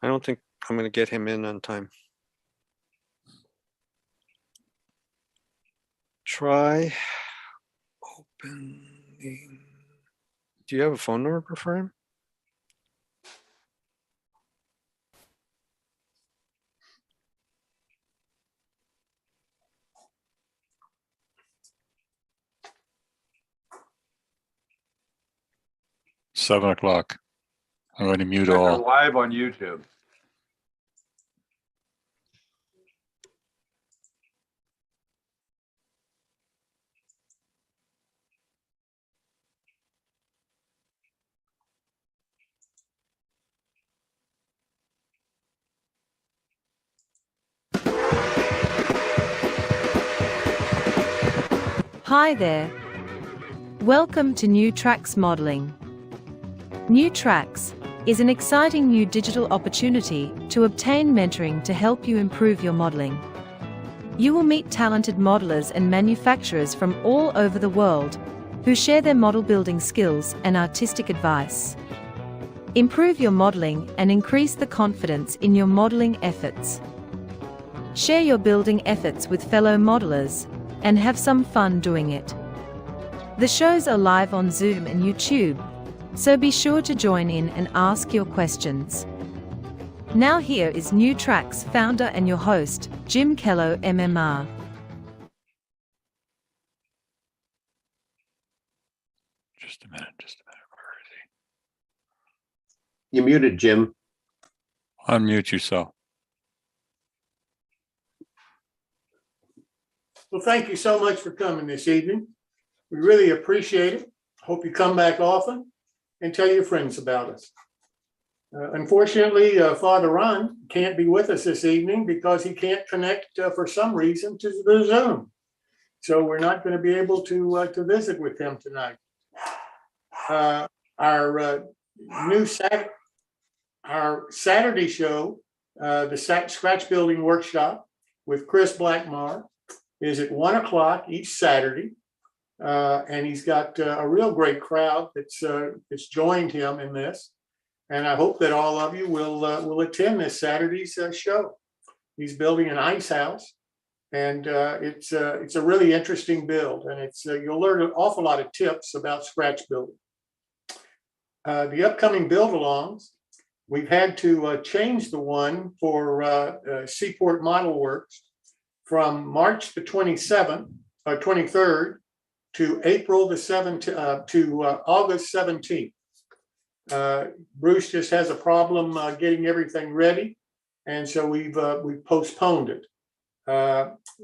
I don't think I'm going to get him in on time. Try opening. Do you have a phone number for him? $7:00. I'm going to mute We're all. live on YouTube. Hi there. Welcome to New Tracks Modeling. New Tracks is an exciting new digital opportunity to obtain mentoring to help you improve your modeling. You will meet talented modelers and manufacturers from all over the world who share their model building skills and artistic advice. Improve your modeling and increase the confidence in your modeling efforts. Share your building efforts with fellow modelers and have some fun doing it. The shows are live on Zoom and YouTube, so be sure to join in and ask your questions. Now here is New Tracks founder and your host, Jim Kello, MMR. Just a minute. Where is You're muted, Jim. he? Unmute yourself. Well, thank you so much for coming this evening. We really appreciate it. Hope you come back often and tell your friends about us. Unfortunately, Father Ron can't be with us this evening because he can't connect for some reason to the Zoom. So we're not going to be able to visit with him tonight. Our Saturday show, the Scratch Building Workshop with Chris Blackmar, is at 1 o'clock each Saturday. And he's got a real great crowd that's joined him in this. And I hope that all of you will attend this Saturday's show. He's building an ice house, and it's a really interesting build. And you'll learn an awful lot of tips about scratch building. The upcoming build-alongs, we've had to change the one for Seaport Model Works from March the 23rd to April the 7th to August 17th. Bruce just has a problem getting everything ready, and so we've postponed it.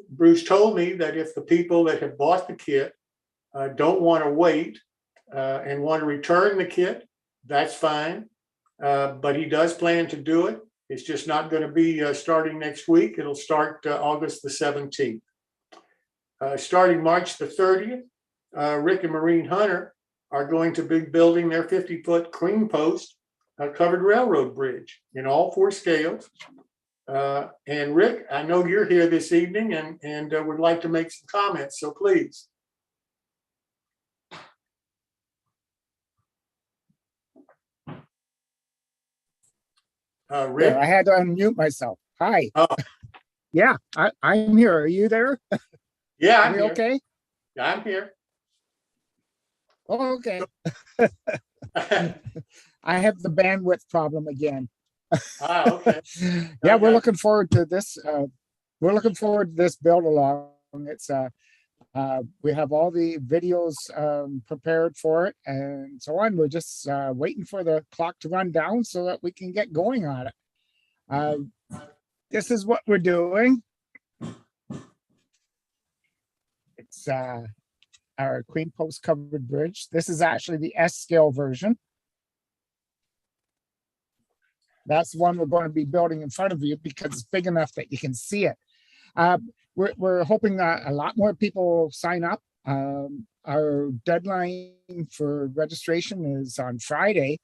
Bruce told me that if the people that have bought the kit don't want to wait and want to return the kit, that's fine. But he does plan to do it. It's just not going to be starting next week. It'll start August the 17th. Starting March the 30th, Rick and Maureen Hunter are going to be building their 50-foot clean post covered railroad bridge in all 4 scales. And Rick, I know you're here this evening and would like to make some comments, so please. Rick? I had to unmute myself. Hi. Oh. Yeah, I'm here. Are you there? Yeah, Are I'm we here. okay? Yeah, I'm here. Oh, okay. I have the bandwidth problem again. Okay. Yeah, we're Okay. looking forward to this. We're looking forward to this build along. It's we have all the videos prepared for it and so on. We're just waiting for the clock to run down so that we can get going on it. This is what we're doing. It's our queen post covered bridge. This is actually the S scale version. That's the one we're going to be building in front of you because it's big enough that you can see it. We're hoping that a lot more people sign up. Our deadline for registration is on Friday.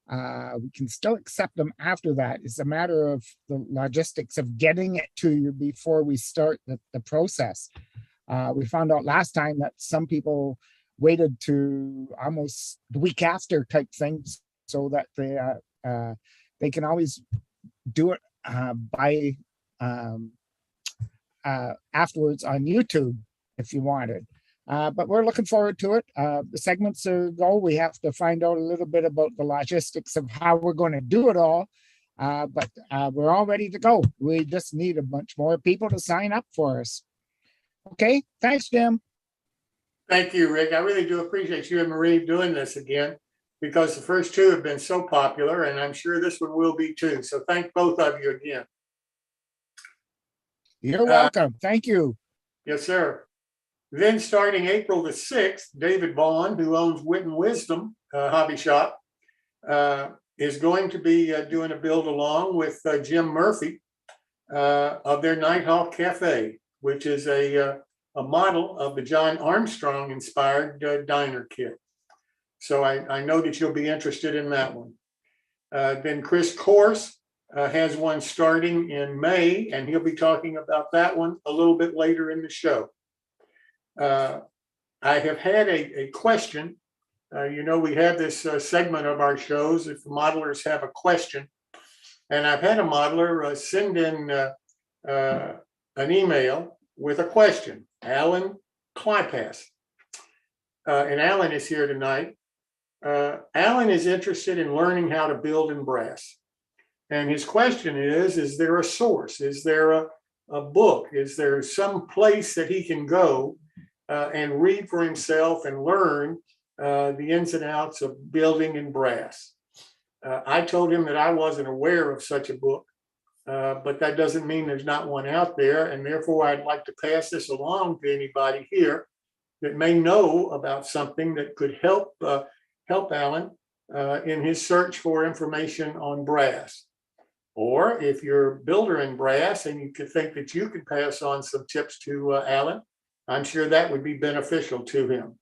We can still accept them after that. It's a matter of the logistics of getting it to you before we start the process. We found out last time that some people waited to almost the week after type things so that they can always do it afterwards on YouTube if you wanted. But we're looking forward to it. The segments are go. We have to find out a little bit about the logistics of how we're going to do it all. But we're all ready to go. We just need a bunch more people to sign up for us. Okay, thanks, Jim. Thank you, Rick. I really do appreciate you and Marie doing this again, because the first two have been so popular, and I'm sure this one will be too. So thank both of you again. You're welcome. Thank you. Yes, sir. Then starting April the 6th, David Vaughn, who owns Wit and Wisdom Hobby Shop, is going to be doing a build along with Jim Murphy of their Nighthawk Cafe, which is a model of the John Armstrong inspired diner kit. So I know that you'll be interested in that one. Then Chris Corse has one starting in May, and he'll be talking about that one a little bit later in the show. I have had a question. We have this segment of our shows if modelers have a question. And I've had a modeler send in an email with a question, Alan Klypass. And Alan is here tonight. Alan is interested in learning how to build in brass. And his question is there a source? Is there a book? Is there some place that he can go and read for himself and learn the ins and outs of building in brass? I told him that I wasn't aware of such a book, but that doesn't mean there's not one out there. And therefore, I'd like to pass this along to anybody here that may know about something that could help Alan in his search for information on brass. Or if you're a builder in brass and you could think that you could pass on some tips to Alan, I'm sure that would be beneficial to him.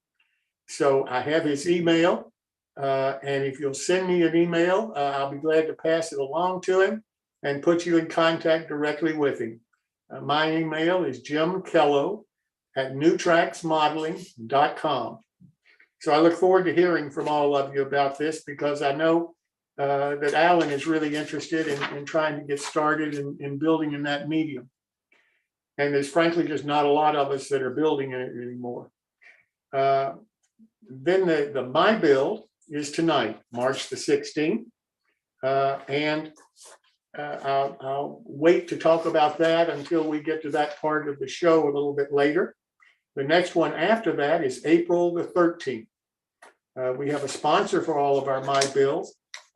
So I have his email, and if you'll send me an email, I'll be glad to pass it along to him and put you in contact directly with him. My email is jimkello@newtracksmodeling.com. So I look forward to hearing from all of you about this, because I know that Alan is really interested in trying to get started in building in that medium. And there's frankly just not a lot of us that are building in it anymore. Then the My Build is tonight, March the 16th. And I'll wait to talk about that until we get to that part of the show a little bit later. The next one after that is April the 13th. We have a sponsor for all of our My Builds,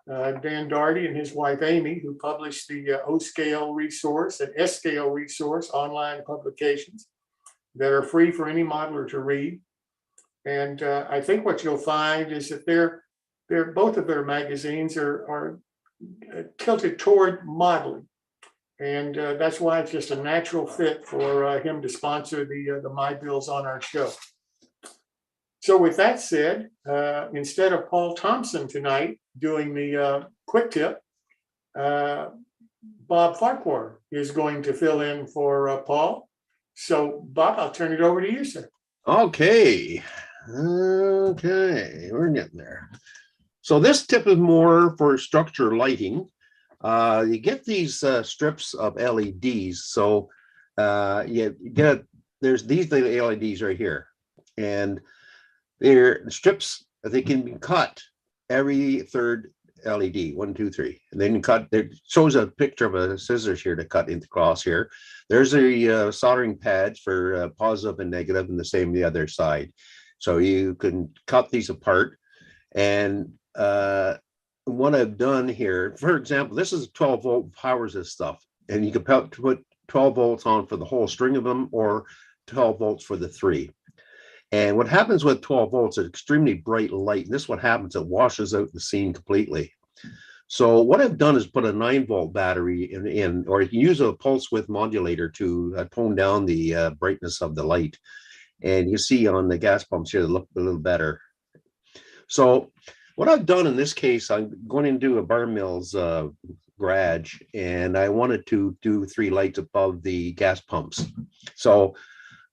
Dan Darty and his wife Amy, who published the O-Scale resource and S-Scale resource online publications that are free for any modeler to read. And I think what you'll find is that they're both of their magazines are tilted toward modeling. And that's why it's just a natural fit for him to sponsor the My Builds on our show. So with that said, instead of Paul Thompson tonight doing the quick tip, Bob Farquhar is going to fill in for Paul. So Bob, I'll turn it over to you, sir. Okay, we're getting there. So this tip is more for structure lighting. You get these strips of LEDs. So there's these LEDs right here, and they're strips. They can be cut every third LED, 1, 2, 3, and then cut. It shows a picture of a scissors here to cut into cross here. There's a soldering pads for positive and negative, and the same the other side. So you can cut these apart. And what I've done here, for example, this is 12 volt powers this stuff, and you can put 12 volts on for the whole string of them, or 12 volts for the 3. And what happens with 12 volts is extremely bright light. And this is what happens, it washes out the scene completely. So what I've done is put a 9-volt battery in, or you can use a pulse width modulator to tone down the brightness of the light. And you see on the gas pumps here, they look a little better. So what I've done in this case, I'm going to do a bar mill's garage, and I wanted to do 3 lights above the gas pumps. So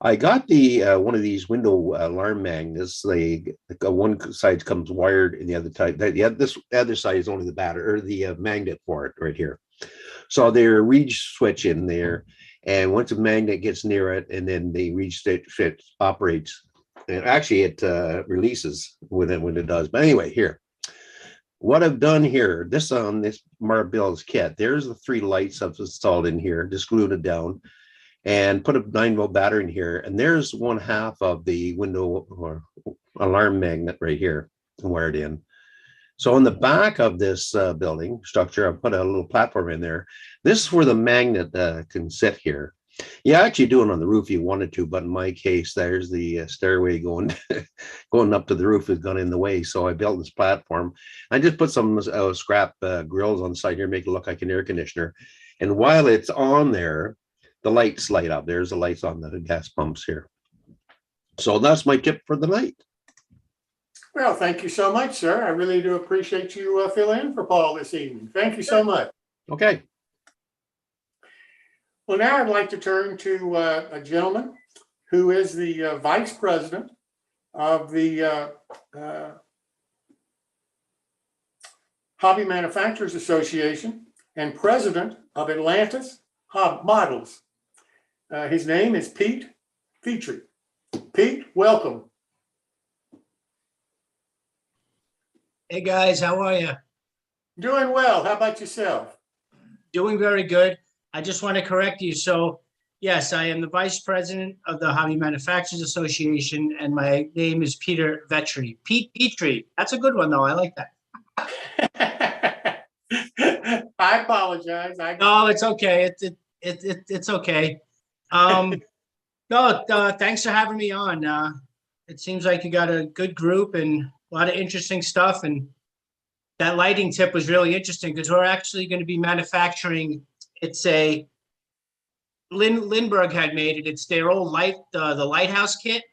I got the one of these window alarm magnets. One side comes wired, and the other side, this other side is only the battery or the magnet for it right here. So they're reed switch in there, and once a magnet gets near it, and then the reed switch operates, and actually it releases when it does. But anyway, here, what I've done here, this on this Marabell's kit, there's the 3 lights I've installed in here, just glued it down, and put a 9-volt battery in here, and there's 1/2 of the window or alarm magnet right here wired in. So on the back of this building structure, I put a little platform in there. This is where the magnet can sit here. You actually do it on the roof if you wanted to, but in my case, there's the stairway going going up to the roof has gone in the way. So I built this platform. I just put some scrap grills on the side here, make it look like an air conditioner. And while it's on there, the lights light up. There's the lights on the gas pumps here. So that's my tip for the night. Well, thank you so much, sir. I really do appreciate you filling in for Paul this evening. Thank you so much. Okay. Well, now I'd like to turn to a gentleman who is the vice president of the Hobby Manufacturers Association and president of Atlantis Models. His name is Pete Feetry. Pete, welcome. Hey guys, how are you? Doing well. How about yourself? Doing very good. I just want to correct you. So yes, I am the vice president of the Hobby Manufacturers Association, and my name is Peter Vetri. Pete Petrie. That's a good one though. I like that. I apologize. No, it's okay. It's okay. No, thanks for having me on. It seems like you got a good group and a lot of interesting stuff. And that lighting tip was really interesting because we're actually going to be manufacturing. It's a Lindbergh had made it. It's their old the Lighthouse Kit.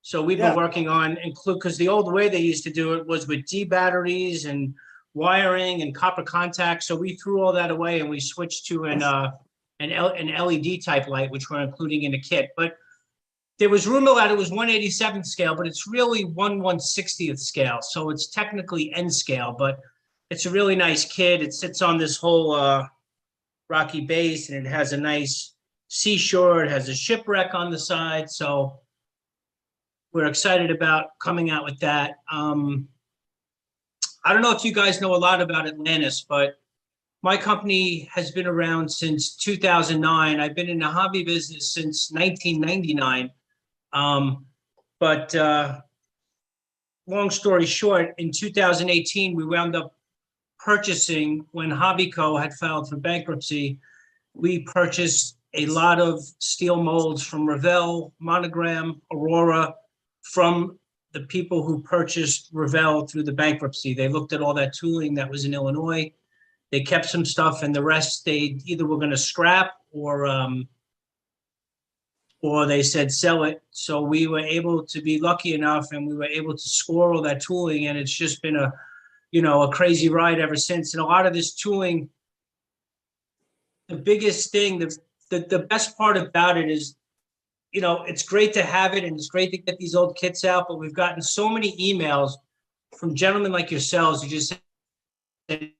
So we've been working on because the old way they used to do it was with D batteries and wiring and copper contacts. So we threw all that away and we switched to an LED type light, which we're including in the kit. But there was rumor that it was 1/87th scale, but it's really 1/160th scale. So it's technically N scale, but it's a really nice kit. It sits on this whole rocky base, and it has a nice seashore. It has a shipwreck on the side. So we're excited about coming out with that. I don't know if you guys know a lot about Atlantis, but my company has been around since 2009. I've been in the hobby business since 1999. But long story short, in 2018, we wound up purchasing, when Hobbyco had filed for bankruptcy, we purchased a lot of steel molds from Revell, Monogram, Aurora, from the people who purchased Revell through the bankruptcy. They looked at all that tooling that was in Illinois. They kept some stuff, and the rest they either were going to scrap or they said sell it. So we were able to be lucky enough, and we were able to score all that tooling, and it's just been a crazy ride ever since. And a lot of this tooling, the biggest thing, the best part about it is, it's great to have it and it's great to get these old kits out, but we've gotten so many emails from gentlemen like yourselves who just said,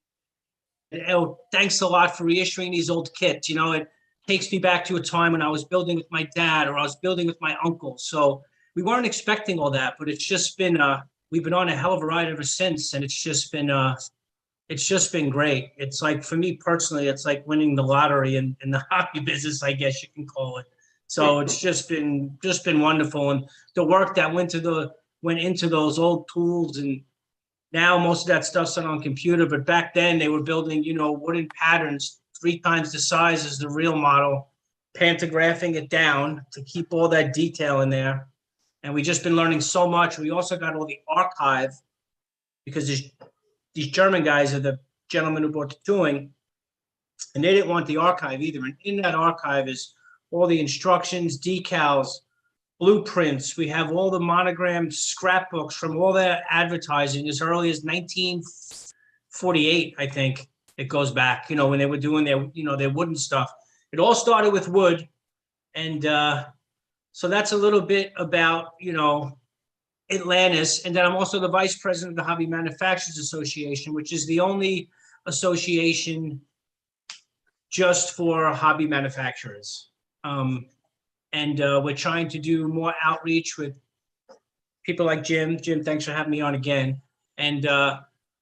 oh, thanks a lot for reissuing these old kits. It takes me back to a time when I was building with my dad or I was building with my uncle. So we weren't expecting all that, but it's just been, we've been on a hell of a ride ever since. And it's just been great. It's like, for me personally, it's like winning the lottery in the hobby business, I guess you can call it. So it's just been wonderful. And the work that went into those old tools, and now most of that stuff's done on computer, but back then they were building, wooden patterns 3 times the size as the real model, pantographing it down to keep all that detail in there. And we just been learning so much. We also got all the archive, because these German guys are the gentlemen who bought the tooling, and they didn't want the archive either. And in that archive is all the instructions, decals, blueprints. We have all the monogrammed scrapbooks from all their advertising as early as 1948, I think it goes back, when they were doing their wooden stuff. It all started with wood. And so that's a little bit about, Atlantis. And then I'm also the vice president of the Hobby Manufacturers Association, which is the only association just for hobby manufacturers. And we're trying to do more outreach with people like Jim. Jim, thanks for having me on again. And,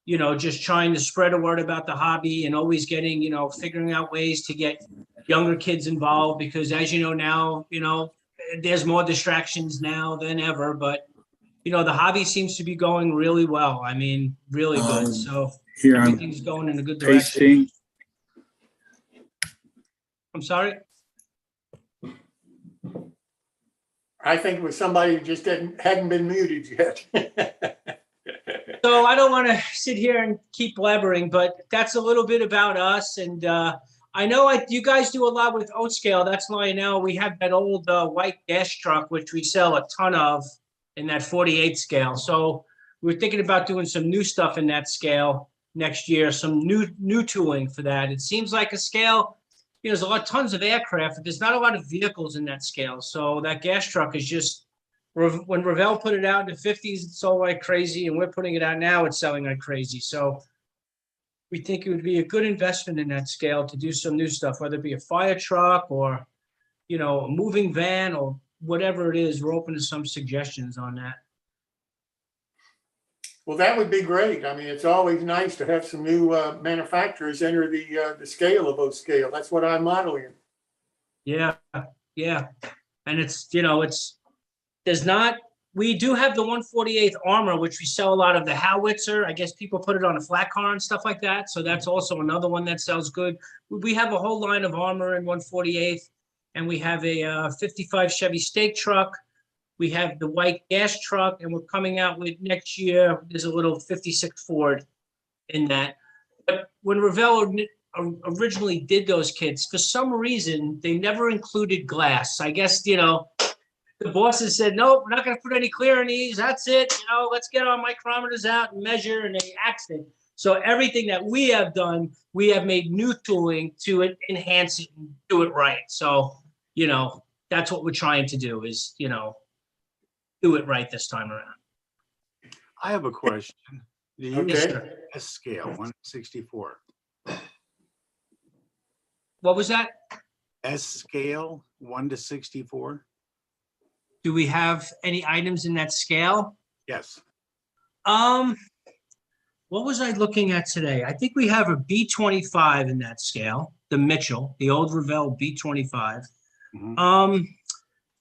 you know, just trying to spread a word about the hobby and always getting, you know, figuring out ways to get younger kids involved, because as you know now, you know, there's more distractions now than ever, but you know, the hobby seems to be going really well. I mean, really good. So Here I'm everything's going in a good direction. pasting. I'm sorry? I think it was somebody who just hadn't been muted yet. So I don't want to sit here and keep blabbering, but that's a little bit about us. And I know you guys do a lot with oat scale. That's why I know we have that old white gas truck, which we sell a ton of in that 48 scale. So we're thinking about doing some new stuff in that scale next year, some new tooling for that. It seems like a scale, you know, there's tons of aircraft, but there's not a lot of vehicles in that scale. So that gas truck is just, when Revell put it out in the 50s, it sold like crazy, and we're putting it out now, it's selling like crazy. So we think it would be a good investment in that scale to do some new stuff, whether it be a fire truck or, you know, a moving van or whatever it is. We're open to some suggestions on that. Well, that would be great. I mean, it's always nice to have some new manufacturers enter the scale of oat scale. That's what I'm modeling. Yeah, yeah. And it's, you know, we do have the 148th armor, which we sell a lot of the howitzer. I guess people put it on a flat car and stuff like that. So that's also another one that sells good. We have a whole line of armor in 148th, and we have a 55 Chevy stake truck. We have the white gas truck, and we're coming out with next year, there's a little 56 Ford in that. But when Revell originally did those kits, for some reason, they never included glass. I guess, you know, the bosses said, nope, we're not going to put any clear in these. That's it. You know, let's get our micrometers out and measure, and they axed it. So everything that we have done, we have made new tooling to enhance it and do it right. So, you know, that's what we're trying to do is, you know, do it right this time around. I have a question. Do you Okay. use S scale 164? What was that? S scale 1 to 64? Do we have any items in that scale? Yes. What was I looking at today? I think we have a B25 in that scale, the Mitchell, the old Revell B25. Mhm.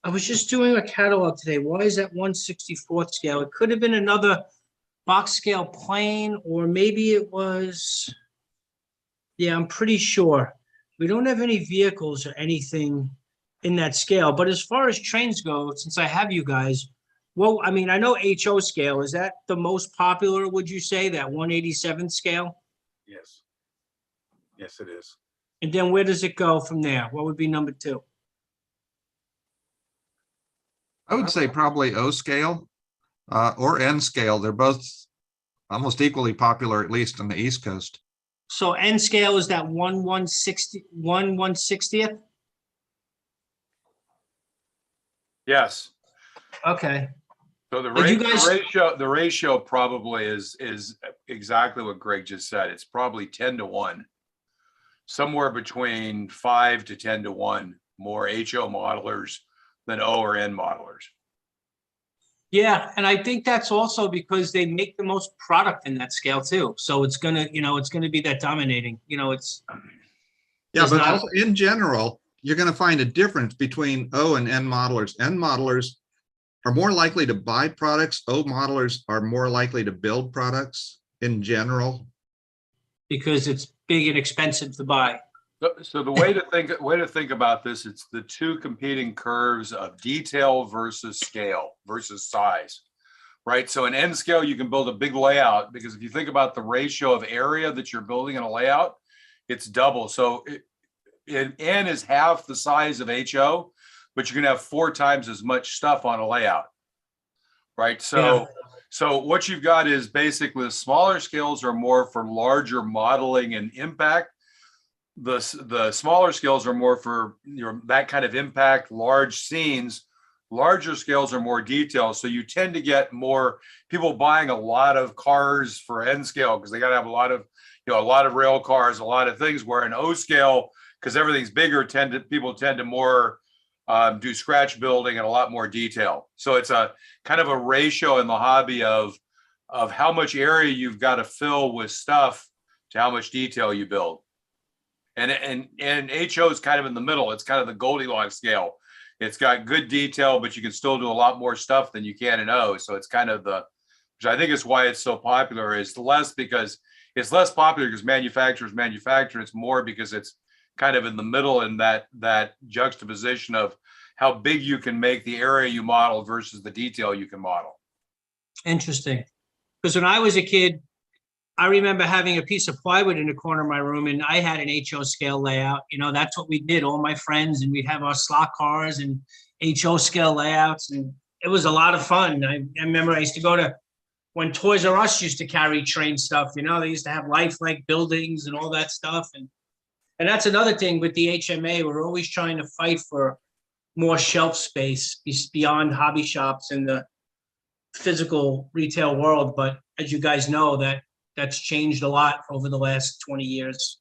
I was just doing a catalog today. Why is that 1/64th scale? It could have been another box scale plane, or maybe it was, yeah, I'm pretty sure. We don't have any vehicles or anything in that scale. But as far as trains go, since I have you guys, well, I mean, I know HO scale, is that the most popular, would you say, that 187 scale? Yes. Yes, it is. And then where does it go from there? What would be number 2? I would say probably O scale or N scale. They're both almost equally popular, at least on the East Coast. So N scale is that 1/160th? Yes. Okay. So the But you guys- ratio probably is exactly what Greg just said. It's probably 10 to 1, somewhere between 5 to 10 to 1 more HO modelers than O or N modelers. Yeah, and I think that's also because they make the most product in that scale too. So it's gonna, you know, it's gonna be that dominating. You know, it's Yeah, There's but not- also in general, you're going to find a difference between O and N modelers. N modelers are more likely to buy products. O modelers are more likely to build products in general. because it's big and expensive to buy. So the way to think about this, it's the two competing curves of detail versus scale versus size, right? So in N scale, you can build a big layout, because if you think about the ratio of area that you're building in a layout, it's double. So N is half the size of HO, but you're gonna have 4 times as much stuff on a layout, right? So what you've got is basically the smaller scales are more for larger modeling and impact. The smaller scales are more for that kind of impact, large scenes. Larger scales are more detailed, so you tend to get more people buying a lot of cars for N scale, because they got to have a lot of rail cars, a lot of things. Where in O scale, because everything's bigger, people tend to more do scratch building and a lot more detail. So it's a kind of a ratio in the hobby of how much area you've got to fill with stuff to how much detail you build. And HO is kind of in the middle. It's kind of the Goldilocks scale. It's got good detail, but you can still do a lot more stuff than you can in O. So it's kind of which I think is why it's so popular. Is less because it's less popular because manufacturers manufacture. It's more because it's kind of in the middle in that juxtaposition of how big you can make the area you model versus the detail you can model. Interesting. Because when I was a kid, I remember having a piece of plywood in the corner of my room, and I had an HO scale layout. You know, that's what we did, all my friends, and we'd have our slot cars and HO scale layouts, and it was a lot of fun. I remember I used to go to when Toys R Us used to carry train stuff. You know, they used to have lifelike buildings and all that stuff, and that's another thing with the HMA. We're always trying to fight for more shelf space beyond hobby shops in the physical retail world. But as you guys know, that's changed a lot over the last 20 years.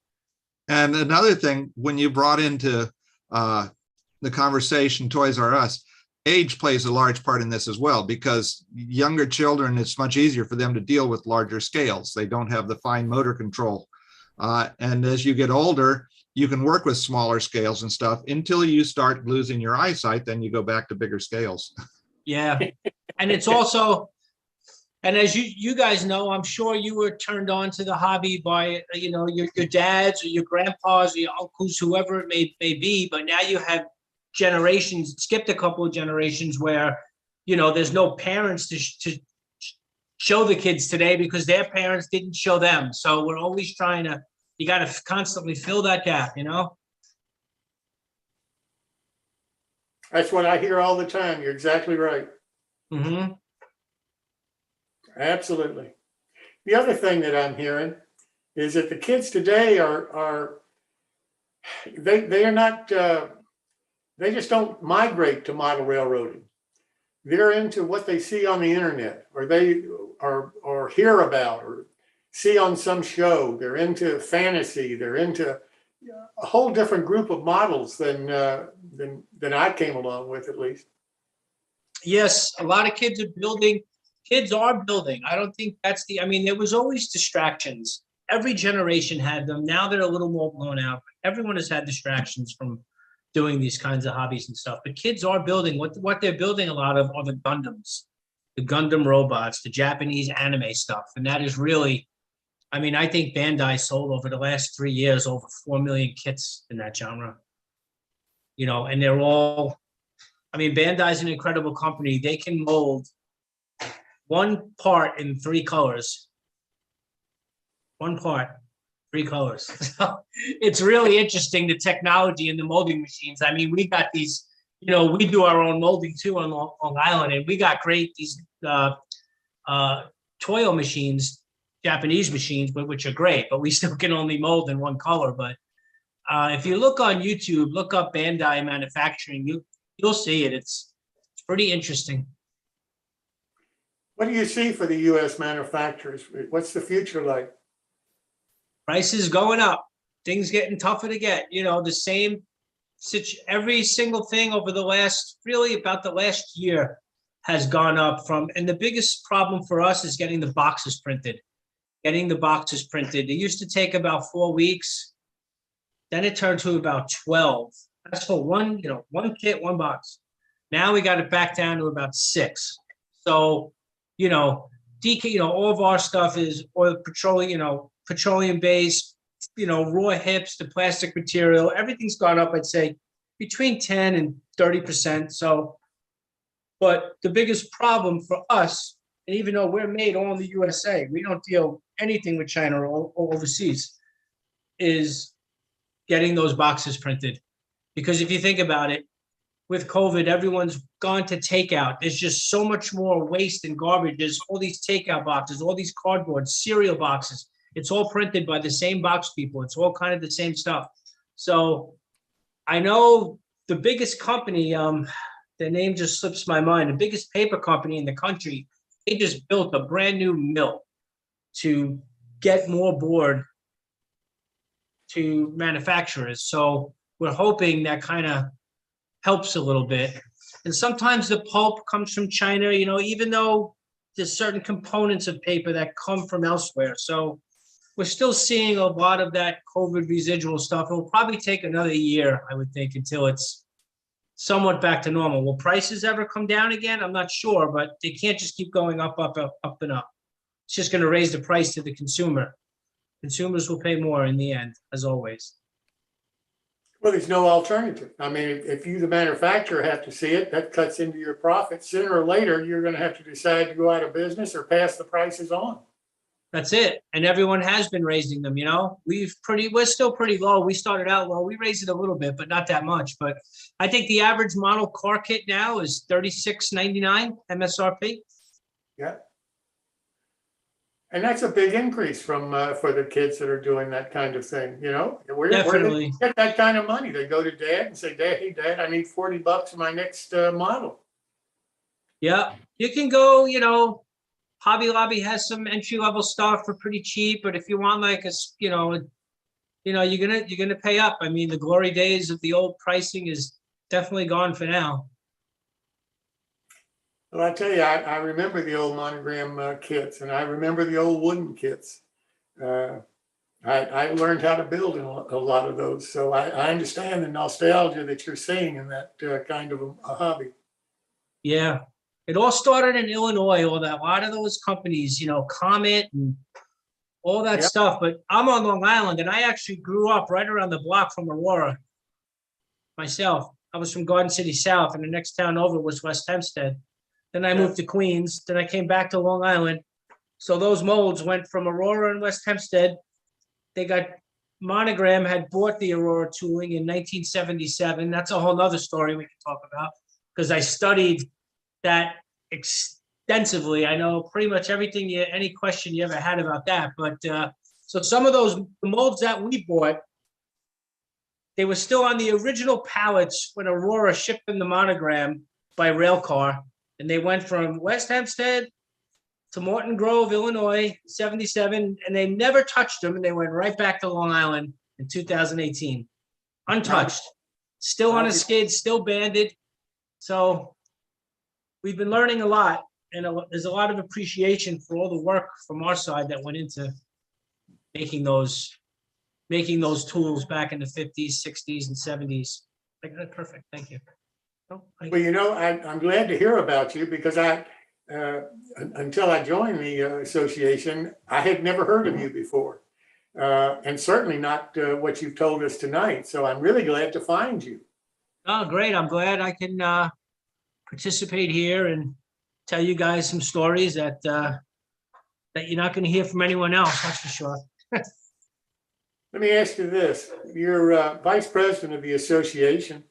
And another thing, when you brought into the conversation Toys R Us, age plays a large part in this as well, because younger children, it's much easier for them to deal with larger scales. They don't have the fine motor control. And as you get older, you can work with smaller scales and stuff until you start losing your eyesight, then you go back to bigger scales. Yeah. And it's also, and as you guys know, I'm sure you were turned on to the hobby by, you know, your dads or your grandpas or your uncles, whoever it may be. But now you have generations, skipped a couple of generations where, you know, there's no parents to show the kids today because their parents didn't show them. So we're always trying to, you got to constantly fill that gap, you know? That's what I hear all the time. You're exactly right. Mm-hmm. Absolutely. The other thing that I'm hearing is that the kids today they are not, they just don't migrate to model railroading. They're into what they see on the internet, or they or hear about, or see on some show. They're into fantasy. They're into a whole different group of models than I came along with, at least. Yes, a lot of kids are building. Kids are building. I don't think that's I mean, there was always distractions. Every generation had them. Now they're a little more blown out. Everyone has had distractions from doing these kinds of hobbies and stuff. But kids are building. What they're building a lot of are the Gundams, the Gundam robots, the Japanese anime stuff. And that is really, I mean, I think Bandai sold over the last 3 years over 4 million kits in that genre. You know, and they're all, I mean, Bandai's an incredible company. They can mold one part in 3 colors. One part, 3 colors. So it's really interesting, the technology in the molding machines. I mean, we got these, you know, we do our own molding too on Long Island, and we got great, these Toyo machines, Japanese machines, but which are great, but we still can only mold in 1 color. But if you look on YouTube, look up Bandai manufacturing, you'll see it. It's pretty interesting. What do you see for the U.S. manufacturers? What's the future like? Prices going up, things getting tougher to get. You know, the same, every single thing over the last, really about the last year has gone up from, and the biggest problem for us is getting the boxes printed. Getting the boxes printed. It used to take about 4 weeks. Then it turned to about 12. That's for one, you know, 1 kit, 1 box. Now we got it back down to about 6. So, you know, you know, all of our stuff is oil, petroleum, you know, petroleum based, you know, raw hips, the plastic material, everything's gone up, I'd say between 10 and 30%. So, but the biggest problem for us, and even though we're made all in the USA, we don't deal anything with China or overseas, is getting those boxes printed. Because if you think about it, with COVID, everyone's gone to takeout. There's just so much more waste and garbage. There's all these takeout boxes, all these cardboard cereal boxes. It's all printed by the same box people. It's all kind of the same stuff. So I know the biggest company, the name just slips my mind, the biggest paper company in the country, they just built a brand new mill to get more board to manufacturers. So we're hoping that kind of helps a little bit. And sometimes the pulp comes from China, you know, even though there's certain components of paper that come from elsewhere. So we're still seeing a lot of that COVID residual stuff. It will probably take another year, I would think, until it's somewhat back to normal. Will prices ever come down again? I'm not sure, but they can't just keep going up, up, up, up and up. It's just going to raise the price to the consumer. Consumers will pay more in the end, as always. Well, there's no alternative. I mean, if you, the manufacturer, have to see it, that cuts into your profit. Sooner or later, you're going to have to decide to go out of business or pass the prices on. That's it. And everyone has been raising them, you know. We're still pretty low. We started out low. We raised it a little bit, but not that much. But I think the average model car kit now is $36.99 MSRP. Yeah. And that's a big increase from for the kids that are doing that kind of thing, you know. Where do Definitely. they get that kind of money? They go to dad and say, "Dad, hey, Dad, I need $40 for my next model." Yeah, you can go, you know, Hobby Lobby has some entry level stuff for pretty cheap, but if you want like you're gonna pay up. I mean, the glory days of the old pricing is definitely gone for now. Well, I tell you, I remember the old monogram kits, and I remember the old wooden kits. I learned how to build in a lot of those, so I understand the nostalgia that you're seeing in that kind of a hobby. Yeah, it all started in Illinois. A lot of those companies, you know, Comet and all that Yep. stuff. But I'm on Long Island, and I actually grew up right around the block from Aurora myself. I was from Garden City South, and the next town over was West Hempstead. Then I moved to Queens. Then I came back to Long Island. So those molds went from Aurora and West Hempstead. They got Monogram had bought the Aurora tooling in 1977. That's a whole nother story we can talk about because I studied that extensively. I know pretty much everything, any question you ever had about that. But so some of those molds that we bought, they were still on the original pallets when Aurora shipped them the Monogram by rail car. And they went from West Hempstead to Morton Grove, Illinois, 77, and they never touched them. And they went right back to Long Island in 2018, untouched, still on a skid, still banded. So we've been learning a lot, and there's a lot of appreciation for all the work from our side that went into making those tools back in the 50s, 60s, and 70s. Like, that's perfect. Thank you. Well, you know, I'm glad to hear about you because until I joined the association, I had never heard of you before, and certainly not what you've told us tonight. So I'm really glad to find you. Oh, great. I'm glad I can participate here and tell you guys some stories that you're not going to hear from anyone else, that's for sure. Let me ask you this. You're vice president of the association.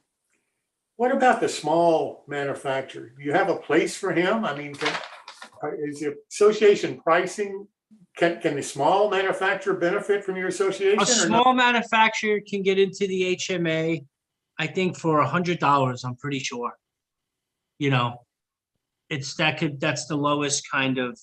What about the small manufacturer? Do you have a place for him? I mean, is the association pricing, can the small manufacturer benefit from your association? A small manufacturer can get into the HMA, I think, for $100, I'm pretty sure. You know, that's the lowest kind of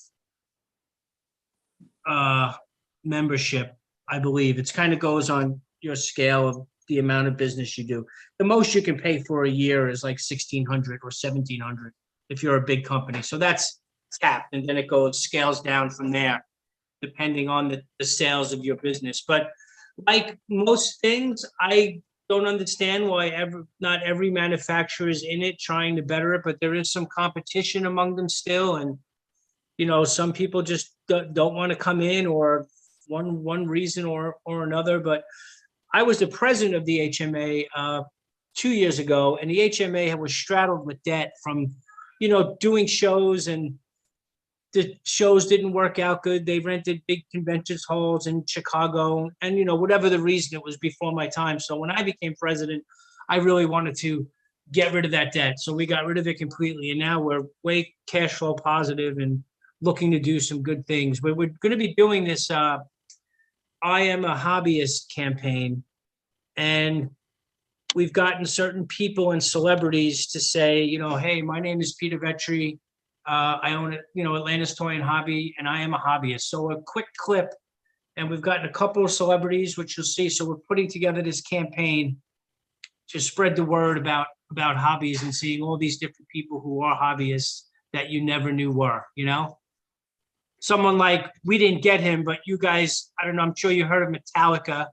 membership, I believe. It's kind of goes on your scale of the amount of business you do. The most you can pay for a year is like $1,600 or $1,700 if you're a big company. So that's capped, and then it scales down from there, depending on the sales of your business. But like most things, I don't understand why not every manufacturer is in it trying to better it, but there is some competition among them still. And, you know, some people just don't want to come in, or one reason or another. But I was the president of the HMA 2 years ago, and the HMA was straddled with debt from, you know, doing shows, and the shows didn't work out good. They rented big convention halls in Chicago, and, you know, whatever the reason, it was before my time. So when I became president, I really wanted to get rid of that debt. So we got rid of it completely, and now we're way cash flow positive and looking to do some good things. But we're going to be doing this I am a hobbyist campaign, and we've gotten certain people and celebrities to say, you know, hey, my name is Peter Vetri. I own, you know, Atlantis Toy and Hobby, and I am a hobbyist. So a quick clip, And we've gotten a couple of celebrities, which you'll see. So we're putting together this campaign to spread the word about hobbies and seeing all these different people who are hobbyists that you never knew were, you know? Someone like, we didn't get him, but you guys, I don't know, I'm sure you heard of Metallica,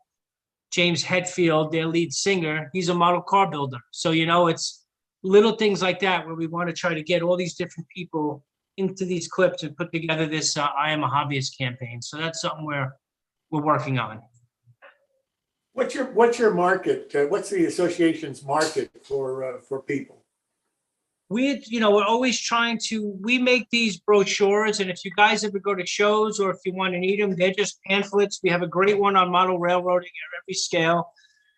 James Hetfield, their lead singer, he's a model car builder. So, you know, it's little things like that where we want to try to get all these different people into these clips and put together this I Am a Hobbyist campaign. So that's something we're working on. What's your market? What's the association's market for people? We're always trying to, we make these brochures, and if you guys ever go to shows or if you want to need them, they're just pamphlets. We have a great one on model railroading at every scale.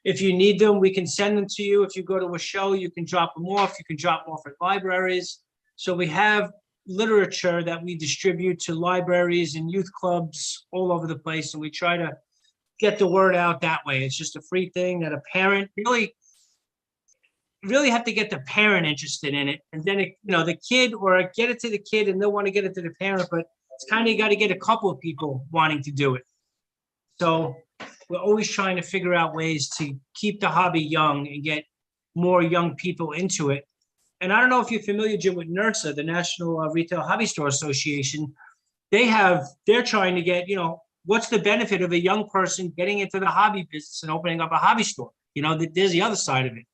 If you need them, we can send them to you. If you go to a show, you can drop them off. You can drop them off at libraries. So we have literature that we distribute to libraries and youth clubs all over the place, and we try to get the word out that way. It's just a free thing that a parent really have to get the parent interested in it, and then the kid, or get it to the kid and they'll want to get it to the parent, but it's kind of got to get a couple of people wanting to do it. So we're always trying to figure out ways to keep the hobby young and get more young people into it. And I don't know if you're familiar, Jim, with NRSA, the National Retail Hobby Store Association. They're trying to get, what's the benefit of a young person getting into the hobby business and opening up a hobby store? There's the other side of it.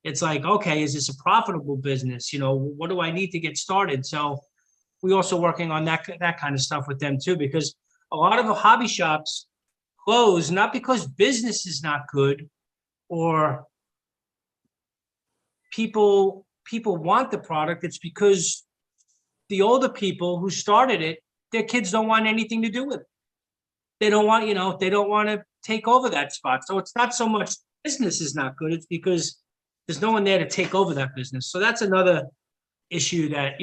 It's like, okay, is this a profitable business? What do I need to get started? So we're also working on that kind of stuff with them too, because a lot of the hobby shops close, not because business is not good or people want the product. It's because the older people who started it, their kids don't want anything to do with it. They don't want, they don't want to take over that spot. So it's not so much business is not good. It's because there's no one there to take over that business. So that's another issue that,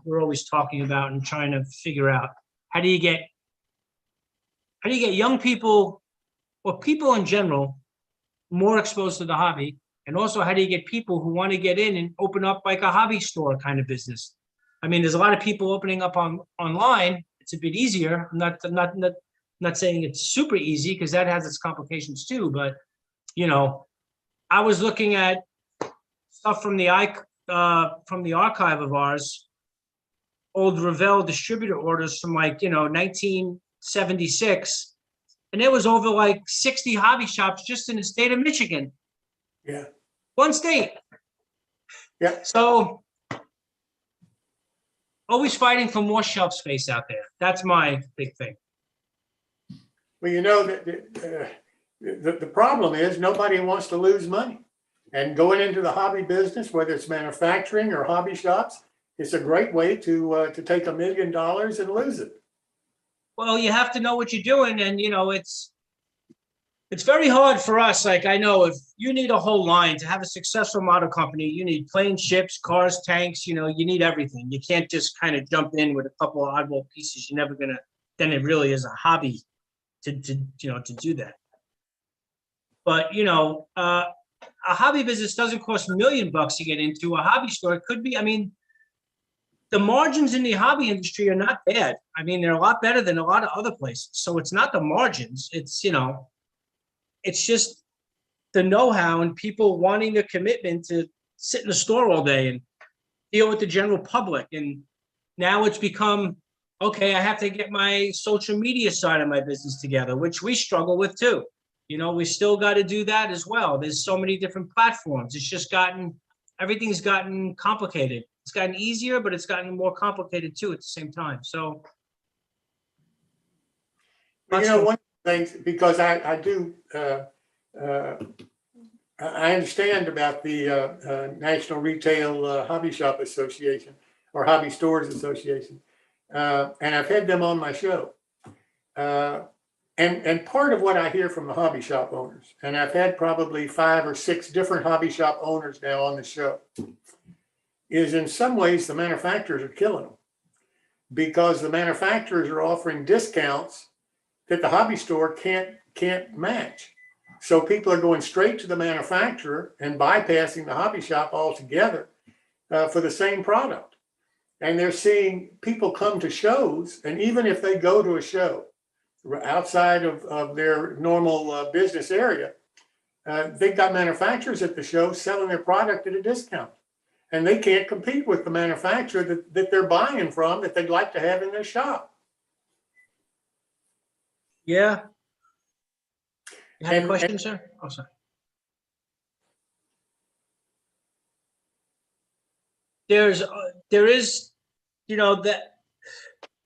we're always talking about and trying to figure out. How do you get young people or people in general more exposed to the hobby? And also, how do you get people who want to get in and open up like a hobby store kind of business? I mean, there's a lot of people opening up online. It's a bit easier. I'm not saying it's super easy, because that has its complications too. But, I was looking at stuff from the archive of ours, old Revell distributor orders from 1976, and there was over like 60 hobby shops just in the state of Michigan. Yeah. One state. Yeah. So always fighting for more shelf space out there. That's my big thing. Well, the problem is nobody wants to lose money. And going into the hobby business, whether it's manufacturing or hobby shops, it's a great way to take $1 million and lose it. Well, you have to know what you're doing, and it's very hard for us. Like, I know if you need a whole line to have a successful model company, you need planes, ships, cars, tanks. You need everything. You can't just kind of jump in with a couple of oddball pieces. You're never gonna. Then it really is a hobby to do that. But a hobby business doesn't cost $1 million to get into. A hobby store, it could be, the margins in the hobby industry are not bad. They're a lot better than a lot of other places. So it's not the margins. It's, it's just the know-how and people wanting the commitment to sit in the store all day and deal with the general public. And now it's become, okay, I have to get my social media side of my business together, which we struggle with too. We still got to do that as well. There's so many different platforms. It's just everything's gotten complicated. It's gotten easier, but it's gotten more complicated too at the same time. So, one of the things, because I do, I understand about the National Retail Hobby Shop Association or Hobby Stores Association, and I've had them on my show. And part of what I hear from the hobby shop owners, and I've had probably 5 or 6 different hobby shop owners now on the show, is in some ways the manufacturers are killing them, because the manufacturers are offering discounts that the hobby store can't match. So people are going straight to the manufacturer and bypassing the hobby shop altogether for the same product. And they're seeing people come to shows, and even if they go to a show outside of their normal business area. They've got manufacturers at the show selling their product at a discount. And they can't compete with the manufacturer that they're buying from that they'd like to have in their shop. Yeah. You had a And- question, and- sir? Oh, sorry. There is, that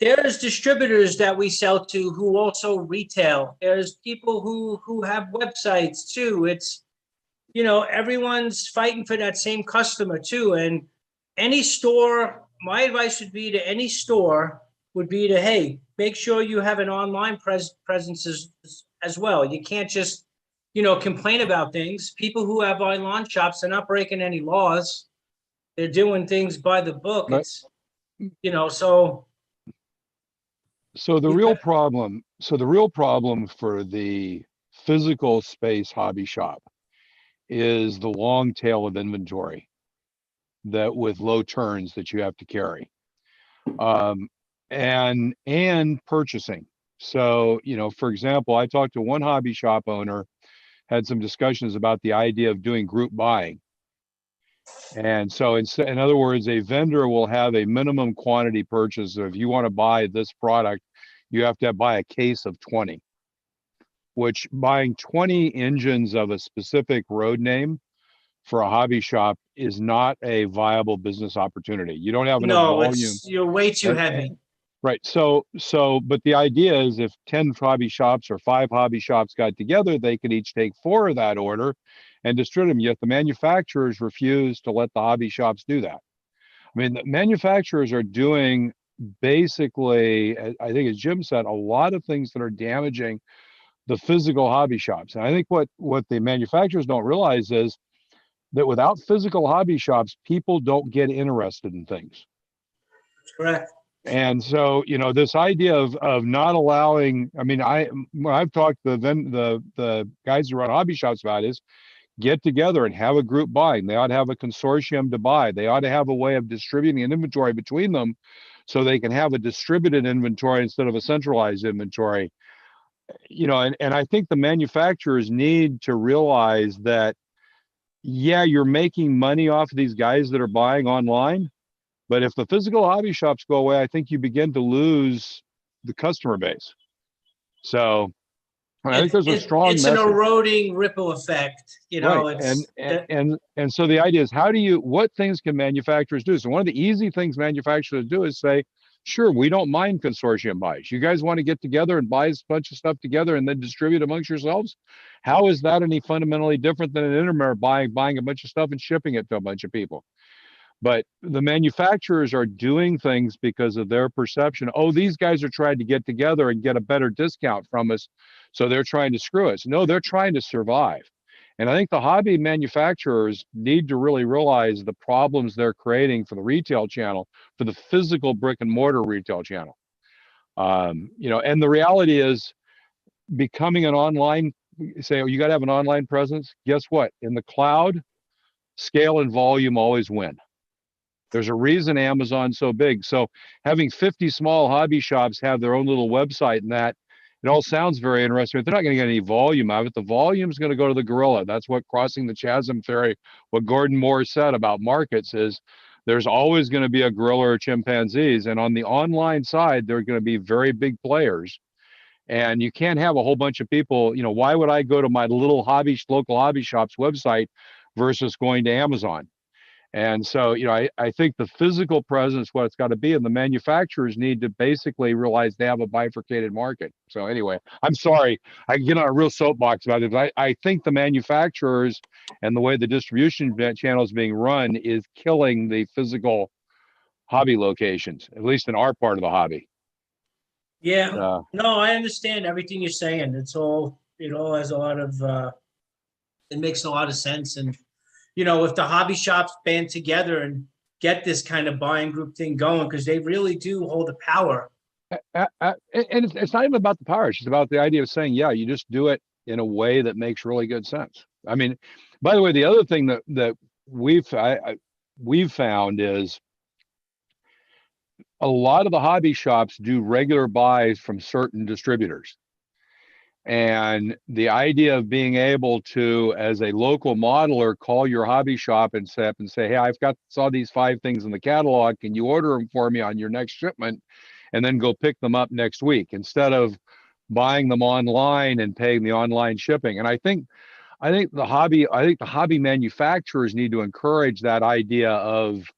there's distributors that we sell to who also retail. There's people who have websites too. It's, everyone's fighting for that same customer too. And any store, my advice would be to any store would be to, hey, make sure you have an online presence as well. You can't just, complain about things. People who have online shops, they're not breaking any laws. They're doing things by the book. Right. It's, so. So the You real got- problem for the physical space hobby shop is the long tail of inventory that with low turns that you have to carry. And purchasing. So, for example, I talked to one hobby shop owner, had some discussions about the idea of doing group buying. And so in other words, a vendor will have a minimum quantity purchase. If you want to buy this product, you have to buy a case of 20, which buying 20 engines of a specific road name for a hobby shop is not a viable business opportunity. You don't have enough No, volume. you're way too And- heavy. Right. But the idea is if 10 hobby shops or 5 hobby shops got together, they could each take 4 of that order and distribute them. Yet the manufacturers refuse to let the hobby shops do that. I mean, the manufacturers are doing basically, I think as Jim said, a lot of things that are damaging the physical hobby shops. And I think what the manufacturers don't realize is that without physical hobby shops, people don't get interested in things. Correct. And so, this idea of not allowing, I mean, when I've talked to the guys who run hobby shops about is get together and have a group buying. They ought to have a consortium to buy. They ought to have a way of distributing an inventory between them so they can have a distributed inventory instead of a centralized inventory. And I think the manufacturers need to realize that, yeah, you're making money off of these guys that are buying online. But if the physical hobby shops go away, I think you begin to lose the customer base. So I think there's a strong It's message. an eroding ripple effect, Right. And so the idea is what things can manufacturers do? So one of the easy things manufacturers do is say, sure, we don't mind consortium buys. You guys want to get together and buy a bunch of stuff together and then distribute amongst yourselves? How is that any fundamentally different than an intermare buying a bunch of stuff and shipping it to a bunch of people? But the manufacturers are doing things because of their perception. Oh, these guys are trying to get together and get a better discount from us, so they're trying to screw us. No, they're trying to survive. And I think the hobby manufacturers need to really realize the problems they're creating for the retail channel, for the physical brick and mortar retail channel. And the reality is becoming an online, say, oh, you got to have an online presence. Guess what? In the cloud, scale and volume always win. There's a reason Amazon's so big. So having 50 small hobby shops have their own little website and that, it all sounds very interesting, but they're not going to get any volume out of it. The volume is going to go to the gorilla. That's what crossing the chasm theory, what Gordon Moore said about markets is there's always going to be a gorilla or chimpanzees. And on the online side, there are going to be very big players. And you can't have a whole bunch of people, why would I go to my little local hobby shop's website versus going to Amazon? And so, I think the physical presence, what it's got to be, and the manufacturers need to basically realize they have a bifurcated market. So anyway, I'm sorry, I get on a real soapbox about it, but I think the manufacturers and the way the distribution channel is being run is killing the physical hobby locations, at least in our part of the hobby. Yeah, no, I understand everything you're saying. It all has a lot of, it makes a lot of sense. And if the hobby shops band together and get this kind of buying group thing going, because they really do hold the power. And it's not even about the power. It's just about the idea of saying, yeah, you just do it in a way that makes really good sense. I mean, by the way, the other thing that we've found is a lot of the hobby shops do regular buys from certain distributors. And the idea of being able to, as a local modeler, call your hobby shop and say, hey, saw these 5 things in the catalog. Can you order them for me on your next shipment? And then go pick them up next week instead of buying them online and paying the online shipping. And I think the hobby manufacturers need to encourage that idea of,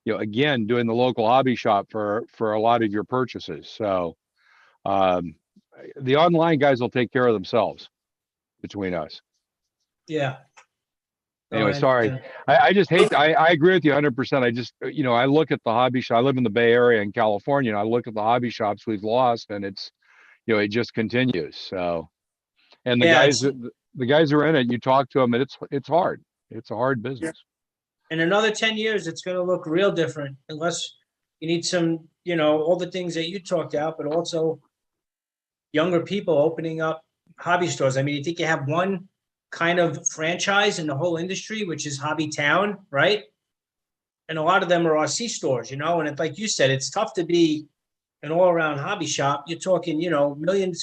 again, doing the local hobby shop for a lot of your purchases. So the online guys will take care of themselves between us. Yeah. No, Anyway, I sorry. understand. I just hate, I agree with you 100%. I just, I look at the hobby shop. I live in the Bay Area in California, and I look at the hobby shops we've lost, and it's, it just continues. So, and the Yeah, guys who are in it, you talk to them, and it's hard. It's a hard business. in another 10 years, it's going to look real different unless you need some, all the things that you talked out, but also younger people opening up hobby stores. I mean, you think you have one kind of franchise in the whole industry, which is Hobby Town, right? And a lot of them are RC stores, and it's like you said, it's tough to be an all-around hobby shop. You're talking,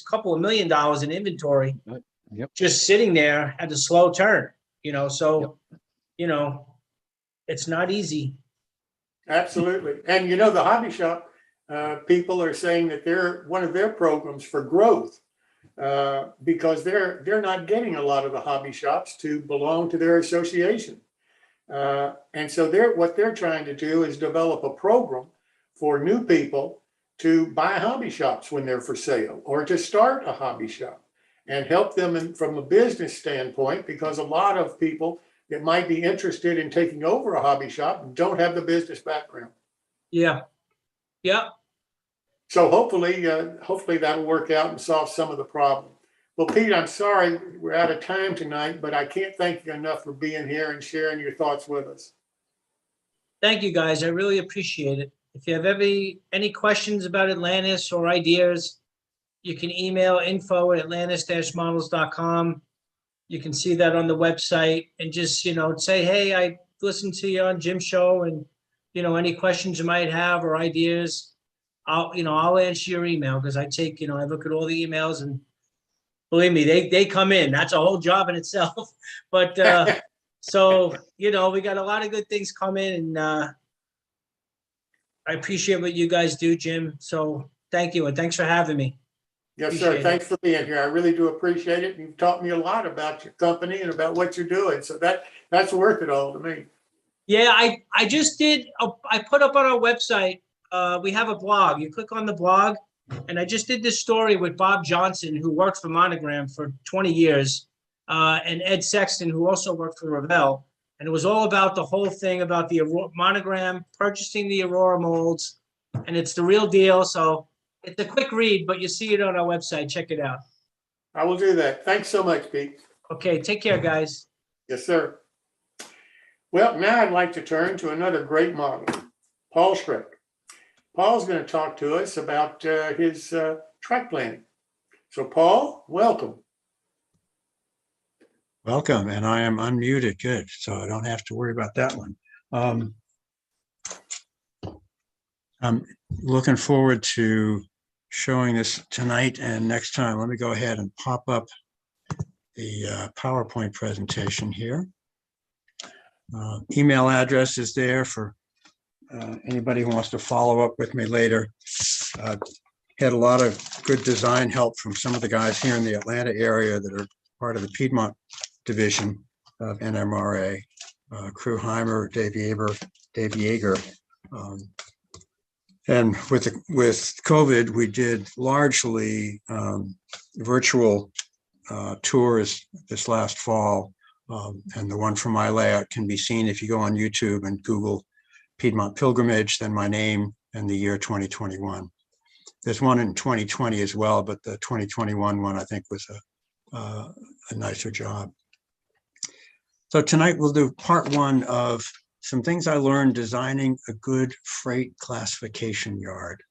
couple of $1 million in inventory, Yep. just sitting there at a slow turn, so, it's not easy. Absolutely. And the hobby shop people are saying that they're one of their programs for growth because they're not getting a lot of the hobby shops to belong to their association. And so what they're trying to do is develop a program for new people to buy hobby shops when they're for sale or to start a hobby shop and help them from a business standpoint, because a lot of people that might be interested in taking over a hobby shop don't have the business background. Yeah. Yeah. So hopefully that'll work out and solve some of the problem. Well, Pete, I'm sorry we're out of time tonight, but I can't thank you enough for being here and sharing your thoughts with us. Thank you, guys. I really appreciate it. If you have any questions about Atlantis or ideas, you can email info@atlantis-models.com. You can see that on the website and just, say, hey, I listened to you on Jim's show and, any questions you might have or ideas, I'll answer your email because I take, I look at all the emails and believe me, they come in. That's a whole job in itself. But so, we got a lot of good things coming, and I appreciate what you guys do, Jim. So thank you. And thanks for having me. Yes, sir. Thanks for being here. I really do appreciate it. You've taught me a lot about your company and about what you're doing. So that's worth it all to me. Yeah, I just did. I put up on our website. We have a blog. You click on the blog, and I just did this story with Bob Johnson, who worked for Monogram for 20 years, and Ed Sexton, who also worked for Revell. And it was all about the whole thing about the Monogram purchasing the Aurora molds, and it's the real deal. So it's a quick read, but you see it on our website. Check it out. I will do that. Thanks so much, Pete. Okay, take care, guys. Yes, sir. Well, now I'd like to turn to another great model, Paul Schreck. Paul's going to talk to us about his track planning. So, Paul, welcome. Welcome, and I am unmuted. Good, so I don't have to worry about that one. I'm looking forward to showing this tonight and next time. Let me go ahead and pop up the PowerPoint presentation here. Email address is there for anybody who wants to follow up with me later. Had a lot of good design help from some of the guys here in the Atlanta area that are part of the Piedmont division of NMRA, Kruheimer, Dave Yeager. And with COVID, we did largely virtual tours this last fall. And the one from my layout can be seen if you go on YouTube and Google Piedmont Pilgrimage, then my name and the year 2021. There's one in 2020 as well, but the 2021 one I think was a nicer job. So tonight we'll do part one of some things I learned designing a good freight classification yard.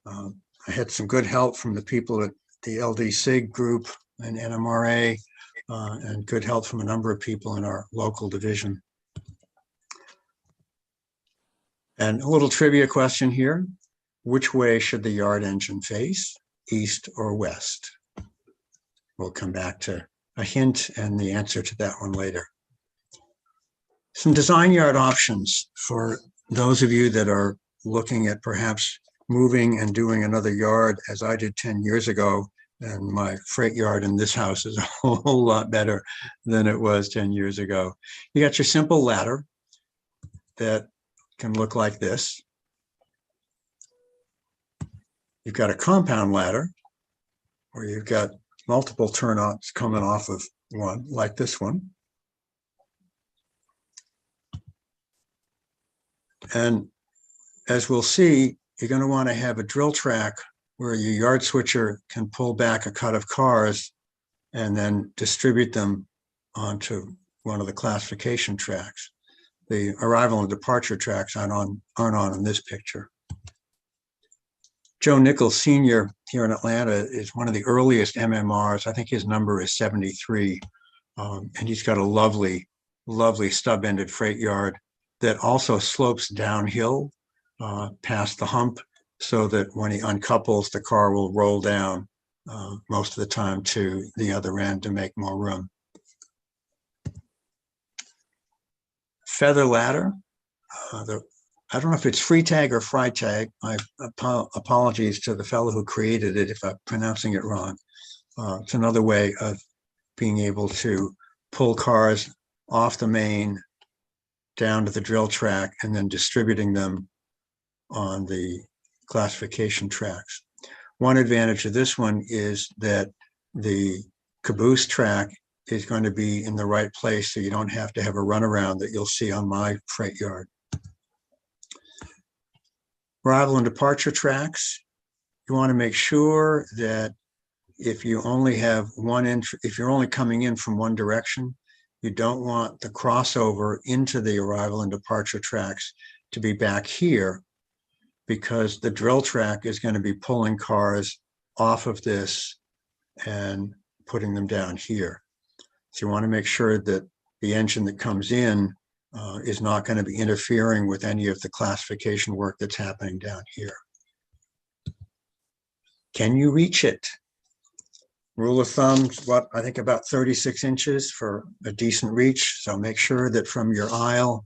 I had some good help from the people at the LD SIG group and NMRA, and good help from a number of people in our local division. And a little trivia question here. Which way should the yard engine face, east or west? we'll come back to a hint and the answer to that one later. Some design yard options for those of you that are looking at perhaps moving and doing another yard, as I did 10 years ago. And my freight yard in this house is a whole lot better than it was 10 years ago. You got your simple ladder that can look like this. You've got a compound ladder where you've got multiple turnouts coming off of one, like this one. And as we'll see, you're going to want to have a drill track where your yard switcher can pull back a cut of cars and then distribute them onto one of the classification tracks. The arrival and departure tracks aren't on in this picture. Joe Nichols Sr. here in Atlanta is one of the earliest MMRs. I think his number is 73. And he's got a lovely, lovely stub-ended freight yard that also slopes downhill past the hump, so that when he uncouples, the car will roll down most of the time to the other end to make more room. Feather ladder. I don't know if it's free tag or fry tag. My apologies to the fellow who created it if I'm pronouncing it wrong. It's another way of being able to pull cars off the main down to the drill track and then distributing them on the classification tracks. One advantage of this one is that the caboose track is going to be in the right place, so you don't have to have a runaround that you'll see on my freight yard. Arrival and departure tracks. You want to make sure that if you only have one entry, if you're only coming in from one direction, you don't want the crossover into the arrival and departure tracks to be back here, because the drill track is going to be pulling cars off of this and putting them down here. So you want to make sure that the engine that comes in is not going to be interfering with any of the classification work that's happening down here. Can you reach it? Rule of thumb, what I think about 36 inches for a decent reach. So make sure that from your aisle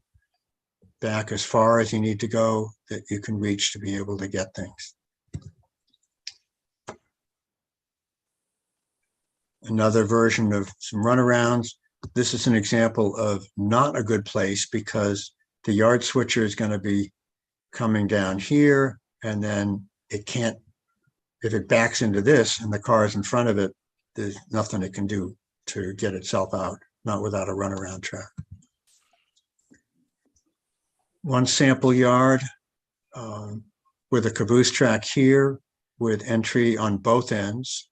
back as far as you need to go, that you can reach to be able to get things. Another version of some runarounds. This is an example of not a good place because the yard switcher is going to be coming down here, and then it can't, if it backs into this and the car is in front of it, there's nothing it can do to get itself out, not without a runaround track. One sample yard with a caboose track here with entry on both ends,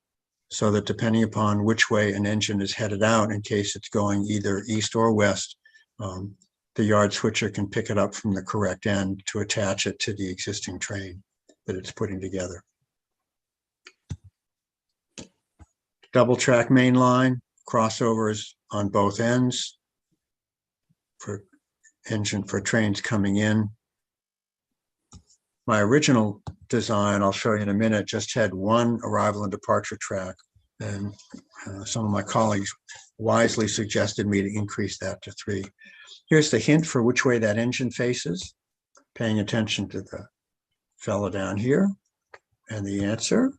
so that depending upon which way an engine is headed out, in case it's going either east or west, the yard switcher can pick it up from the correct end to attach it to the existing train that it's putting together. Double track main line, crossovers on both ends for trains coming in. My original design, I'll show you in a minute, just had one arrival and departure track, and some of my colleagues wisely suggested me to increase that to 3. Here's the hint for which way that engine faces, paying attention to the fellow down here, and the answer,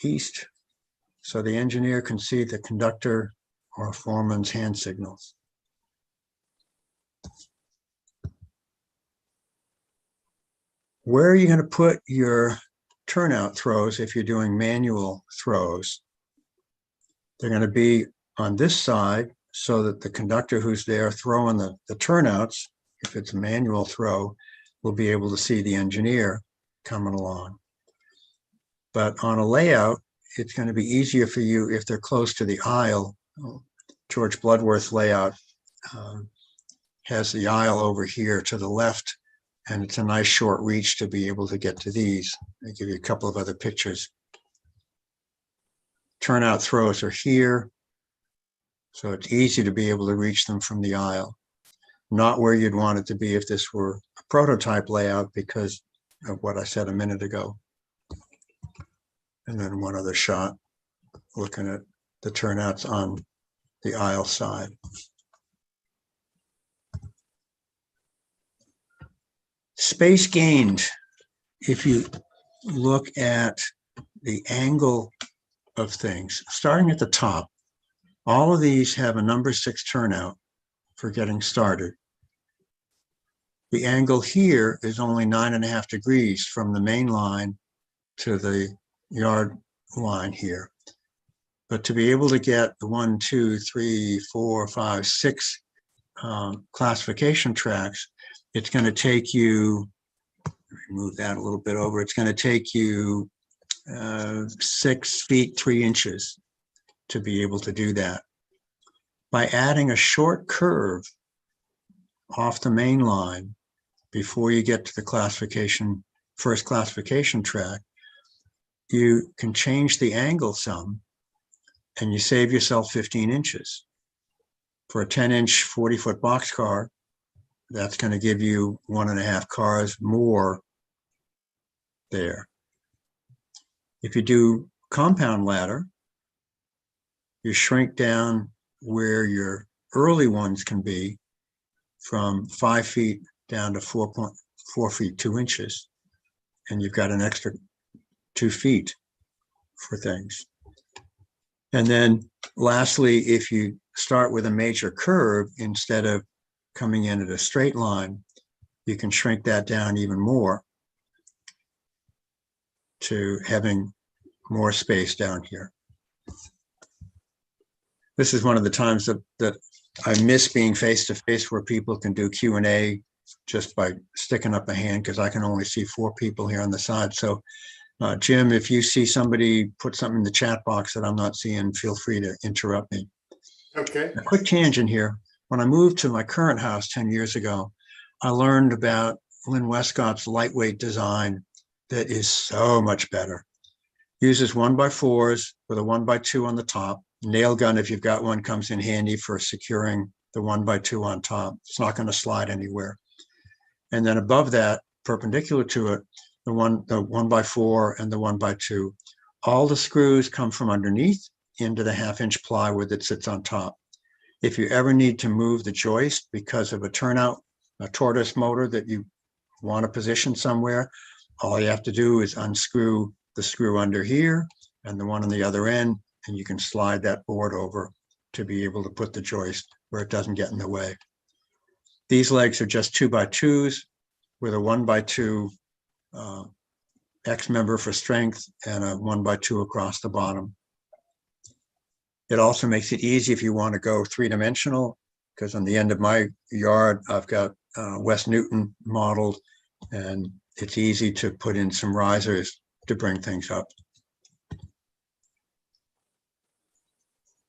east, so the engineer can see the conductor or foreman's hand signals. Where are you going to put your turnout throws if you're doing manual throws? They're going to be on this side so that the conductor who's there throwing the turnouts, if it's a manual throw, will be able to see the engineer coming along. But on a layout, it's going to be easier for you if they're close to the aisle. George Bloodworth's layout has the aisle over here to the left, and it's a nice short reach to be able to get to these. I'll give you a couple of other pictures. Turnout throws are here, so it's easy to be able to reach them from the aisle. Not where you'd want it to be if this were a prototype layout because of what I said a minute ago. And then one other shot, looking at the turnouts on the aisle side. Space gained. If you look at the angle of things, starting at the top, all of these have a number 6 turnout for getting started. The angle here is only 9.5 degrees from the main line to the yard line here. But to be able to get the 1, 2, 3, 4, 5, 6 classification tracks, it's going to take you, move that a little bit over, it's going to take you 6 feet 3 inches to be able to do that. By adding a short curve off the main line before you get to the first classification track, you can change the angle some and you save yourself 15 inches. For a 10-inch 40-foot boxcar, that's going to give you 1.5 cars more there. If you do compound ladder, you shrink down where your early ones can be from 5 feet down to 4.4 feet 2 inches, and you've got an extra 2 feet for things. And then lastly, if you start with a major curve instead of coming in at a straight line, you can shrink that down even more to having more space down here. This is one of the times that I miss being face-to-face where people can do Q&A just by sticking up a hand, because I can only see 4 people here on the side. So Jim, if you see somebody put something in the chat box that I'm not seeing, feel free to interrupt me. Okay. A quick tangent here. When I moved to my current house 10 years ago, I learned about Lynn Westcott's lightweight design that is so much better. Uses 1x4s with a 1x2 on the top. Nail gun, if you've got one, comes in handy for securing the 1x2 on top. It's not going to slide anywhere. And then above that, perpendicular to it, the 1x4 and the 1x2, all the screws come from underneath into the 1/2-inch plywood that sits on top. If you ever need to move the joist because of a turnout, a tortoise motor that you want to position somewhere, all you have to do is unscrew the screw under here and the one on the other end, and you can slide that board over to be able to put the joist where it doesn't get in the way. These legs are just 2x2s with a 1x2 X member for strength and a 1x2 across the bottom. It also makes it easy if you want to go 3-dimensional, because on the end of my yard, I've got West Newton modeled, and it's easy to put in some risers to bring things up.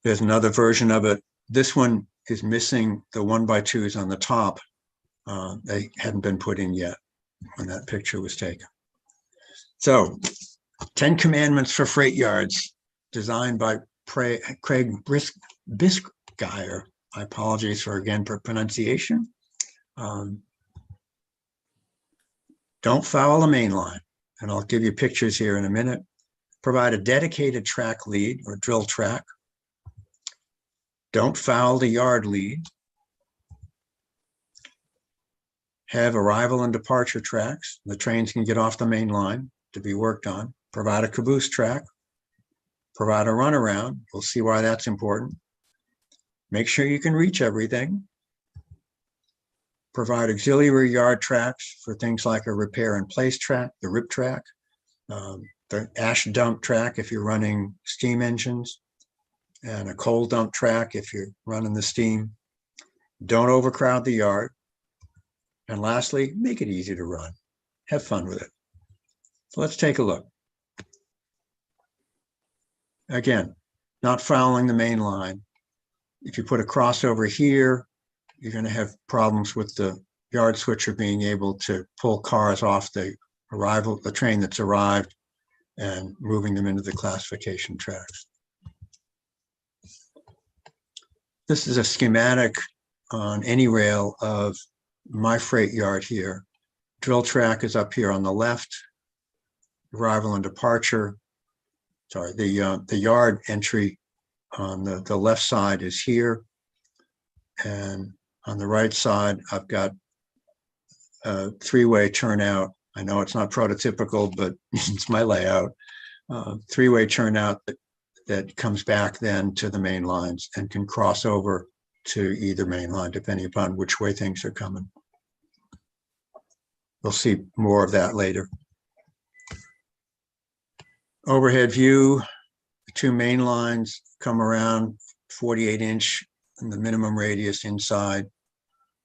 There's another version of it. This one is missing the 1x2s on the top. They hadn't been put in yet when that picture was taken. So 10 Commandments for Freight Yards, designed by Craig Bisquire. I apologize for pronunciation. Don't foul the main line. And I'll give you pictures here in a minute. Provide a dedicated track lead or drill track. Don't foul the yard lead. Have arrival and departure tracks. The trains can get off the main line to be worked on. Provide a caboose track. Provide a runaround. We'll see why that's important. Make sure you can reach everything. Provide auxiliary yard tracks for things like a repair and place track, the RIP track, the ash dump track if you're running steam engines, and a coal dump track if you're running the steam. Don't overcrowd the yard. And lastly, make it easy to run. Have fun with it. So let's take a look. Again, not fouling the main line. If you put a crossover here, you're going to have problems with the yard switcher being able to pull cars off the train that's arrived and moving them into the classification tracks. This is a schematic on any rail of my freight yard here. Drill track is up here on the left. Arrival and departure sorry, the yard entry on the left side is here. And on the right side, I've got a three-way turnout. I know it's not prototypical, but it's my layout. Three-way turnout that comes back then to the main lines and can cross over to either main line, depending upon which way things are coming. We'll see more of that later. Overhead view, the two main lines come around 48-inch in the minimum radius inside.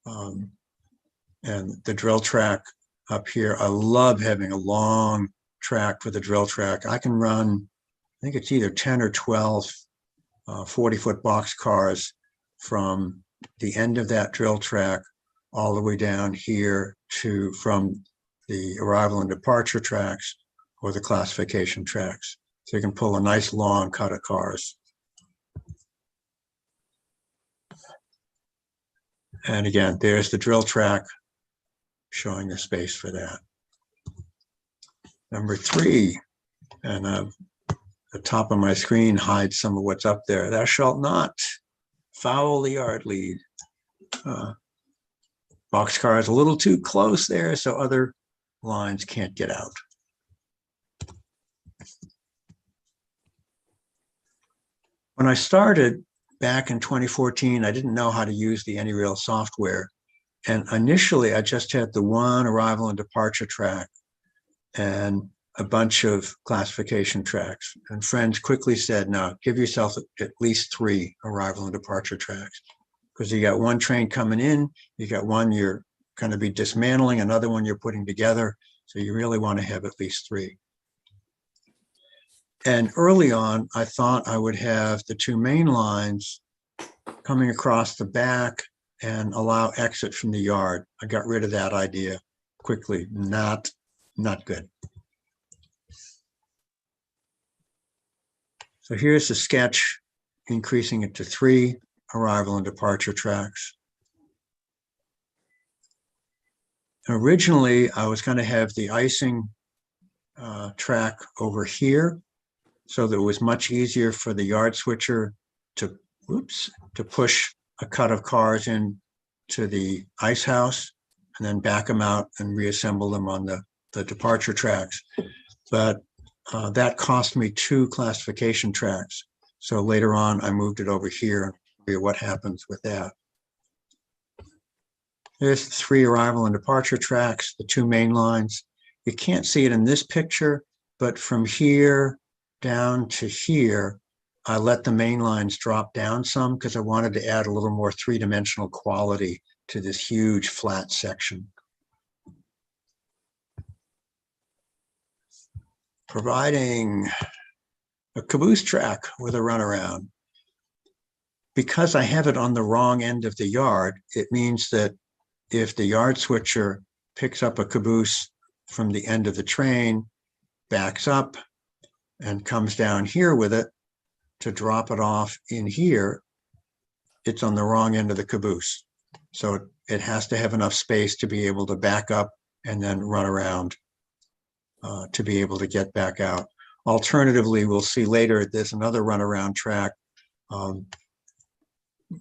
And the drill track up here, I love having a long track for the drill track. I can run, I think it's either 10 or 12 40-foot box cars from the end of that drill track all the way down here to from the arrival and departure tracks or the classification tracks. So you can pull a nice long cut of cars. And again, there's the drill track showing the space for that. Number 3, and the top of my screen hides some of what's up there. Thou shalt not foul the yard lead. Boxcar is a little too close there, so other lines can't get out. When I started back in 2014, I didn't know how to use the AnyRail software. And initially, I just had the one arrival and departure track and a bunch of classification tracks. And friends quickly said, no, give yourself at least 3 arrival and departure tracks. Because you got one train coming in, you got one you're going to be dismantling, another one you're putting together. So you really want to have at least 3. And early on, I thought I would have the 2 main lines coming across the back and allow exit from the yard. I got rid of that idea quickly. Not good. So here's the sketch, increasing it to 3 arrival and departure tracks. Originally, I was going to have the icing track over here, so that it was much easier for the yard switcher to push a cut of cars in to the ice house and then back them out and reassemble them on the departure tracks. But that cost me 2 classification tracks. So later on, I moved it over here and see what happens with that. There's 3 arrival and departure tracks, the 2 main lines. You can't see it in this picture, but from here down to here, I let the main lines drop down some because I wanted to add a little more 3-dimensional quality to this huge flat section. Providing a caboose track with a runaround. Because I have it on the wrong end of the yard, it means that if the yard switcher picks up a caboose from the end of the train, backs up, and comes down here with it to drop it off in here, it's on the wrong end of the caboose. So it has to have enough space to be able to back up and then run around to be able to get back out. Alternatively, we'll see later, there's another runaround track.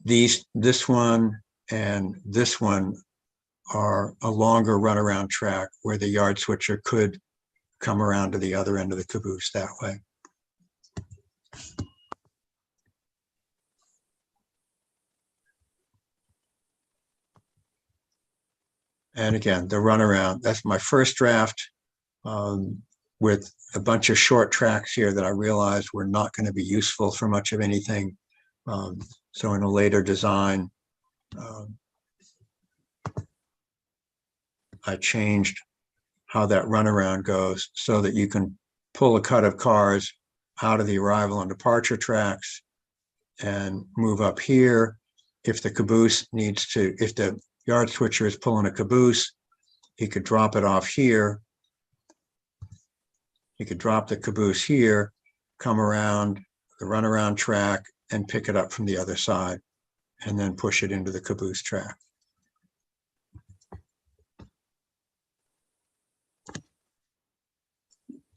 This one and this one are a longer runaround track where the yard switcher could come around to the other end of the caboose that way. And again, the runaround, that's my first draft with a bunch of short tracks here that I realized were not going to be useful for much of anything. So in a later design, I changed how that runaround goes so that you can pull a cut of cars out of the arrival and departure tracks and move up here. If the caboose needs to, if the yard switcher is pulling a caboose, he could drop it off here. He could drop the caboose here, come around the runaround track and pick it up from the other side and then push it into the caboose track.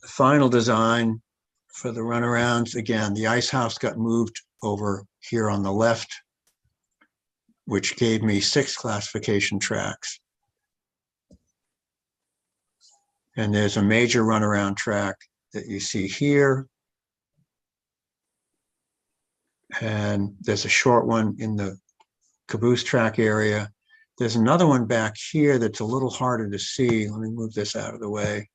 The final design for the runarounds. Again, the ice house got moved over here on the left, which gave me 6 classification tracks. And there's a major runaround track that you see here. And there's a short one in the caboose track area. There's another one back here that's a little harder to see. Let me move this out of the way.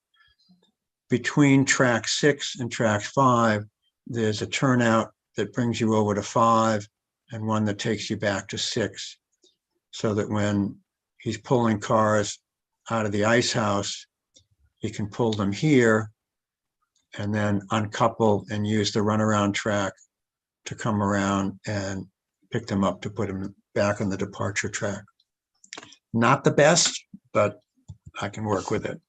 Between track 6 and track 5, there's a turnout that brings you over to 5 and one that takes you back to 6. So that when he's pulling cars out of the ice house, he can pull them here and then uncouple and use the runaround track to come around and pick them up to put them back on the departure track. Not the best, but I can work with it.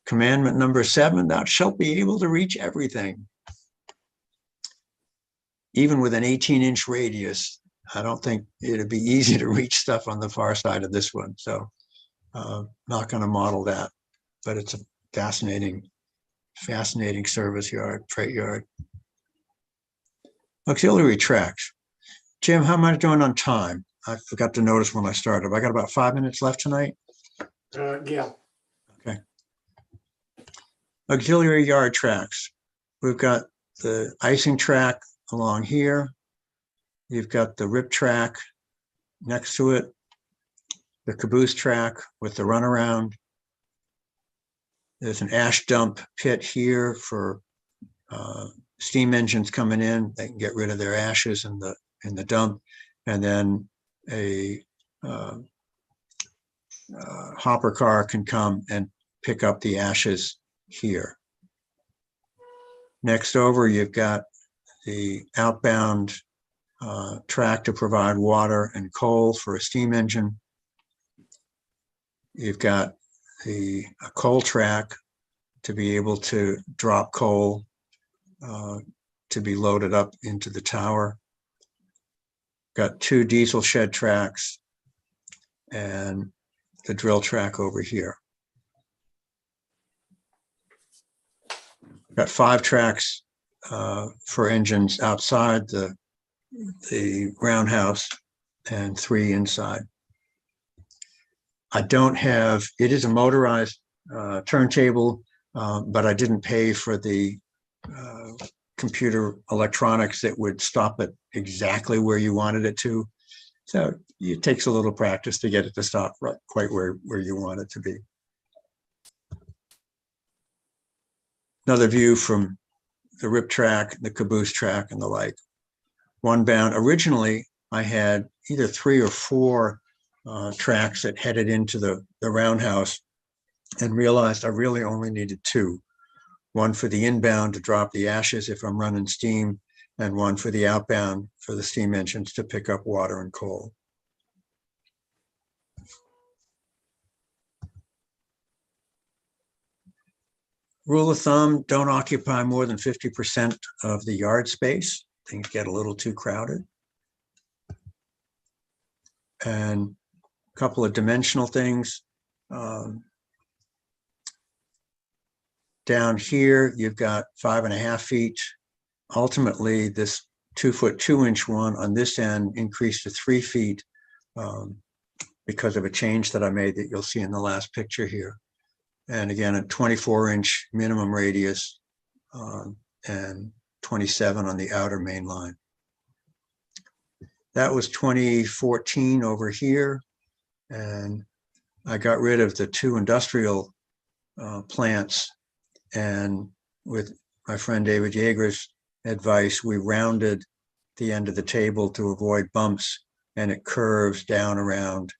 Commandment number 7, thou shalt be able to reach everything. Even with an 18-inch radius, I don't think it'd be easy to reach stuff on the far side of this one. So not going to model that, but it's a fascinating service yard, freight yard. Auxiliary tracks. Jim, how am I doing on time? I forgot to notice when I started. I got about 5 minutes left tonight. Yeah. Okay. Auxiliary yard tracks. We've got the icing track along here. You've got the rip track next to it, the caboose track with the runaround. There's an ash dump pit here for steam engines coming in. They can get rid of their ashes in the dump, and then a hopper car can come and pick up the ashes here. Next over, you've got the outbound track to provide water and coal for a steam engine. You've got a coal track to be able to drop coal to be loaded up into the tower. Got 2 diesel shed tracks and the drill track over here. Got 5 tracks for engines outside the roundhouse and 3 inside. I don't have, it is a motorized turntable, but I didn't pay for the computer electronics that would stop it exactly where you wanted it to. So it takes a little practice to get it to stop right quite where you want it to be. Another view from the rip track, the caboose track, and the like. One bound. Originally, I had either 3 or 4 tracks that headed into the roundhouse, and realized I really only needed 2. One for the inbound to drop the ashes if I'm running steam, and one for the outbound for the steam engines to pick up water and coal. Rule of thumb, don't occupy more than 50% of the yard space. Things get a little too crowded. And a couple of dimensional things. Down here, you've got 5.5 feet. Ultimately, this 2-foot 2-inch one on this end increased to 3 feet because of a change that I made that you'll see in the last picture here. And again, a 24-inch minimum radius and 27 on the outer main line. That was 2014 over here. And I got rid of the 2 industrial plants. And with my friend David Yeager's advice, we rounded the end of the table to avoid bumps, and it curves down around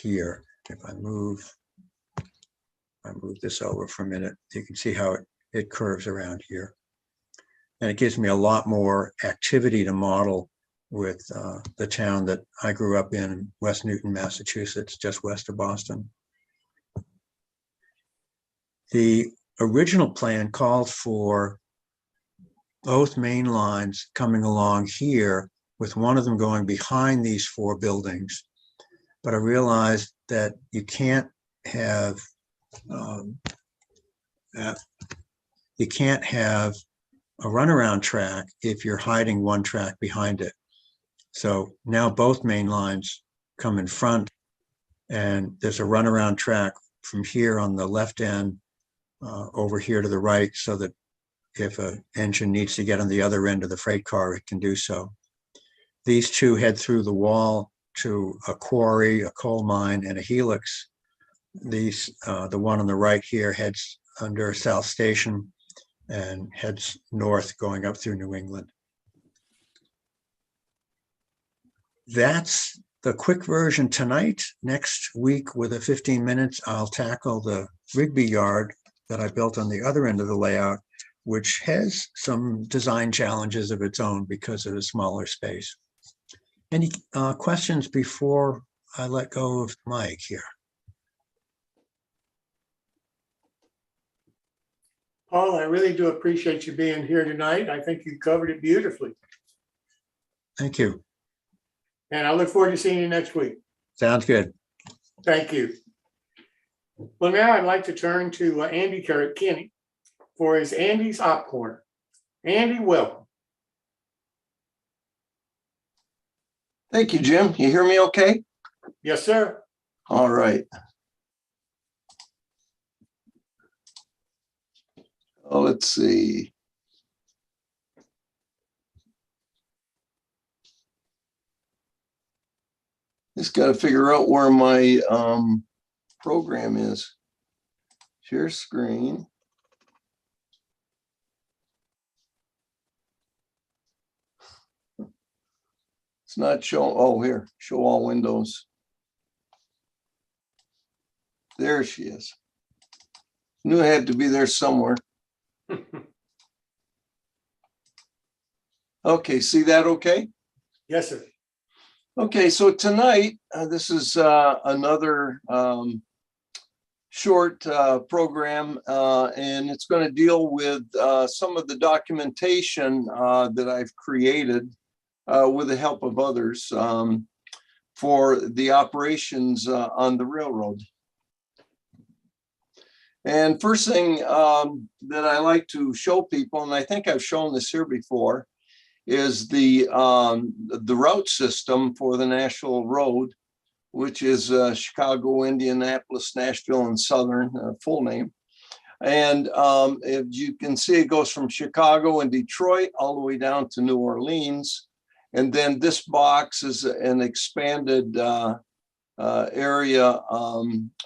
here. If I move this over for a minute, you can see how it curves around here. And it gives me a lot more activity to model with the town that I grew up in, West Newton, Massachusetts, just west of Boston. The original plan called for both main lines coming along here, with one of them going behind these 4 buildings. But I realized that you can't have You can't have a runaround track if you're hiding one track behind it. So now both main lines come in front, and there's a runaround track from here on the left end over here to the right, so that if an engine needs to get on the other end of the freight car, it can do so. These two head through the wall to a quarry, a coal mine, and a helix. These, the one on the right here heads under South Station and heads north going up through New England. That's the quick version tonight. Next week, with a 15 minutes, I'll tackle the Rigby yard that I built on the other end of the layout, which has some design challenges of its own because of the smaller space. Any questions before I let go of Mike here? Paul, I really do appreciate you being here tonight. I think you covered it beautifully. Thank you. And I look forward to seeing you next week. Sounds good. Thank you. Well, now I'd like to turn to Andy Keeney for his Andy's Op Corner. Andy, welcome. Thank you, Jim. You hear me okay? Yes, sir. All right. Let's see. Just got to figure out where my program is. Share screen. It's not showing. Oh, here, show all windows. There she is. Knew it had to be there somewhere. Okay, see that okay? Yes, sir. Okay, so tonight, this is another short program, and it's going to deal with some of the documentation that I've created with the help of others for the operations on the railroad. And first thing that I like to show people, and I think I've shown this here before, is the route system for the Nashville Road, which is Chicago, Indianapolis, Nashville, and Southern, full name. And if you can see, it goes from Chicago and Detroit all the way down to New Orleans. And then this box is an expanded area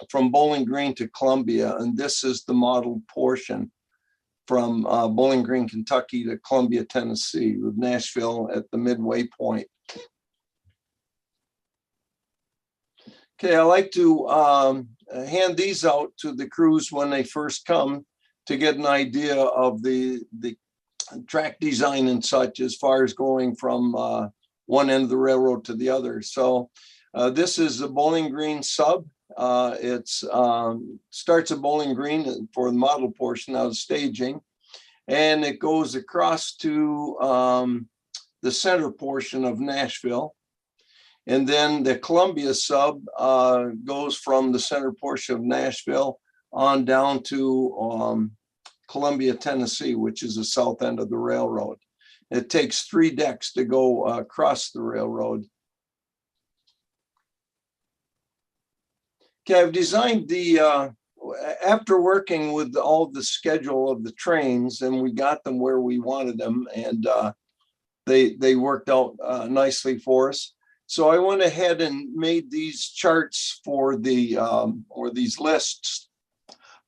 from Bowling Green to Columbia. And this is the modeled portion from Bowling Green, Kentucky to Columbia, Tennessee, with Nashville at the midway point. Okay, I like to hand these out to the crews when they first come to get an idea of the track design and such, as far as going from one end of the railroad to the other. So this is the Bowling Green sub. It's starts at Bowling Green for the model portion of staging, and it goes across to the center portion of Nashville. And then the Columbia sub goes from the center portion of Nashville on down to Columbia, Tennessee, which is the south end of the railroad. It takes 3 decks to go across the railroad. Okay, I've designed the, after working with all the schedule of the trains, and we got them where we wanted them, and they worked out nicely for us. So I went ahead and made these charts for the, or these lists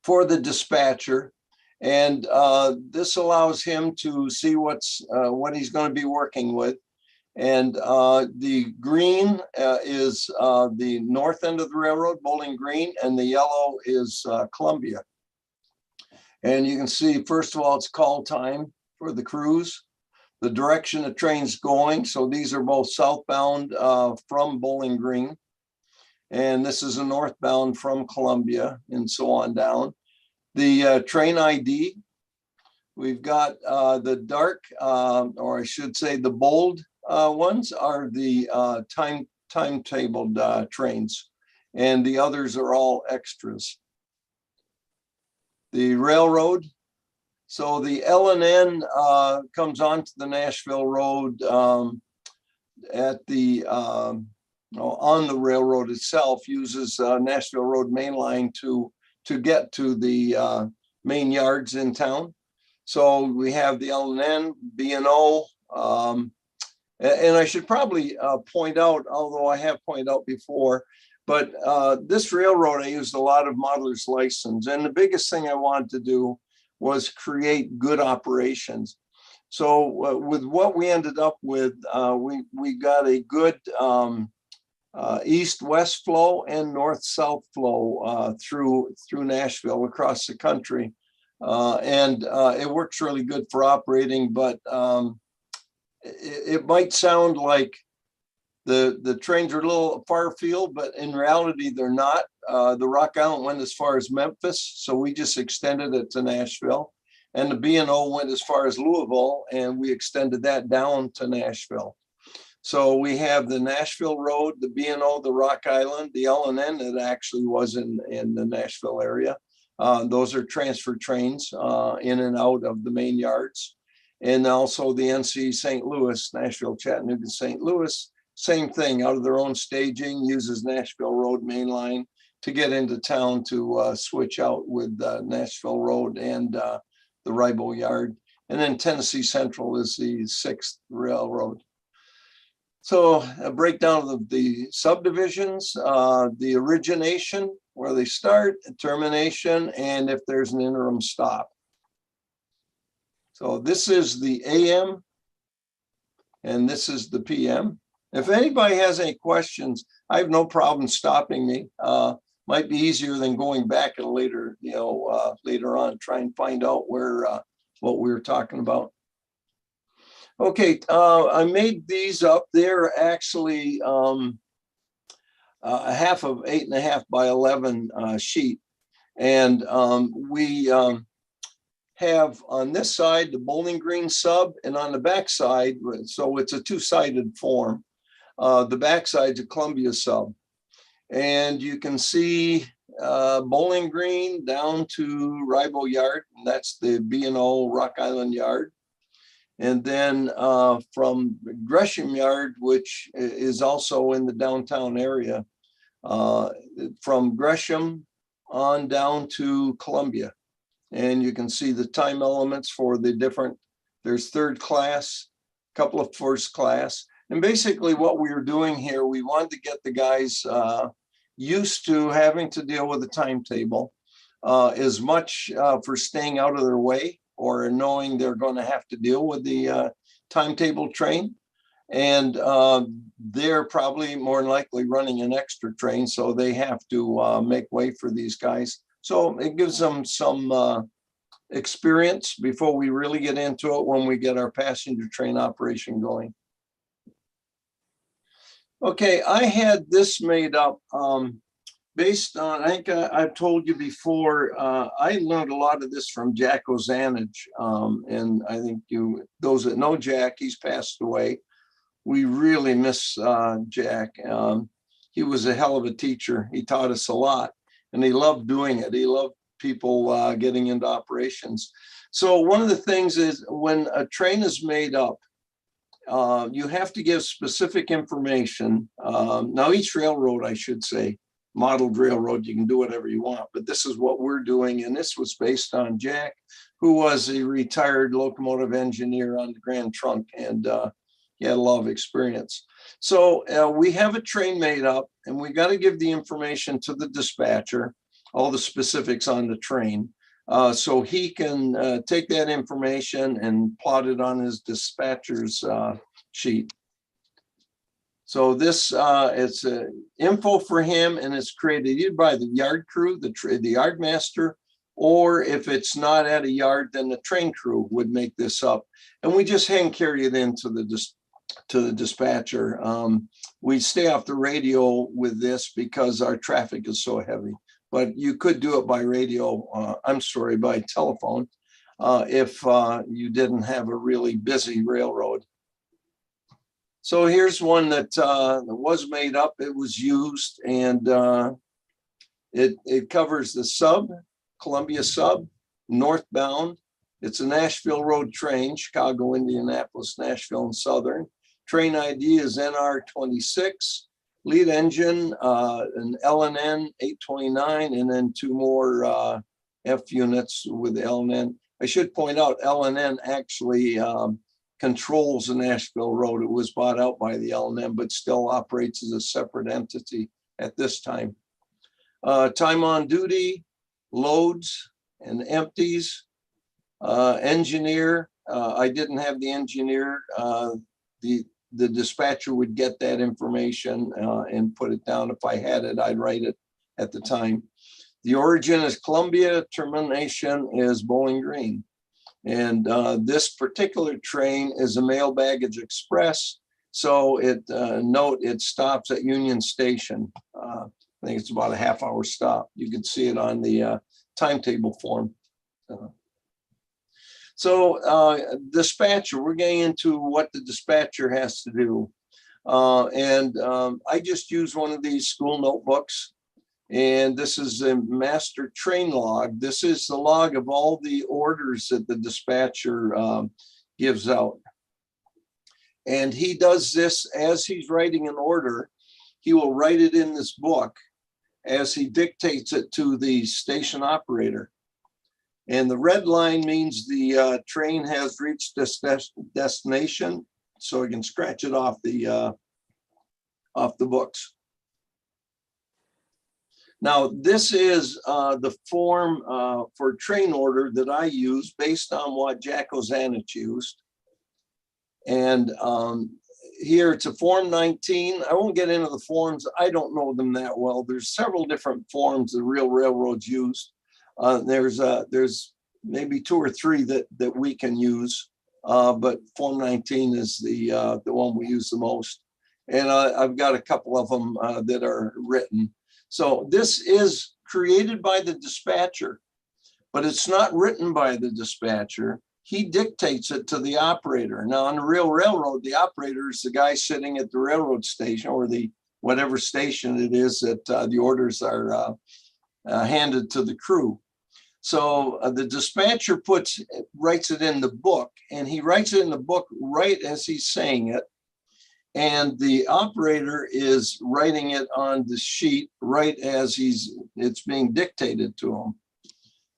for the dispatcher. And this allows him to see what he's going to be working with. And the green is the north end of the railroad, Bowling Green, and the yellow is Columbia. And you can see, first of all, it's call time for the crews, the direction the train's going. So these are both southbound from Bowling Green. And this is a northbound from Columbia, and so on down. The train ID, we've got the dark, or I should say the bold ones are the timetabled trains, and the others are all extras. the railroad. So the L&N comes onto the Nashville Road at the on the railroad itself, uses Nashville Road main line to get to the main yards in town. So we have the L&N, B&O, and I should probably point out, although I have pointed out before, but this railroad, I used a lot of modeler's license. And the biggest thing I wanted to do was create good operations. So with what we ended up with, we got a good east-west flow and north-south flow through Nashville across the country. And it works really good for operating, but it might sound like the trains are a little far afield, but in reality, they're not. The Rock Island went as far as Memphis, so we just extended it to Nashville. And the B&O went as far as Louisville, and we extended that down to Nashville. So we have the Nashville Road, the B&O, the Rock Island, the L&N that actually was in the Nashville area. Those are transfer trains in and out of the main yards. And also the NC St. Louis, Nashville, Chattanooga, St. Louis, same thing, out of their own staging, uses Nashville Road main line to get into town to switch out with Nashville Road and the Ribo Yard. And then Tennessee Central is the 6th railroad. So a breakdown of the subdivisions, the origination, where they start, termination, and if there's an interim stop. So this is the AM, and this is the PM. If anybody has any questions, I have no problem stopping me. Might be easier than going back at a later, later on, try and find out where what we were talking about. Okay, I made these up. They're actually a half of 8.5 by 11 sheet, and we have on this side the Bowling Green sub, and on the back side, so it's a two-sided form. The back side's a Columbia sub, and you can see Bowling Green down to Ribo Yard, and that's the B&O Rock Island Yard. And then from Gresham Yard, which is also in the downtown area, from Gresham on down to Columbia. And you can see the time elements for the different, there's third class, a couple of first class. And basically what we were doing here, we wanted to get the guys used to having to deal with the timetable, as much for staying out of their way or knowing they're going to have to deal with the timetable train. And they're probably more than likely running an extra train, so they have to make way for these guys. So it gives them some experience before we really get into it when we get our passenger train operation going. Okay, I had this made up based on, I think I've told you before, I learned a lot of this from Jack Ozanich. And I think those that know Jack, he's passed away. We really miss Jack. He was a hell of a teacher. He taught us a lot, and he loved doing it. He loved people getting into operations. So one of the things is when a train is made up, you have to give specific information. Now each railroad, I should say, modeled railroad, you can do whatever you want, but this is what we're doing. And this was based on Jack, who was a retired locomotive engineer on the Grand Trunk, and he had a lot of experience. So we have a train made up, and we got to give the information to the dispatcher, all the specifics on the train, so he can take that information and plot it on his dispatcher's sheet. So this it's info for him, and it's created either by the yard crew, the yard master, or if it's not at a yard, then the train crew would make this up. And we just hand carry it into the dispatcher. We stay off the radio with this because our traffic is so heavy, but you could do it by radio, by telephone, if you didn't have a really busy railroad. So here's one that was made up, it was used, and it covers the sub, Columbia sub, northbound. It's a Nashville Road train, Chicago, Indianapolis, Nashville, and Southern. Train ID is NR26. Lead engine, an LNN 829, and then 2 more F units with the LNN. I should point out, LNN actually controls the Nashville Road. It was bought out by the LNN, but still operates as a separate entity at this time. Time on duty, loads and empties. Engineer, I didn't have the engineer. The dispatcher would get that information and put it down. If I had it, I'd write it at the time. The origin is Columbia, termination is Bowling Green. And this particular train is a mail baggage express. So note it stops at Union Station. I think it's about a half-hour stop. You can see it on the timetable form. Dispatcher, we're getting into what the dispatcher has to do. I just use one of these school notebooks, and this is a master train log. This is the log of all the orders that the dispatcher gives out. And he does this as he's writing an order. He will write it in this book as he dictates it to the station operator. And the red line means the train has reached this destination, so we can scratch it off the books. Now, this is the form for train order that I use based on what Jack Ozanich used. And here it's a Form 19. I won't get into the forms. I don't know them that well. There's several different forms the real railroads use. There's maybe 2 or 3 that we can use, but Form 19 is the one we use the most. And I've got a couple of them that are written. So this is created by the dispatcher, but it's not written by the dispatcher. He dictates it to the operator. Now on the real railroad, the operator is the guy sitting at the railroad station or the whatever station it is that the orders are handed to the crew. So the dispatcher writes it in the book, and he writes it in the book right as he's saying it. And the operator is writing it on the sheet right as it's being dictated to him.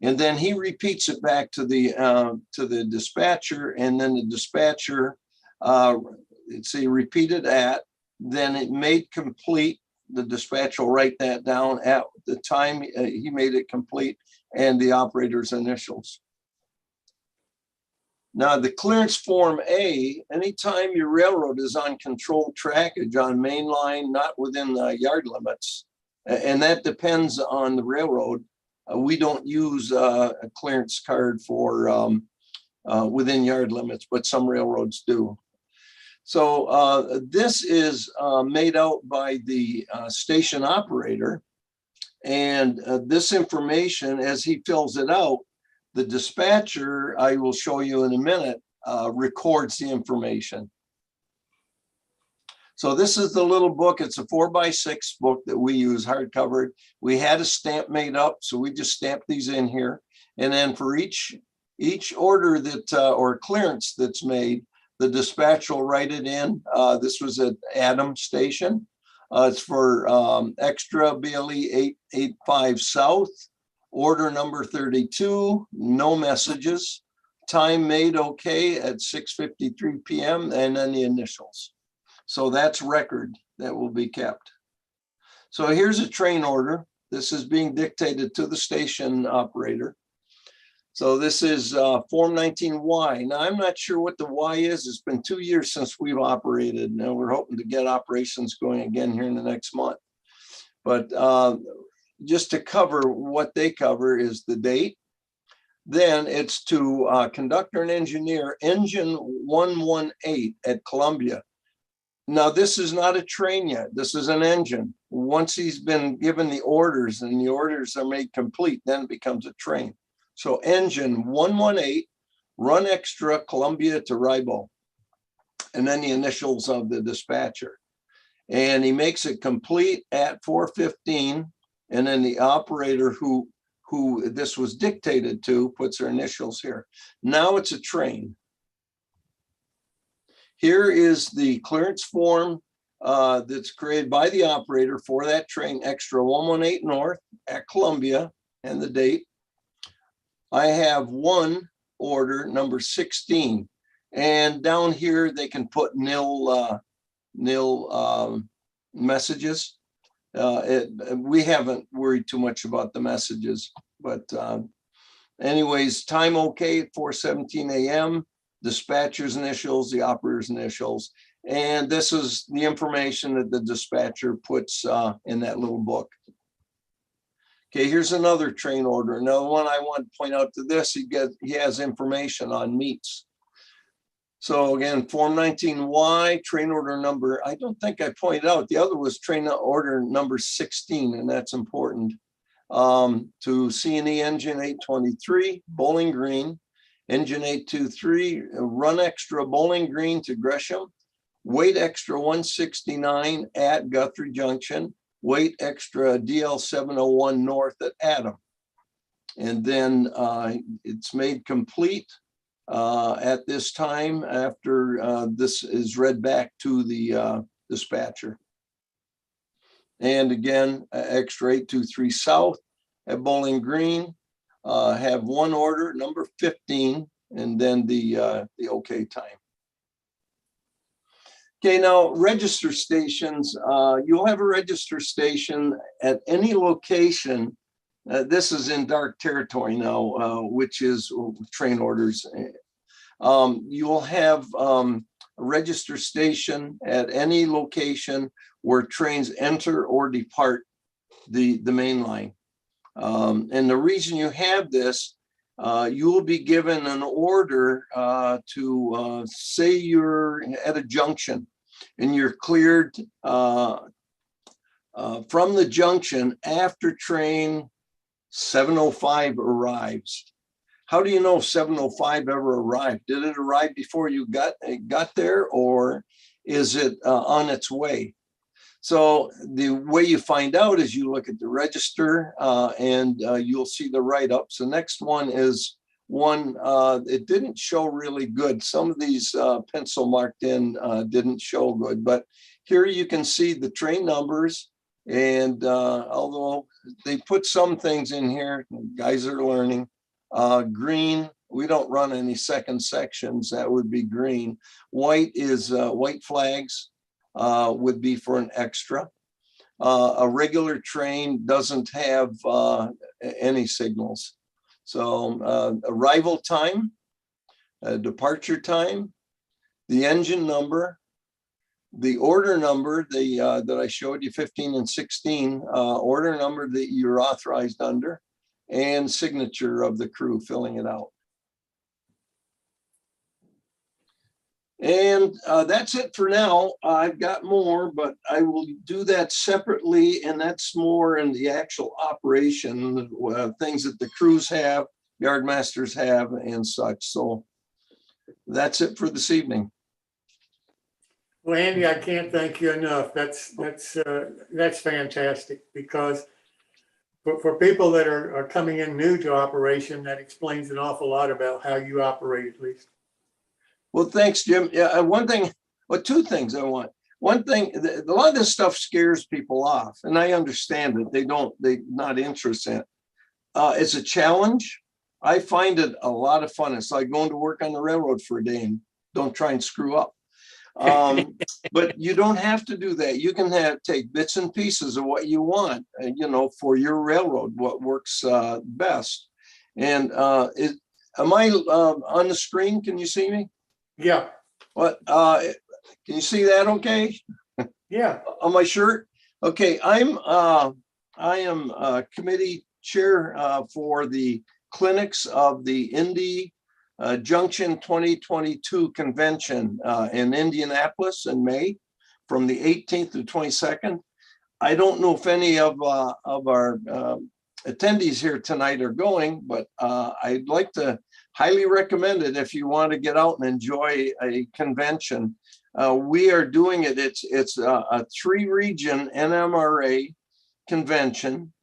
And then he repeats it back to the dispatcher, and then the dispatcher, repeated at, then it made complete. The dispatcher will write that down at the time he made it complete and the operator's initials. Now, the clearance form A, anytime your railroad is on controlled trackage on main line, not within the yard limits, and that depends on the railroad. We don't use a clearance card for within yard limits, but some railroads do. So this is made out by the station operator. And this information, as he fills it out, the dispatcher, I will show you in a minute, records the information. So this is the little book. It's a 4x6 book that we use, hardcover. We had a stamp made up, so we just stamped these in here. And then for each order that or clearance that's made, the dispatcher will write it in. This was at Adams Station. It's for extra BLE 885 South, order number 32, no messages, time made okay at 6:53 p.m. and then the initials. So that's record that will be kept. So here's a train order. This is being dictated to the station operator. So this is Form 19Y. Now, I'm not sure what the Y is. It's been 2 years since we've operated. Now we're hoping to get operations going again here in the next month. But just to cover what they cover is the date. Then it's to conductor and engineer, engine 118 at Columbia. Now, this is not a train yet. This is an engine. Once he's been given the orders and the orders are made complete, then it becomes a train. So engine 118, run extra Columbia to Ribo, and then the initials of the dispatcher. And he makes it complete at 4:15, and then the operator who who this was dictated to, puts their initials here. Now it's a train. Here is the clearance form that's created by the operator for that train, extra 118 North at Columbia, and the date. I have one order, number 16. And down here, they can put nil messages. We haven't worried too much about the messages, but anyways, time okay, 4:17 a.m., dispatcher's initials, the operator's initials. And this is the information that the dispatcher puts in that little book. Okay, here's another train order. Another one I want to point out to this, he has information on meets. So again, Form 19Y, train order number, I don't think I pointed out, the other was train order number 16, and that's important. To C&E engine 823, Bowling Green, engine 823, run extra Bowling Green to Gresham, wait extra 169 at Guthrie Junction, wait extra DL 701 north at Adam. And then it's made complete at this time after this is read back to the dispatcher. And again, extra 823 south at Bowling Green, have one order, number 15, and then the okay time. Okay, now register stations, you'll have a register station at any location. This is in dark territory now, which is train orders. You'll have a register station at any location where trains enter or depart the main line. And the reason you have this, you will be given an order to say you're at a junction and you're cleared from the junction after train 705 arrives. How do you know if 705 ever arrived? Did it arrive before you got there, or is it on its way? So the way you find out is you look at the register and you'll see the write-ups. The next one is one, it didn't show really good. Some of these pencil marked in didn't show good, but here you can see the train numbers. And although they put some things in here, guys are learning. Green, we don't run any second sections, that would be green. White is white flags. Would be for an extra. A regular train doesn't have any signals. So arrival time, departure time, the engine number, the order number that I showed you, 15 and 16, order number that you're authorized under, and signature of the crew filling it out. And that's it for now. I've got more, but I will do that separately. And that's more in the actual operation, things that the crews have, yard masters have, and such. So that's it for this evening. Well, Andy, I can't thank you enough. That's fantastic, because for people that are coming in new to operation, that explains an awful lot about how you operate, at least. Well, thanks, Jim. Yeah, one thing, well, two things I want. One thing, a lot of this stuff scares people off, and I understand it. They're not interested in it. It's a challenge. I find it a lot of fun. It's like going to work on the railroad for a day and don't try and screw up. But you don't have to do that. You can take bits and pieces of what you want, for your railroad, what works best. And am I on the screen? Can you see me? Yeah. What? Can you see that okay? Yeah. On my shirt? Okay, I am committee chair for the clinics of the Indy Junction 2022 convention in Indianapolis in May from the 18th to 22nd. I don't know if any of our attendees here tonight are going, but I'd like to highly recommend it if you want to get out and enjoy a convention. We are doing it. It's a 3-region NMRA convention.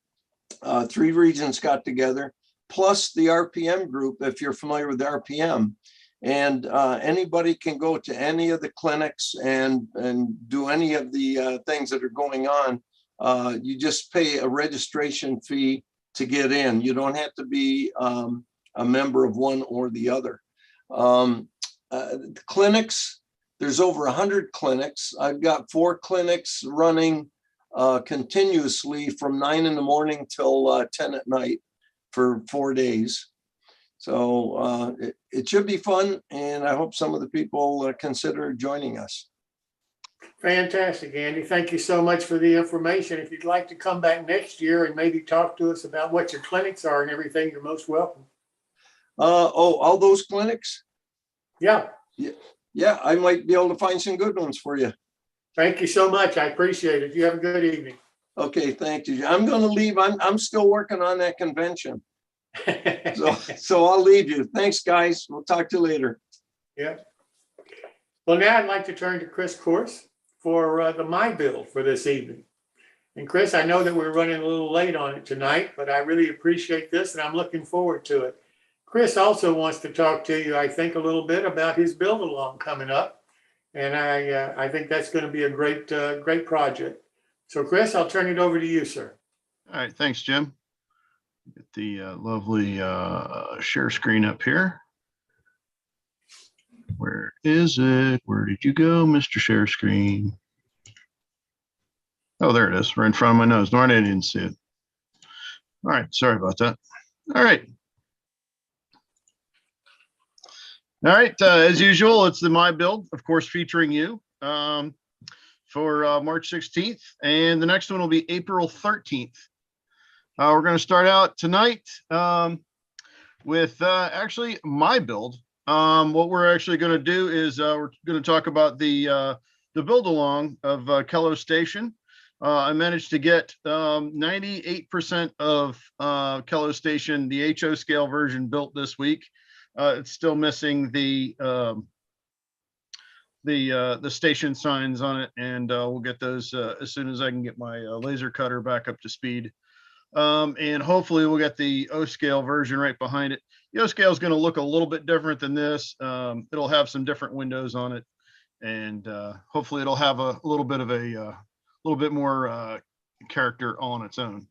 3 regions got together, plus the RPM group, if you're familiar with the RPM. And anybody can go to any of the clinics and do any of the things that are going on. You just pay a registration fee to get in. You don't have to be a member of one or the other. Clinics, there's over 100 clinics. I've got 4 clinics running continuously from 9 in the morning till 10 at night for 4 days. So it should be fun, and I hope some of the people consider joining us. Fantastic, Andy. Thank you so much for the information. If you'd like to come back next year and maybe talk to us about what your clinics are and everything, you're most welcome. All those clinics? Yeah. Yeah, I might be able to find some good ones for you. Thank you so much. I appreciate it. You have a good evening. Okay, thank you. I'm going to leave. I'm still working on that convention. So I'll leave you. Thanks, guys. We'll talk to you later. Yeah. Well, now I'd like to turn to Chris Course for the My Build for this evening. And Chris, I know that we're running a little late on it tonight, but I really appreciate this and I'm looking forward to it. Chris also wants to talk to you, I think, a little bit about his build along coming up. And I think that's going to be a great project. So Chris, I'll turn it over to you, sir. All right, thanks, Jim. Get the lovely share screen up here. Where is it? Where did you go, Mr. Share Screen? Oh, there it is, right in front of my nose. No, I didn't see it. All right, sorry about that. All right. All right, as usual, it's the My Build, of course, featuring you for March 16th. And the next one will be April 13th. We're going to start out tonight with actually my build. What we're actually going to do is we're going to talk about the build along of Kello Station. I managed to get 98% of Kello Station, the HO scale version, built this week. It's still missing the station signs on it, and we'll get those as soon as I can get my laser cutter back up to speed. And hopefully we'll get the O scale version right behind it. The O scale is going to look a little bit different than this. It'll have some different windows on it, and hopefully it'll have a little bit of a little bit more character all on its own.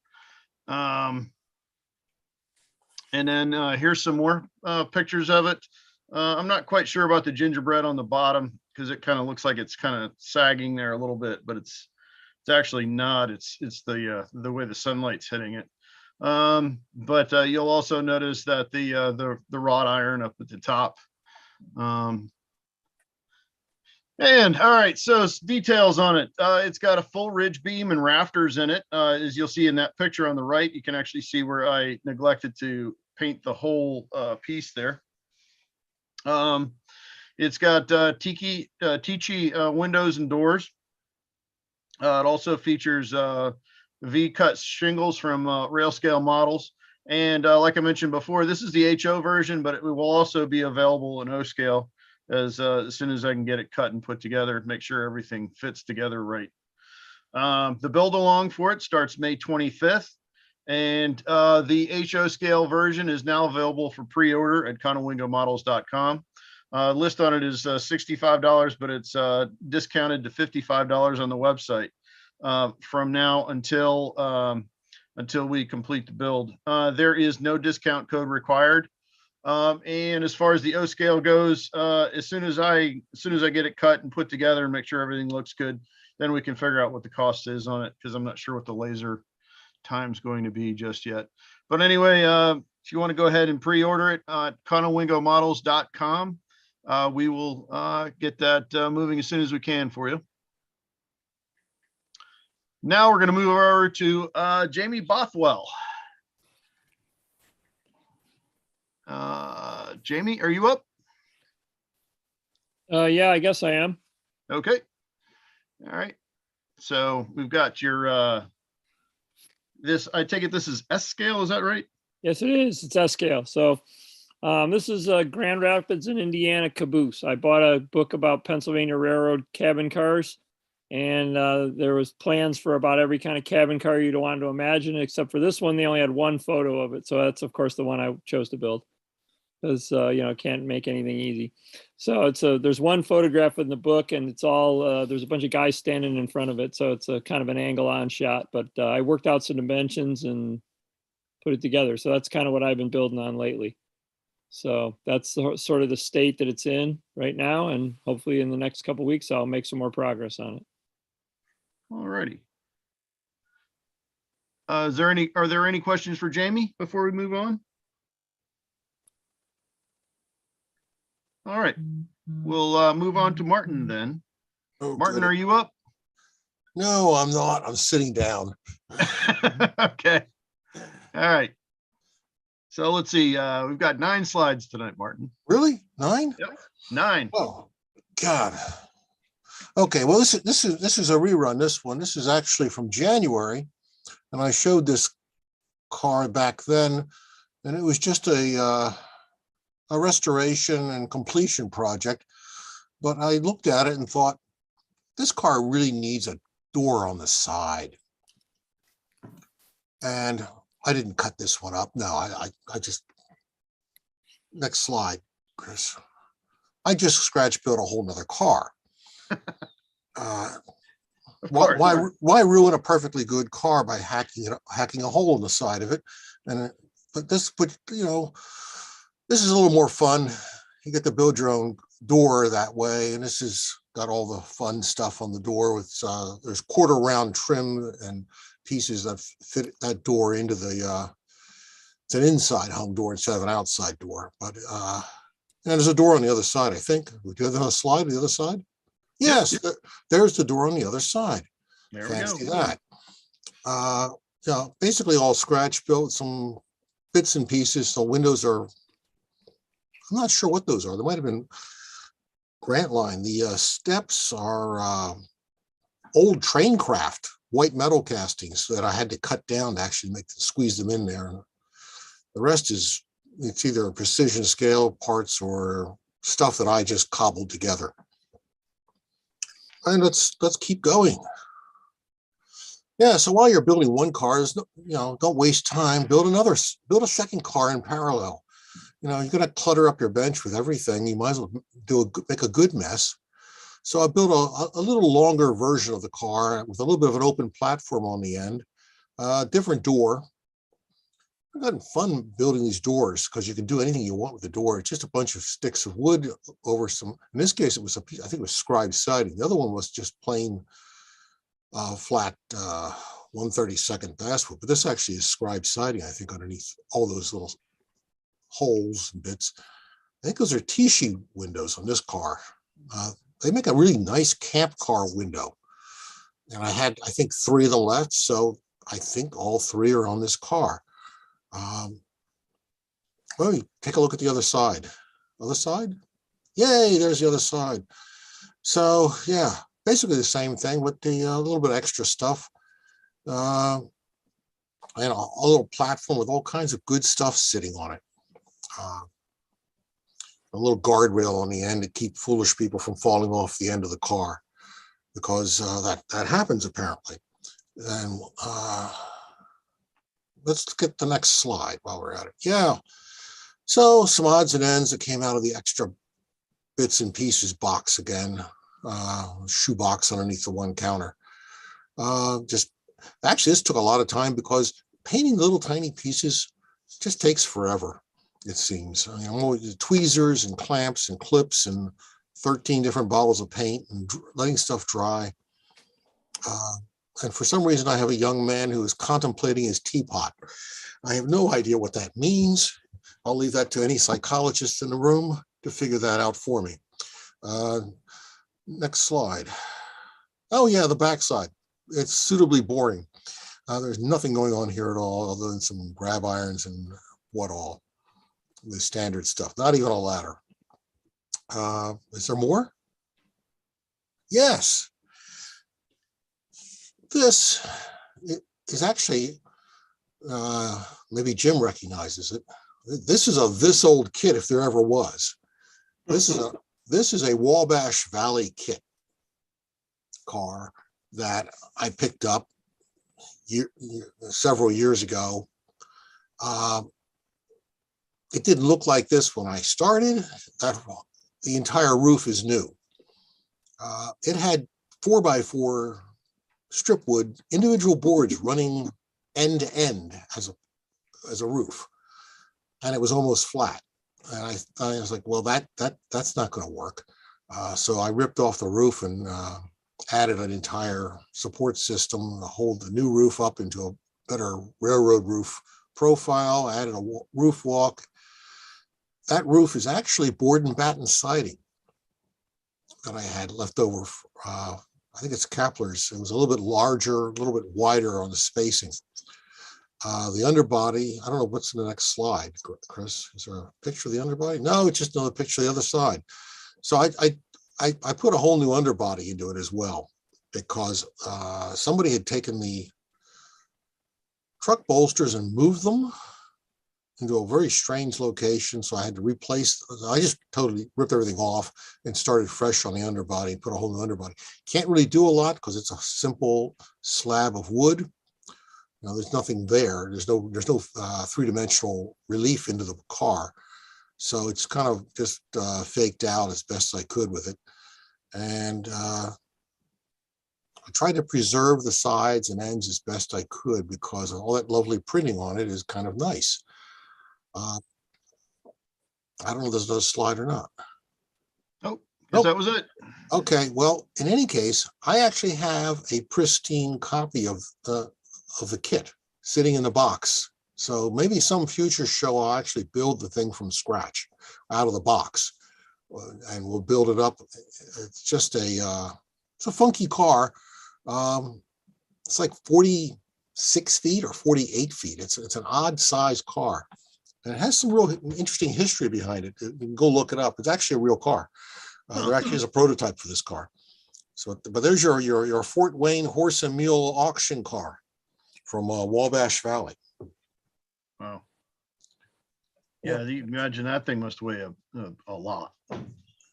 And then here's some more pictures of it. I'm not quite sure about the gingerbread on the bottom because it kind of looks like it's kind of sagging there a little bit, but it's actually not. It's the way the sunlight's hitting it. But you'll also notice that the wrought iron up at the top. And all right, so details on it. It's got a full ridge beam and rafters in it. As you'll see in that picture on the right, you can actually see where I neglected to paint the whole piece there. It's got Tichy windows and doors. It also features V-cut shingles from rail scale models. And like I mentioned before, this is the HO version, but it will also be available in O scale as soon as I can get it cut and put together, make sure everything fits together right. The build along for it starts May 25th. And the HO scale version is now available for pre-order at conowingomodels.com. List on it is $65, but it's discounted to $55 on the website from now until we complete the build. There is no discount code required. And as far as the O scale goes, as soon as I get it cut and put together and make sure everything looks good, then we can figure out what the cost is on it, because I'm not sure what the laser time's going to be just yet. But anyway, if you want to go ahead and pre-order it at conowingomodels.com, we will get that moving as soon as we can for you. Now we're going to move over to Jamie Bothwell. Jamie, are you up? Yeah, I guess I am. Okay. All right. So we've got your this, I take it this is S scale, is that right? Yes, it is. It's S scale. So this is Grand Rapids in Indiana caboose. I bought a book about Pennsylvania Railroad cabin cars, And there was plans for about every kind of cabin car you'd want to imagine, except for this one, they only had one photo of it. So that's, of course, the one I chose to build. Because, can't make anything easy. So there's one photograph in the book, and it's all, there's a bunch of guys standing in front of it. So it's a kind of an angle on shot, but I worked out some dimensions and put it together. So that's kind of what I've been building on lately. So that's sort of the state that it's in right now. And hopefully in the next couple of weeks, I'll make some more progress on it. All righty. Are there any questions for Jamie before we move on? All right, we'll move on to Martin then. Oh, Martin, good. are you up? No, I'm not. I'm sitting down. Okay. All right. So let's see. We've got 9 slides tonight, Martin. Really? 9? Yep. 9. Oh, God. Okay. Well, this is a rerun. This is actually from January, and I showed this car back then, and it was just a restoration and completion project. But I looked at it and thought, this car really needs a door on the side. And I didn't cut this one up. No, I just, next slide, Chris. I just scratch built a whole nother car. Why ruin a perfectly good car by hacking a hole in the side of it? But this is a little more fun. You get to build your own door that way, and this has got all the fun stuff on the door with there's quarter round trim and pieces that fit that door into the it's an inside hung door instead of an outside door. But and there's a door on the other side, I think. Do you have a slide on the other side? Yes, there's the door on the other side. There Fancy we go. that. Basically all scratch built, some bits and pieces. The windows are, I'm not sure what those are. They might have been Grant Line. The steps are old train craft, white metal castings that I had to cut down to actually squeeze them in there. The rest it's either precision scale parts or stuff that I just cobbled together. And let's keep going. Yeah, so while you're building one car, don't waste time. Build a second car in parallel. You're gonna clutter up your bench with everything. You might as well make a good mess. So I built a little longer version of the car with a little bit of an open platform on the end, different door. I've gotten fun building these doors because you can do anything you want with the door. It's just a bunch of sticks of wood over some, in this case, it was I think it was scribe siding. The other one was just plain flat 1/32 basswood, but this actually is scribe siding, I think, underneath all those little holes and bits. I think those are Tichy windows on this car. They make a really nice camp car window. And I think 3 of them left. So I think all 3 are on this car. Well, take a look at the other side. Other side? Yay, there's the other side. So yeah, basically the same thing with the little bit of extra stuff. And a little platform with all kinds of good stuff sitting on it. A little guardrail on the end to keep foolish people from falling off the end of the car, because that happens apparently. And let's get the next slide while we're at it. Yeah. So some odds and ends that came out of the extra bits and pieces box again, shoe box underneath the one counter. Actually, this took a lot of time because painting little tiny pieces just takes forever, it seems. Tweezers and clamps and clips and 13 different bottles of paint and letting stuff dry. And for some reason, I have a young man who is contemplating his teapot. I have no idea what that means. I'll leave that to any psychologist in the room to figure that out for me. Next slide. Oh yeah, the backside. It's suitably boring. There's nothing going on here at all other than some grab irons and what all. The standard stuff, not even a ladder. Is there more? Yes. This is actually, maybe Jim recognizes it. This is this old kit if there ever was. This is a Wabash Valley Kit. car that I picked up several years ago. It didn't look like this when I started. The entire roof is new. It had 4x4 strip wood, individual boards running end to end as a roof, and it was almost flat. And I was like, well, that's not going to work. So I ripped off the roof and added an entire support system to hold the new roof up into a better railroad roof profile. Added a roof walk. That roof is actually board and batten siding that I had left over. I think it's Kapler's. It was a little bit larger, a little bit wider on the spacing. The underbody, I don't know what's in the next slide, Chris. Is there a picture of the underbody? No, it's just another picture of the other side. So I put a whole new underbody into it as well, because somebody had taken the truck bolsters and moved them into a very strange location. So I had to replace, I just totally ripped everything off and started fresh on the underbody, put a whole new underbody. Can't really do a lot because it's a simple slab of wood. You know, there's nothing there. There's no three-dimensional relief into the car. So it's kind of just faked out as best I could with it. And I tried to preserve the sides and ends as best I could because all that lovely printing on it is kind of nice. I don't know if there's another slide or not. Oh, nope. That was it. Okay, well, in any case, I actually have a pristine copy of the kit sitting in the box. So maybe some future show I'll actually build the thing from scratch out of the box, and we'll build it up. It's just it's a funky car. It's like 46 feet or 48 feet. It's an odd sized car. And it has some real interesting history behind it. You can go look it up. It's actually a real car. There actually is a prototype for this car. So, but there's your Fort Wayne horse and mule auction car from Wabash Valley. Wow. Yeah, you imagine that thing must weigh a lot.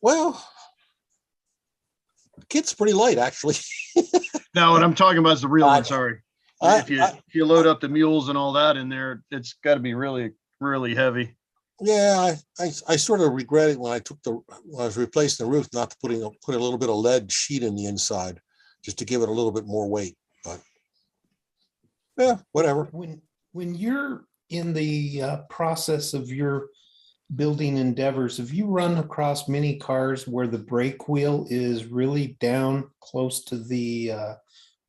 Well, the kit's pretty light, actually. No, what I'm talking about is the real one. Sorry. If you load up the mules and all that in there, it's got to be really, really heavy. Yeah, I sort of regret it when I was replacing the roof, not to put a little bit of lead sheet in the inside, just to give it a little bit more weight. But yeah, whatever. When you're in the process of your building endeavors, have you run across many cars where the brake wheel is really down close to the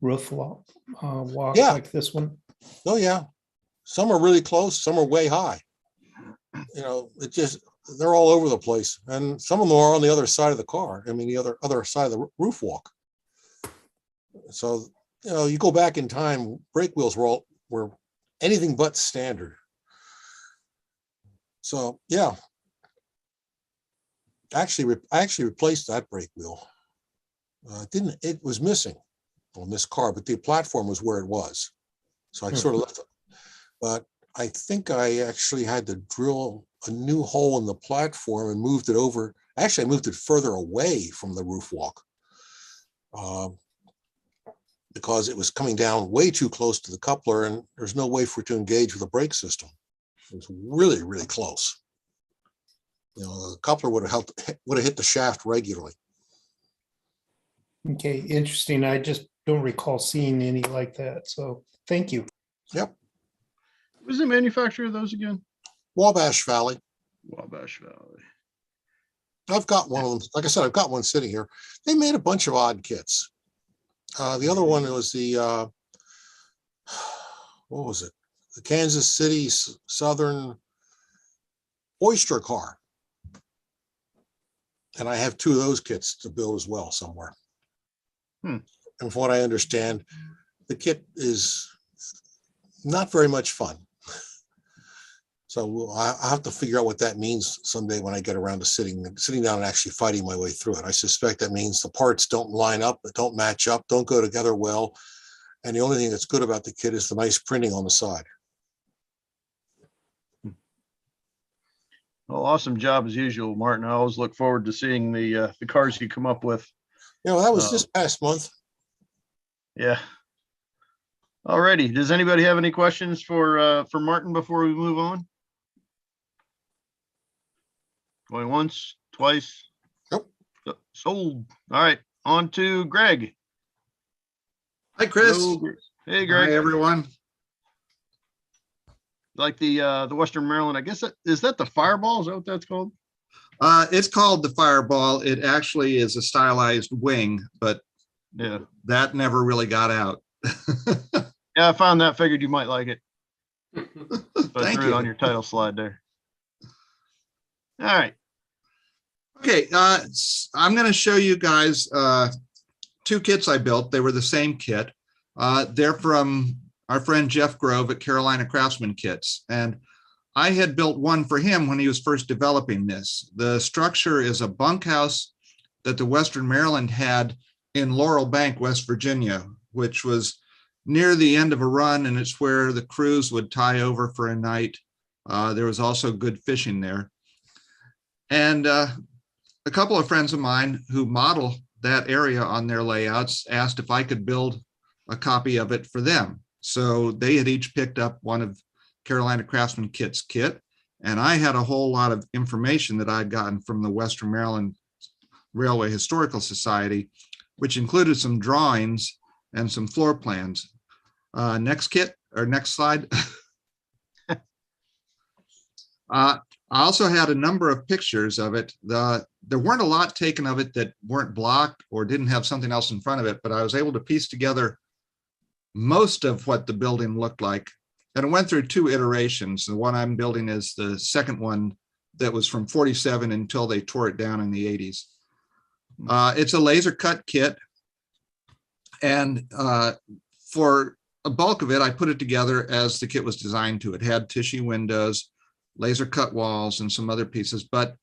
roof walk like this one? Oh yeah, some are really close, some are way high. You know, they're all over the place, and some of them are on the other side of the car. I mean, the other side of the roof walk. So, you know, you go back in time, brake wheels were anything but standard. So yeah, I actually replaced that brake wheel. It was missing on this car, but the platform was where it was. So I sort of left it. But I think I actually had to drill a new hole in the platform and moved it over. Actually, I moved it further away from the roof walk because it was coming down way too close to the coupler, and there's no way for it to engage with the brake system. It was really, really close. You know, the coupler would have hit the shaft regularly. Okay, interesting. I just don't recall seeing any like that. So thank you. Yep. Who's the manufacturer of those again? Wabash Valley. Wabash Valley. I've got one of them. Like I said, I've got one sitting here. They made a bunch of odd kits. The other one was the, what was it? The Kansas City Southern Oyster car. And I have two of those kits to build as well somewhere. And from what I understand, the kit is not very much fun. So I have to figure out what that means someday when I get around to sitting down and actually fighting my way through it. I suspect that means the parts don't line up, don't match up, don't go together well. And the only thing that's good about the kit is the nice printing on the side. Well, awesome job as usual, Martin. I always look forward to seeing the cars you come up with. Yeah, well, that was this past month. Yeah. Alrighty. Does anybody have any questions for Martin before we move on? Going once, twice. Nope. Sold. All right. On to Greg. Hi, Chris. Hello, hey, Greg. Hi, everyone. Like the Western Maryland, I guess is that the Fireball? Is that what that's called? It's called the Fireball. It actually is a stylized wing, but yeah, that never really got out. Yeah, I found that. Figured you might like it. So I Thank threw it you. on your title slide there. All right. Okay, I'm going to show you guys two kits I built. They were the same kit. They're from our friend Jeff Grove at Carolina Craftsman Kits. And I had built one for him when he was first developing this. The structure is a bunkhouse that the Western Maryland had in Laurel Bank, West Virginia, which was near the end of a run, and it's where the crews would tie over for a night. There was also good fishing there. And a couple of friends of mine who model that area on their layouts asked if I could build a copy of it for them. So they had each picked up one of Carolina Craftsman Kit's kit, and I had a whole lot of information that I'd gotten from the Western Maryland Railway Historical Society, which included some drawings and some floor plans. Next kit or next slide. I also had a number of pictures of it. There weren't a lot taken of it that weren't blocked or didn't have something else in front of it, but I was able to piece together most of what the building looked like. And it went through two iterations. The one I'm building is the second one that was from 47 until they tore it down in the 80s. It's a laser cut kit. And for a bulk of it, I put it together as the kit was designed to. It had tissue windows, laser cut walls, and some other pieces. But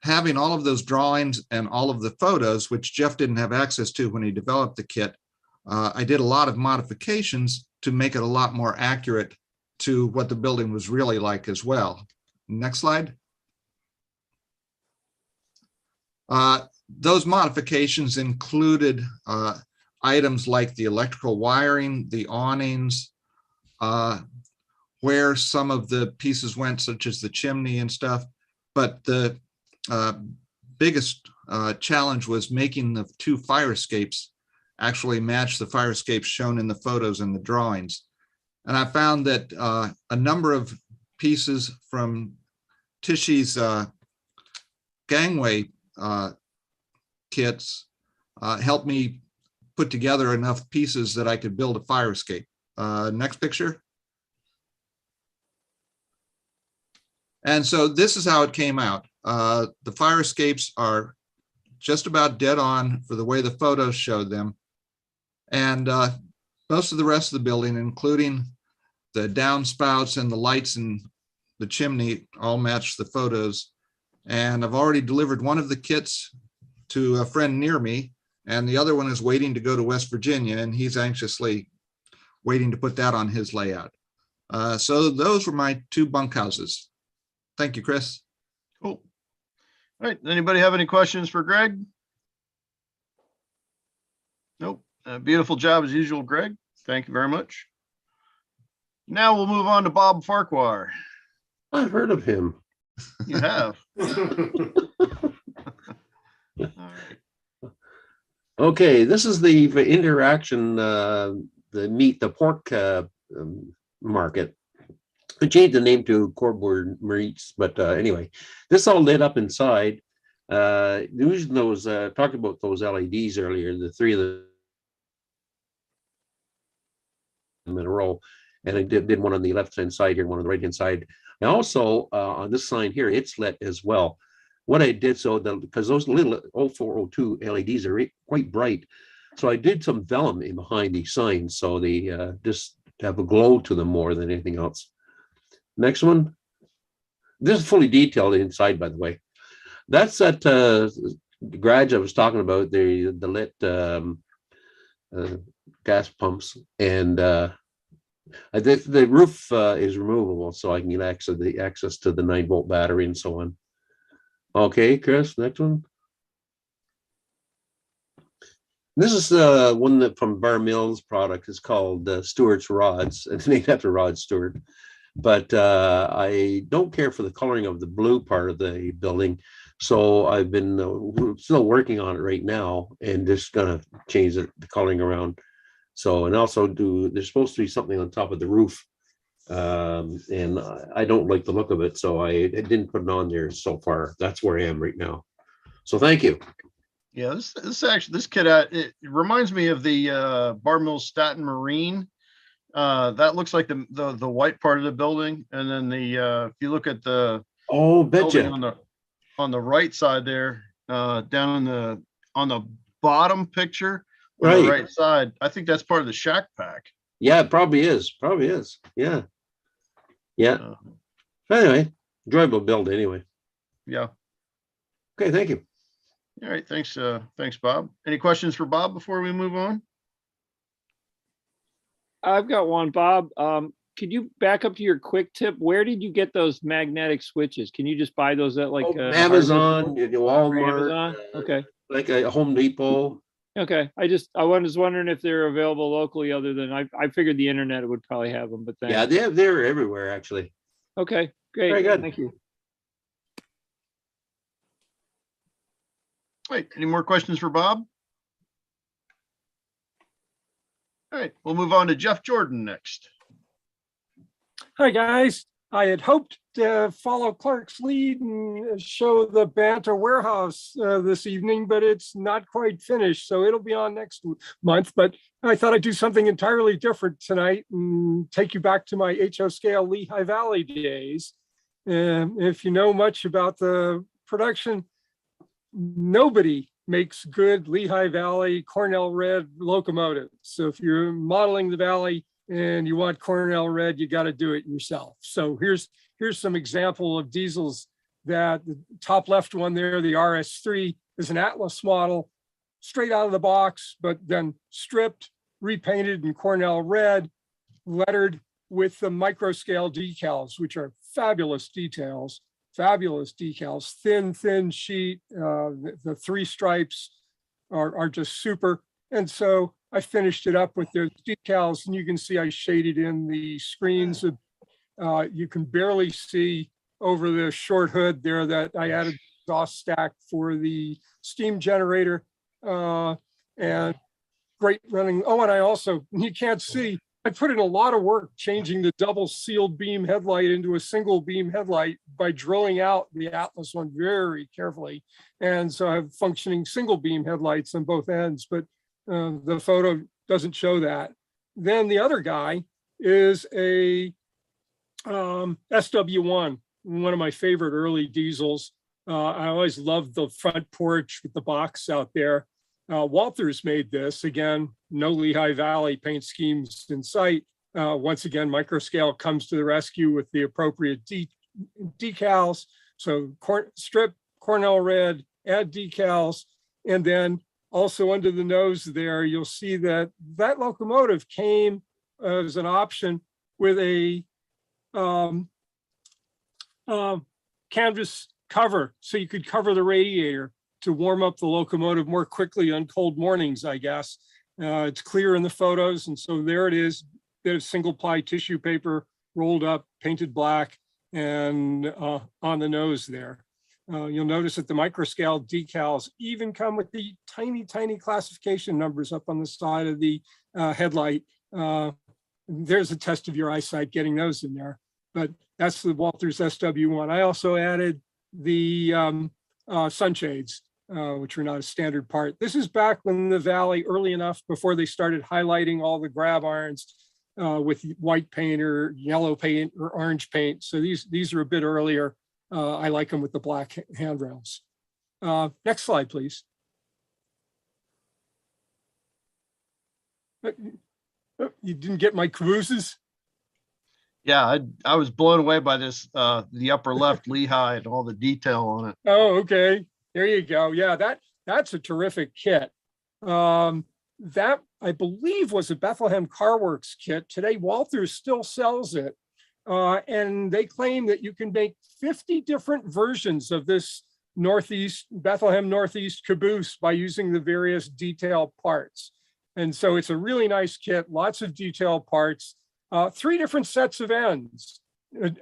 having all of those drawings and all of the photos, which Jeff didn't have access to when he developed the kit, I did a lot of modifications to make it a lot more accurate to what the building was really like as well. Next slide. Those modifications included items like the electrical wiring, the awnings, where some of the pieces went, such as the chimney and stuff. But the biggest challenge was making the two fire escapes actually match the fire escapes shown in the photos and the drawings. And I found that a number of pieces from Tishy's gangway kits helped me put together enough pieces that I could build a fire escape. Next picture. And so this is how it came out. The fire escapes are just about dead on for the way the photos showed them. And most of the rest of the building, including the downspouts and the lights and the chimney, all match the photos. And I've already delivered one of the kits to a friend near me, and the other one is waiting to go to West Virginia, and he's anxiously waiting to put that on his layout. So those were my two bunkhouses. Thank you, Chris. Cool. All right. Anybody have any questions for Greg? Nope. Beautiful job as usual, Greg. Thank you very much. Now we'll move on to Bob Farquhar. I've heard of him. You have. Okay, this is the interaction, the pork market. I changed the name to Corboard Meats, but anyway, this all lit up inside. Using those, talked about those LEDs earlier, the three of them in a row, and I did one on the left-hand side here, one on the right-hand side. And also on this sign here, it's lit as well. What I did, because those little 0402 LEDs are quite bright, so I did some vellum in behind these signs, so they just have a glow to them more than anything else. Next one. This is fully detailed inside, by the way. That's that garage I was talking about, the lit gas pumps, and the roof is removable, so I can get access to the 9-volt battery and so on. Okay, Chris, next one. This is the one that from Bar Mills product is called Stuart's Rods. It's named after Rod Stewart. But I don't care for the coloring of the blue part of the building. So I've been still working on it right now and just gonna change the coloring around. So, and also there's supposed to be something on top of the roof. And I don't like the look of it. So I didn't put it on there so far. That's where I am right now. So thank you. Yeah, this kit it reminds me of the Bar Mills Staten Marine. That looks like the white part of the building, and then if you look at the betcha on the right side there, down on the bottom picture on right. the right side, I think that's part of the shack pack. Yeah, it probably is. Probably is. Yeah. Yeah. Anyway, enjoyable build anyway. Yeah. Okay, thank you. All right, thanks, Bob. Any questions for Bob before we move on? I've got one, Bob. Could you back up to your quick tip? Where did you get those magnetic switches? Can you just buy those at like Amazon, Walmart, Amazon? Okay. Like a Home Depot. Okay. I was wondering if they're available locally other than I figured the internet would probably have them, but thanks. Yeah, they're everywhere actually. Okay, great. Very good. Thank you. Wait, any more questions for Bob? All right, we'll move on to Jeff Jordan next. Hi, guys. I had hoped to follow Clark's lead and show the Banter warehouse this evening, but it's not quite finished. So it'll be on next month. But I thought I'd do something entirely different tonight and take you back to my HO scale Lehigh Valley days. And if you know much about the production, nobody makes good Lehigh Valley Cornell red locomotives. So if you're modeling the Valley and you want Cornell red, you got to do it yourself. So here's some example of diesels. That the top left one there, the RS3, is an Atlas model, straight out of the box, but then stripped, repainted in Cornell red, lettered with the micro scale decals, which are fabulous decals, thin sheet. The three stripes are just super. And so I finished it up with the decals, and you can see I shaded in the screens. You can barely see over the short hood there that I added exhaust stack for the steam generator, and great running. Oh, and I also, you can't see, I put in a lot of work changing the double sealed beam headlight into a single beam headlight by drilling out the Atlas one very carefully. And so I have functioning single beam headlights on both ends, but the photo doesn't show that. Then the other guy is a SW1, one of my favorite early diesels. I always loved the front porch with the box out there. Walters made this, again, no Lehigh Valley paint schemes in sight. Once again, microscale comes to the rescue with the appropriate decals. So strip, Cornell red, add decals, and then also under the nose there, you'll see that that locomotive came as an option with a canvas cover, so you could cover the radiator to warm up the locomotive more quickly on cold mornings, I guess. It's clear in the photos, and so there it is. There's single ply tissue paper rolled up, painted black, and on the nose there. You'll notice that the microscale decals even come with the tiny, tiny classification numbers up on the side of the headlight. There's a test of your eyesight getting those in there, but that's the Walters SW1. I also added the sunshades, which are not a standard part. This is back when the Valley, early enough before they started highlighting all the grab irons with white paint or yellow paint or orange paint. So these are a bit earlier. I like them with the black handrails. Next slide, please. You didn't get my Cabooses? Yeah, I was blown away by this, the upper left Lehigh and all the detail on it. Oh, okay. There you go. Yeah, that's a terrific kit. That, I believe, was a Bethlehem Car Works kit. Today, Walters still sells it. And they claim that you can make 50 different versions of this Bethlehem Northeast caboose by using the various detail parts. And so it's a really nice kit, lots of detail parts, 3 different sets of ends,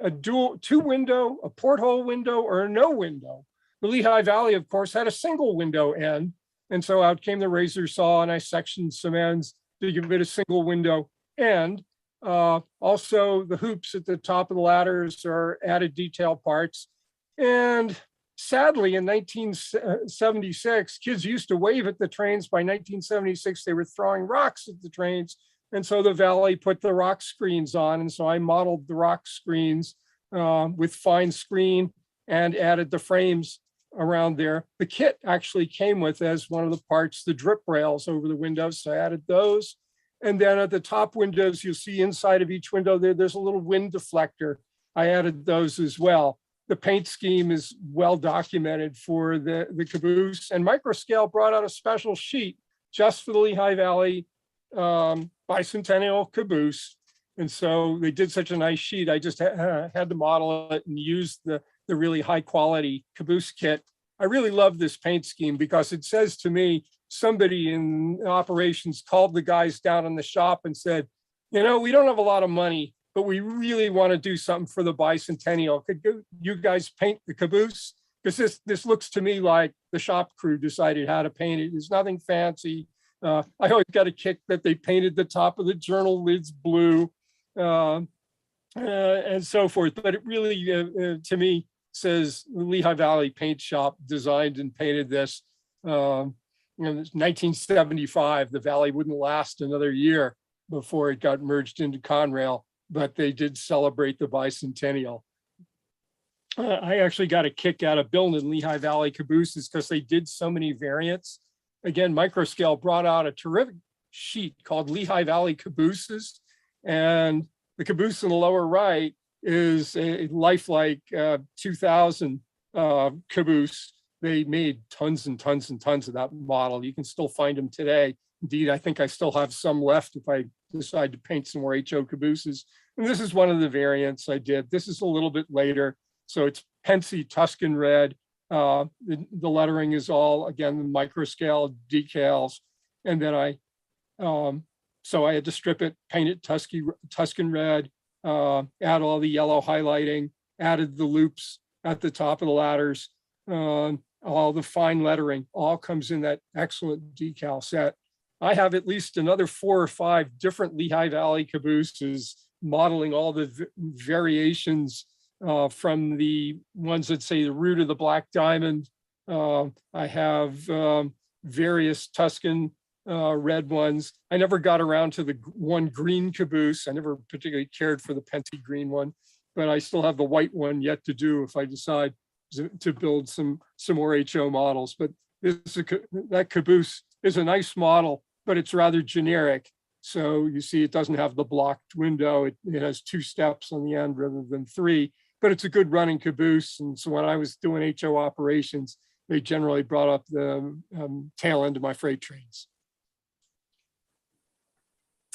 a dual 2-window, a porthole window, or a no window. The Lehigh Valley, of course, had a single window end. And so out came the razor saw and I sectioned some ends to give it a single window end. Also, the hoops at the top of the ladders are added detail parts. And sadly, in 1976, kids used to wave at the trains. By 1976, they were throwing rocks at the trains. And so the Valley put the rock screens on. And so I modeled the rock screens with fine screen and added the frames around there. The kit actually came with, as one of the parts, the drip rails over the windows. So I added those. And then at the top windows, you'll see inside of each window there's a little wind deflector. I added those as well. The paint scheme is well documented for the caboose, and Microscale brought out a special sheet just for the Lehigh Valley bicentennial caboose. And so they did such a nice sheet. I just had to model it and use the really high quality caboose kit. I really love this paint scheme because it says to me, somebody in operations called the guys down in the shop and said, you know, we don't have a lot of money, but we really want to do something for the bicentennial. Could you guys paint the caboose? Because this looks to me like the shop crew decided how to paint it. There's nothing fancy. I always got a kick that they painted the top of the journal lids blue and so forth. But it really, to me, says the Lehigh Valley Paint Shop designed and painted this. In 1975, the Valley wouldn't last another year before it got merged into Conrail, but they did celebrate the bicentennial. I actually got a kick out of building Lehigh Valley cabooses because they did so many variants. Again, Microscale brought out a terrific sheet called Lehigh Valley Cabooses, and the caboose in the lower right is a lifelike 2000 caboose. They made tons and tons and tons of that model. You can still find them today. Indeed, I think I still have some left if I decide to paint some more HO cabooses. And this is one of the variants I did. This is a little bit later. So it's Pensy Tuscan red. The lettering is all, again, the Microscale decals. And then so I had to strip it, paint it Tuscan red, add all the yellow highlighting, added the loops at the top of the ladders. All the fine lettering all comes in that excellent decal set. I have at least another 4 or 5 different Lehigh Valley cabooses modeling all the variations from the ones that say the root of the black diamond. I have various Tuscan red ones. I never got around to the one green caboose. I never particularly cared for the Pensy green one, but I still have the white one yet to do if I decide to build some more HO models. But that caboose is a nice model, but it's rather generic. So you see, it doesn't have the blocked window. It has 2 steps on the end rather than 3, but it's a good running caboose. And so when I was doing HO operations, they generally brought up the tail end of my freight trains.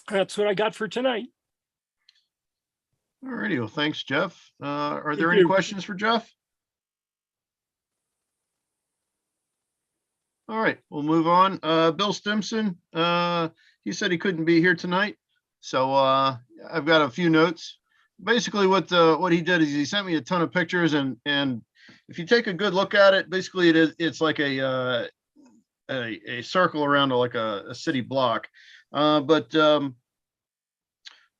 That's what I got for tonight. All righty, well, thanks, Jeff. Are there Thank any you. questions for Jeff? All right, we'll move on. Bill Stimson, he said he couldn't be here tonight. So I've got a few notes. Basically what he did is he sent me a ton of pictures, and if you take a good look at it, basically it's like a circle around like a city block. But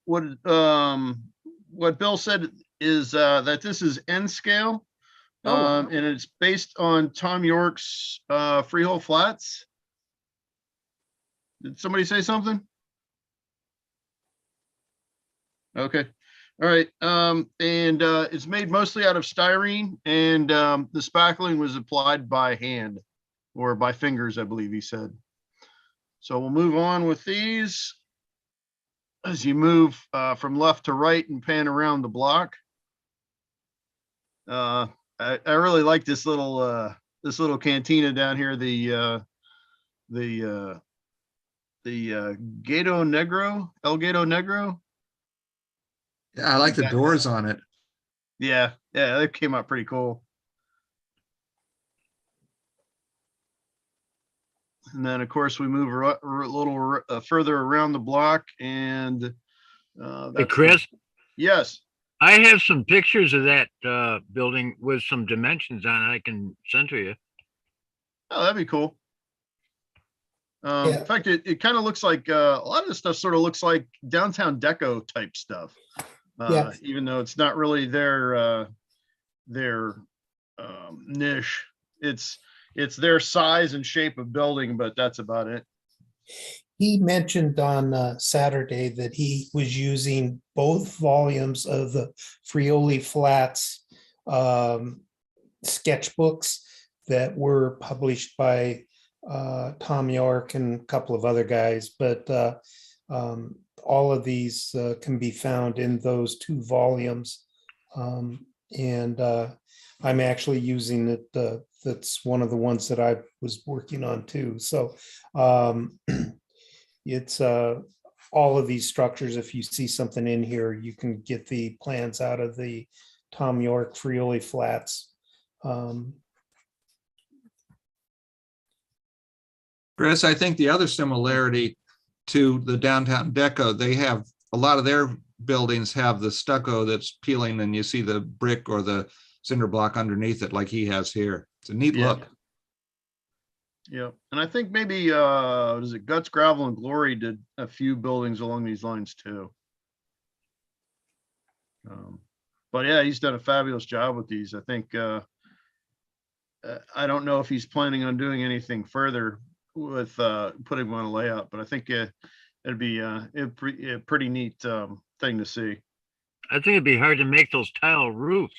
what Bill said is that this is N scale. And it's based on Tom York's Freehold Flats. Did somebody say something? Okay. All right. And it's made mostly out of styrene, and the spackling was applied by hand or by fingers, I believe he said. So we'll move on with these as you move from left to right and pan around the block. I really like this little cantina down here, the Gato Negro, El Gato Negro. Yeah, I like the doors on it. Yeah, that came out pretty cool. And then, of course, we move a little further around the block, and Hey, that's Chris, yes. I have some pictures of that building with some dimensions on it I can send to you. Oh, that'd be cool. In fact, it kind of looks like a lot of this stuff sort of looks like downtown deco type stuff. Yeah. Even though it's not really their niche. It's their size and shape of building, but that's about it. He mentioned on Saturday that he was using both volumes of the Friuli Flats sketchbooks that were published by Tom York and a couple of other guys, but all of these can be found in those 2 volumes. And I'm actually using it. That's one of the ones that I was working on too. So it's all of these structures. If you see something in here, you can get the plans out of the Tom York Friuli Flats. Chris, I think the other similarity to the downtown deco, they have a lot of their buildings have the stucco that's peeling and you see the brick or the cinder block underneath it like he has here. It's a neat look. Yeah. And I think maybe, what is it, Guts, Gravel, and Glory did a few buildings along these lines too. But yeah, he's done a fabulous job with these. I think, I don't know if he's planning on doing anything further with putting them on a layout, but I think it'd be a pretty neat thing to see. I think it'd be hard to make those tile roofs.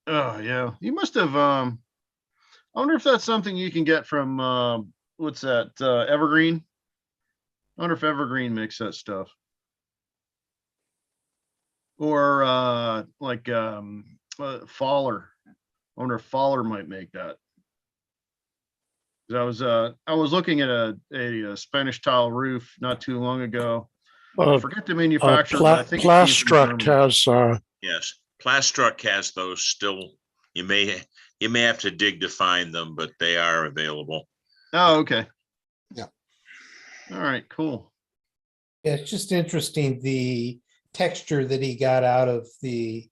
Oh yeah, you must have. I wonder if that's something you can get from what's that? Evergreen. I wonder if Evergreen makes that stuff, or like Faller. I wonder if Faller might make that. I was looking at a Spanish tile roof not too long ago. I forget the manufacturer, but I think it came from Plastruct Germany. has Yes, Plastruck has those still. You may have to dig to find them, but they are available. Oh, okay. Yeah. All right, cool. Yeah, it's just interesting the texture that he got out of the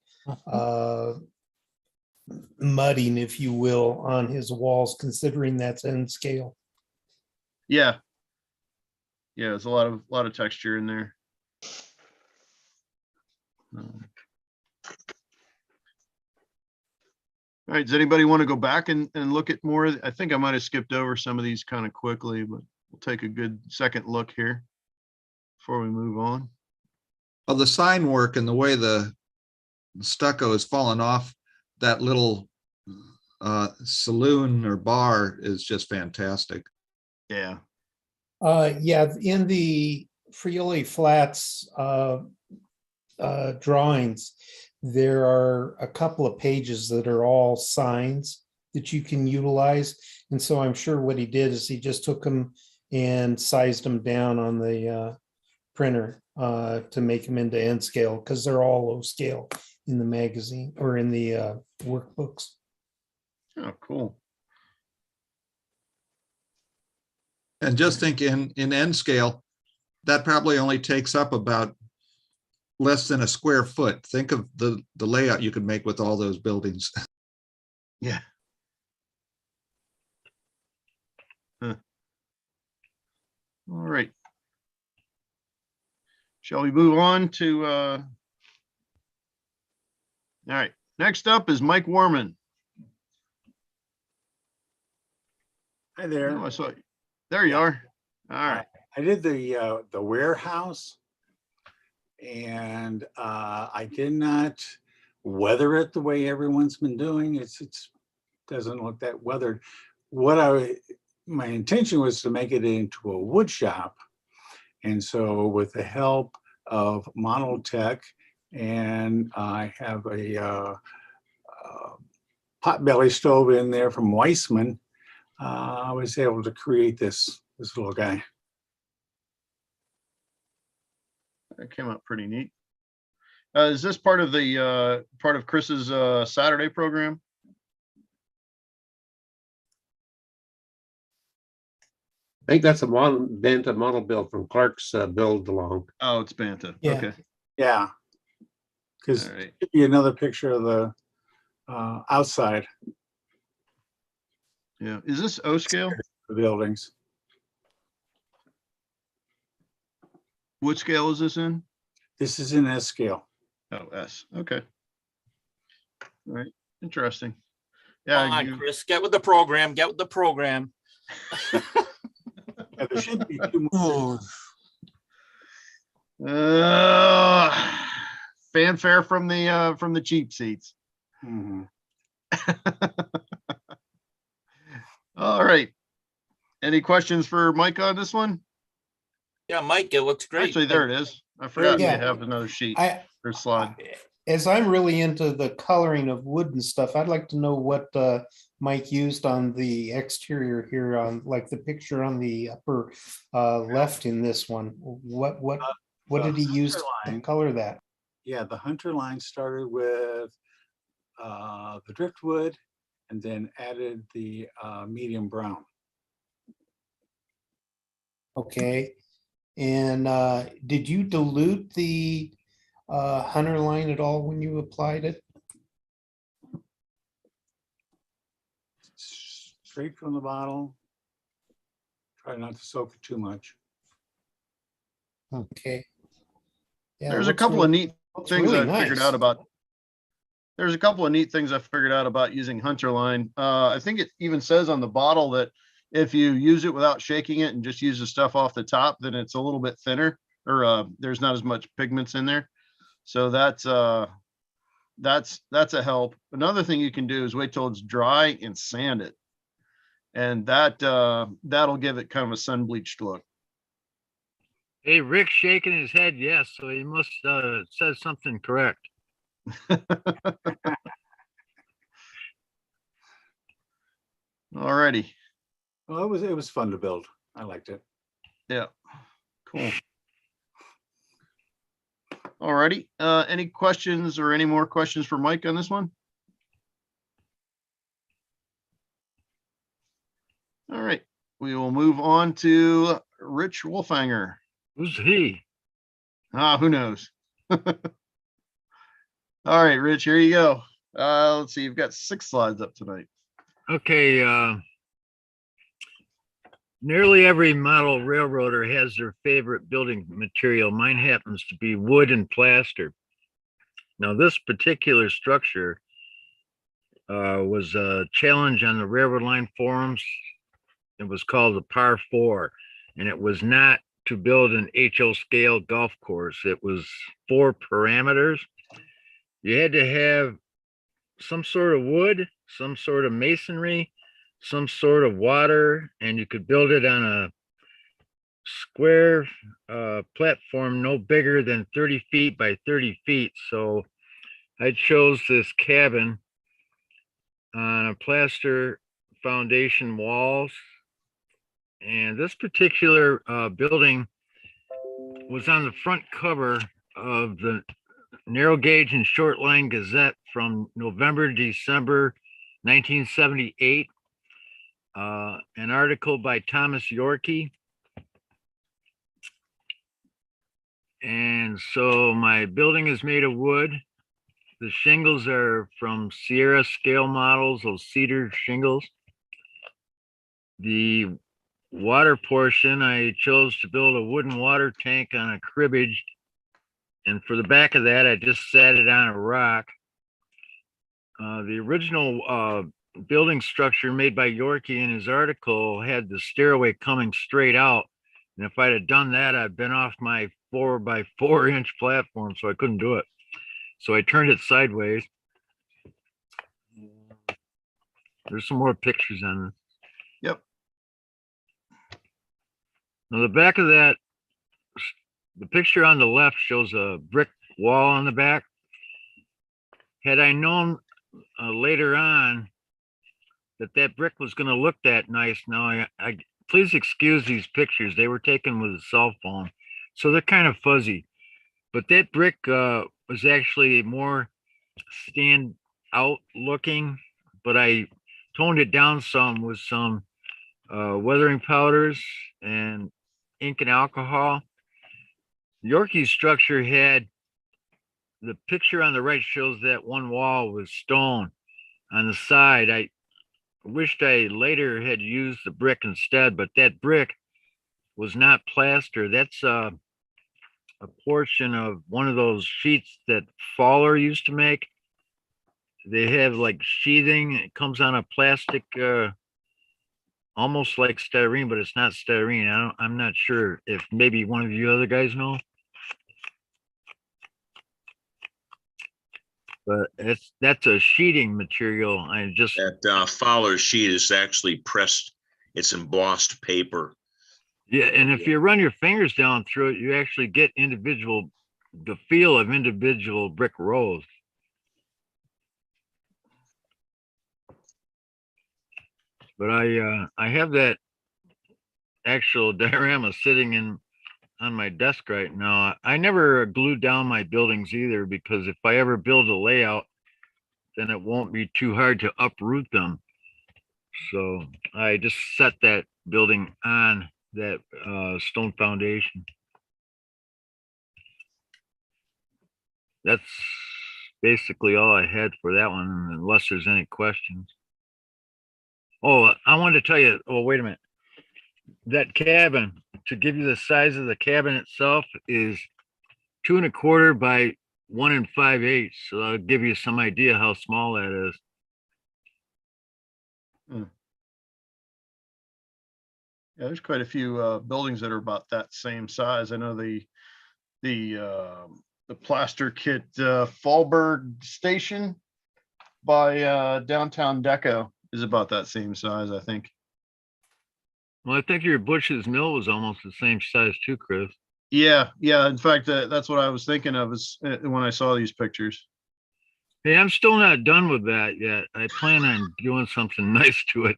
mudding, if you will, on his walls, considering that's N scale. Yeah. Yeah, there's a lot of texture in there. All right, does anybody want to go back and look at more? I think I might have skipped over some of these kind of quickly, but we'll take a good second look here before we move on. Well, the sign work and the way the stucco has fallen off that little saloon or bar is just fantastic. Yeah. Yeah, in the Friuli Flats drawings, there are a couple of pages that are all signs that you can utilize. And so I'm sure what he did is he just took them and sized them down on the printer to make them into N scale, because they're all low scale in the magazine or in the workbooks. Oh, cool. And just think in N scale, that probably only takes up about less than a square foot. Think of the layout you could make with all those buildings. Yeah. Huh. All right. Shall we move on to all right, next up is Mike Warman. Hi there. Oh, I saw you. There you are. All right. I did the warehouse, and I did not weather it the way everyone's been doing. It's doesn't look that weathered. My intention was to make it into a wood shop, and so with the help of Monotech, and I have a potbelly stove in there from Weissman. I was able to create this little guy. That came out pretty neat. Is this part of the part of Chris's Saturday program? I think that's a model, Banta model build from Clark's build along. Oh, it's Banta. Yeah. Okay. Yeah. Because All right. give you another picture of the outside Yeah. Is this O scale? the buildings. What scale is this in? This is in S scale. Oh, S. Okay. All right. Interesting. Come Yeah. on, Chris, get with the program. Get with the program. Yeah, there should be two more. Fanfare from the cheap seats. Mhm. All right. Any questions for Mike on this one? Yeah, Mike, it looks great. Actually, there it is. I forgot Yeah. you have another sheet or slide. As I'm really into the coloring of wood and stuff, I'd like to know what Mike used on the exterior here on like the picture on the upper left in this one. What did he use to color that? Yeah, the Hunter line started with the driftwood and then added the medium brown. Okay. And did you dilute the Hunter line at all when you applied it? Straight from the bottle. Try not to soak it too much. Okay. Yeah, There's a looks couple of really- neat looks things really I figured nice. out about. There's a couple of neat things I figured out about using Hunter line. I think it even says on the bottle that if you use it without shaking it and just use the stuff off the top, then it's a little bit thinner, or there's not as much pigments in there. So that's a help. Another thing you can do is wait till it's dry and sand it, and that'll give it kind of a sun bleached look. Hey, Rick's shaking his head yes, so he must says something correct. All righty. Well, it was fun to build. I liked it. Yeah. Cool. All righty. Any questions or any more questions for Mike on this one? All right. We will move on to Rich Wolfhanger. Who's he? Who knows? All right, Rich, here you go. Let's see. You've got 6 slides up tonight. Okay, nearly every model railroader has their favorite building material. Mine happens to be wood and plaster. Now, this particular structure was a challenge on the railroad line forums. It was called the Par 4, and it was not to build an HO scale golf course. It was 4 parameters. You had to have some sort of wood, some sort of masonry, some sort of water, and you could build it on a square platform no bigger than 30 feet by 30 feet. So I chose this cabin on a plaster foundation walls. And this particular building was on the front cover of the Narrow Gauge and Short Line Gazette from November, December 1978. An article by Thomas Yorkey. And so my building is made of wood. The shingles are from Sierra scale models, those cedar shingles. The water portion, I chose to build a wooden water tank on a cribbage. And for the back of that, I just sat it on a rock. The original building structure made by Yorkey in his article had the stairway coming straight out. And if I'd have done that, I'd been off my 4 by 4 inch platform, so I couldn't do it. So I turned it sideways. There's some more pictures on this. Yep. Now the back of that, the picture on the left shows a brick wall on the back. Had I known later on that that brick was going to look that nice, now I please excuse these pictures. They were taken with a cell phone, so they're kind of fuzzy. But that brick was actually more stand out looking, but I toned it down some with some weathering powders, and ink and alcohol. Yorkie's structure had, the picture on the right shows that one wall was stone. On the side, I wished I later had used the brick instead, but that brick was not plaster. That's a portion of one of those sheets that Faller used to make. They have like sheathing. It comes on a plastic, almost like styrene, but it's not styrene. I'm not sure if maybe one of you other guys know. But that's a sheeting material. I just That Fowler sheet is actually pressed. It's embossed paper. Yeah, and if you run your fingers down through it, you actually get the feel of individual brick rows. But I have that actual diorama sitting on my desk right now. I never glued down my buildings either, because if I ever build a layout, then it won't be too hard to uproot them. So I just set that building on that stone foundation. That's basically all I had for that one, unless there's any questions. Oh, I wanted to tell you, oh, wait a minute. That cabin, to give you the size of the cabin itself, is 2 1/4 by 1 5/8. So I'll give you some idea how small that is. Yeah, there's quite a few buildings that are about that same size. I know the plaster kit Fallberg Station by downtown Deco is about that same size, I think. Well, I think your Bush's Mill was almost the same size too, Chris. Yeah. In fact, that's what I was thinking of is when I saw these pictures. Hey, I'm still not done with that yet. I plan on doing something nice to it.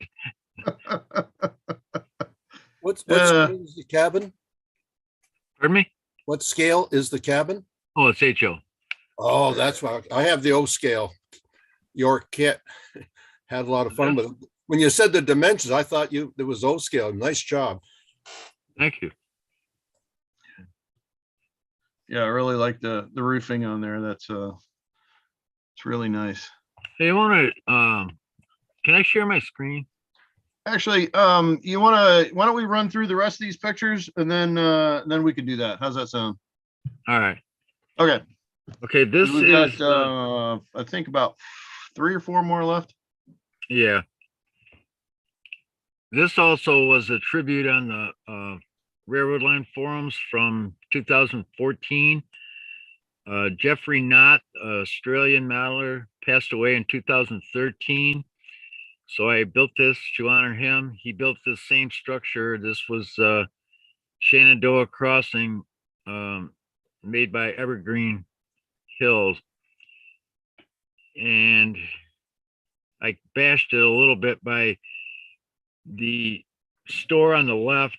What scale is the cabin? Pardon me? What scale is the cabin? Oh, it's HO. Oh, that's why I have the O scale. York kit. Had a lot of fun with it. When you said the dimensions, I thought there was O scale. Nice job. Thank you. Yeah, I really like the roofing on there. That's it's really nice. Hey, I want to can I share my screen? Actually, why don't we run through the rest of these pictures and then we can do that. How's that sound? All right. Okay. Okay, this We've is got I think about 3 or 4 more left. Yeah. This also was a tribute on the Railroad Line forums from 2014. Jeffrey Knott, Australian modeler, passed away in 2013. So I built this to honor him. He built this same structure. This was Shenandoah Crossing, made by Evergreen Hills. And I bashed it a little bit by the store on the left.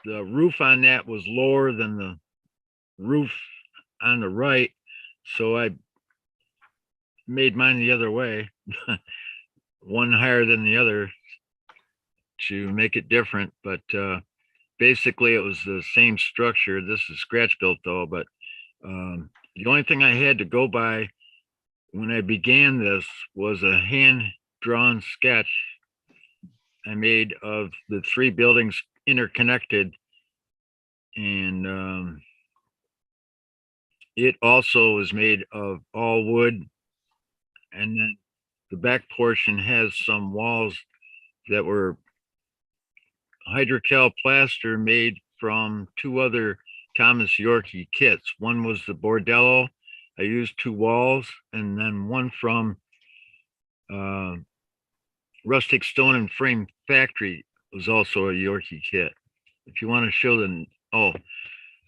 The roof on that was lower than the roof on the right. So I made mine the other way, one higher than the other to make it different. But basically it was the same structure. This is scratch built though, but the only thing I had to go by when I began this was a hand-drawn sketch I made of the 3 buildings interconnected. And it also is made of all wood. And then the back portion has some walls that were hydrocal plaster made from 2 other Thomas Yorkie kits. One was the Bordello. I used 2 walls, and then one from Rustic Stone and Frame Factory was also a Yorkie kit. If you want to show them, I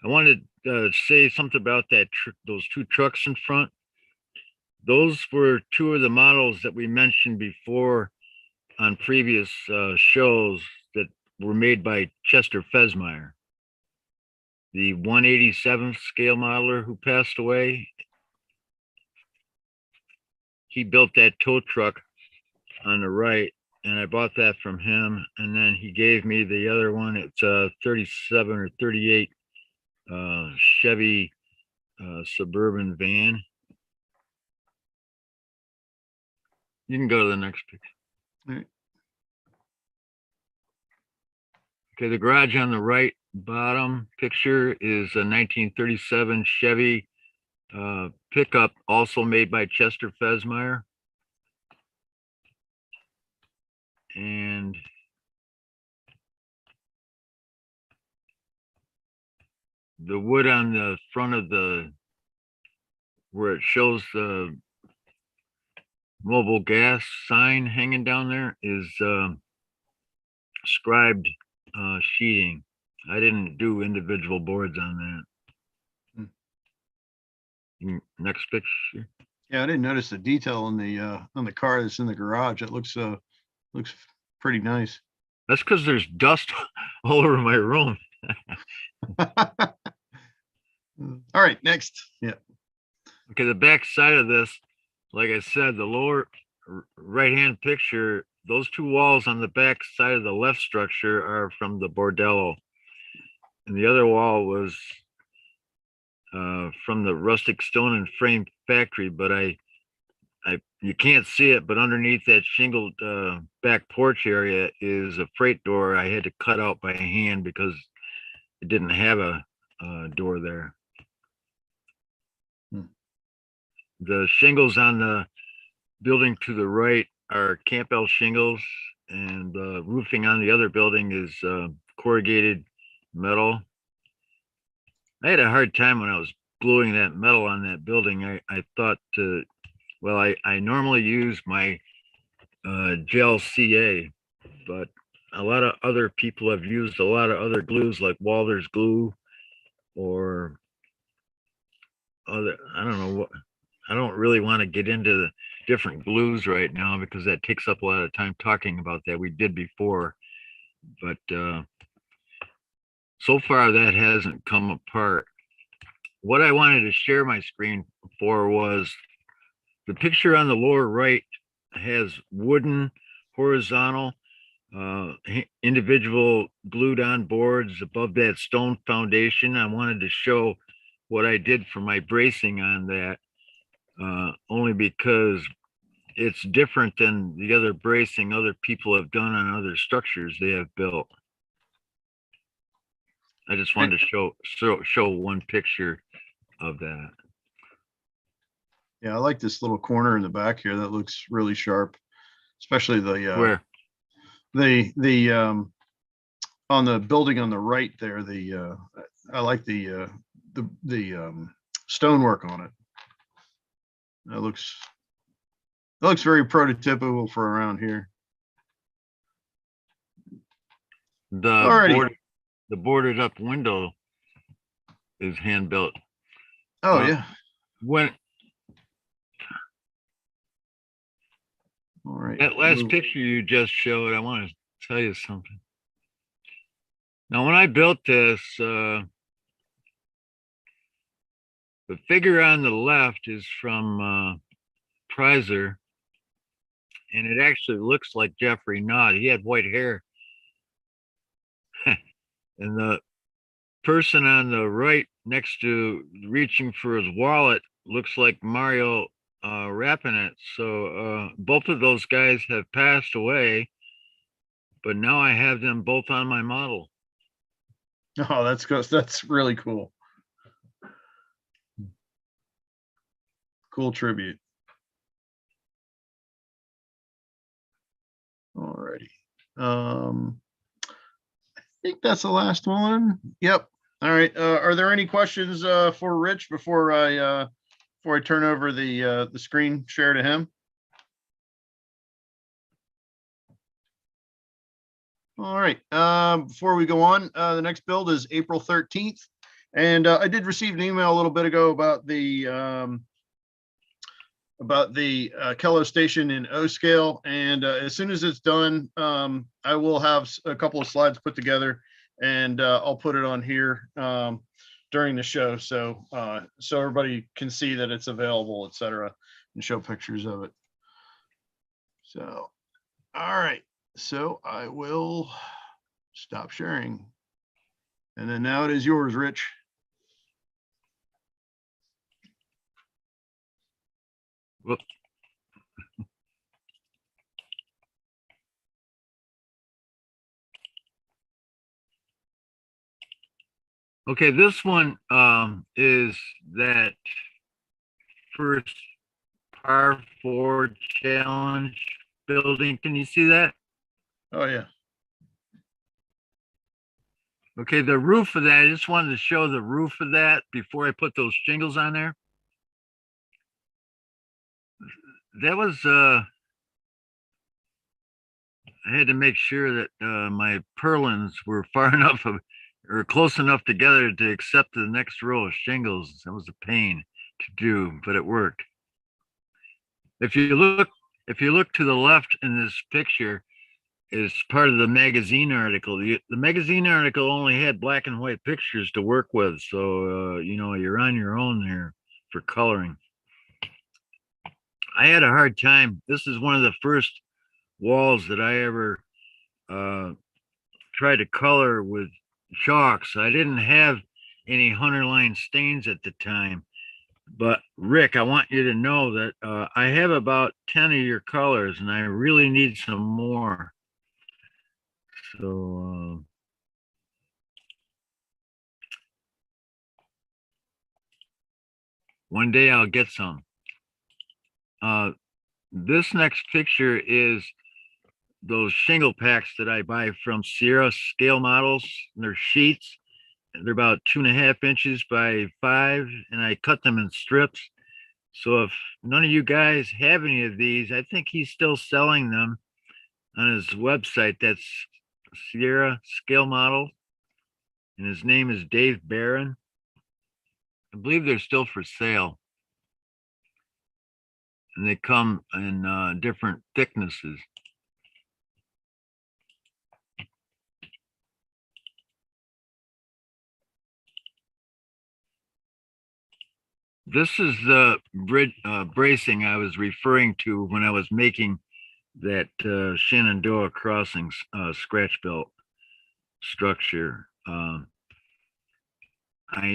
wanted to say something about that those 2 trucks in front. Those were 2 of the models that we mentioned before on previous shows that were made by Chester Fesmeyer, the 187th scale modeler who passed away. He built that tow truck on the right, and I bought that from him. And then he gave me the other one. It's a 37 or 38 Chevy Suburban van. You can go to the next picture. Right. Okay, the garage on the right bottom picture is a 1937 Chevy pickup, also made by Chester Fesmeyer. And the wood on the front of the, where it shows the mobile gas sign hanging down there, is scribed sheeting. I didn't do individual boards on that. Next picture. Yeah, I didn't notice the detail on the car that's in the garage. It looks pretty nice. That's because there's dust all over my room. All right, next. Yeah. Okay, the back side of this, like I said, the lower right-hand picture, those two walls on the back side of the left structure are from the bordello. And the other wall was from the rustic stone and frame factory, but you can't see it, but underneath that shingled back porch area is a freight door I had to cut out by hand because it didn't have a door there. The shingles on the building to the right are Campbell shingles, and the roofing on the other building is corrugated metal. I had a hard time when I was gluing that metal on that building. I thought, well, I normally use my gel CA, but a lot of other people have used a lot of other glues like Walther's glue or other, I don't know what. I don't really want to get into the different glues right now because that takes up a lot of time talking about that. We did before, but so far that hasn't come apart. What I wanted to share my screen for was the picture on the lower right has wooden horizontal individual glued on boards above that stone foundation. I wanted to show what I did for my bracing on that. Only because it's different than the other bracing other people have done on other structures they have built. I just wanted to show one picture of that. Yeah, I like this little corner in the back here. That looks really sharp, especially the where the on the building on the right there. I like the stonework on it. That looks very prototypical for around here. The boarded up window is hand built. Oh yeah. When all right. That last picture you just showed, I want to tell you something. Now, when I built this, the figure on the left is from Prizer, and it actually looks like Jeffrey Nod. He had white hair. And the person on the right next to reaching for his wallet looks like Mario Rapinette. So both of those guys have passed away, but now I have them both on my model. Oh, that's really cool. Cool tribute. Alrighty. I think that's the last one. Yep. All right. Are there any questions for Rich before I turn over the screen share to him? All right. Before we go on, the next build is April 13th, and I did receive an email a little bit ago about the Kello station in O scale, and as soon as it's done, I will have a couple of slides put together, and I'll put it on here during the show, so everybody can see that it's available, etc., and show pictures of it. So, all right. So I will stop sharing. And then now it is yours, Rich. Whoop. Okay, this one is that first par 4 challenge building. Can you see that? Oh yeah. Okay, the roof of that, I just wanted to show the roof of that before I put those shingles on there. That was, I had to make sure that my purlins were far enough or close enough together to accept the next row of shingles. That was a pain to do, but it worked. If you look to the left in this picture, is part of the magazine article. The magazine article only had black and white pictures to work with. So, you know, you're on your own there for coloring. I had a hard time. This is one of the first walls that I ever tried to color with chalks. I didn't have any 100-line stains at the time. But Rick, I want you to know that I have about 10 of your colors and I really need some more. So one day I'll get some. This next picture is those shingle packs that I buy from Sierra Scale Models. They're sheets. They're about 2.5 inches by 5, and I cut them in strips. So if none of you guys have any of these, I think he's still selling them on his website. That's Sierra Scale Model, and his name is Dave Barron. I believe they're still for sale, and they come in different thicknesses. This is the bracing I was referring to when I was making that Shenandoah Crossings scratch belt structure. I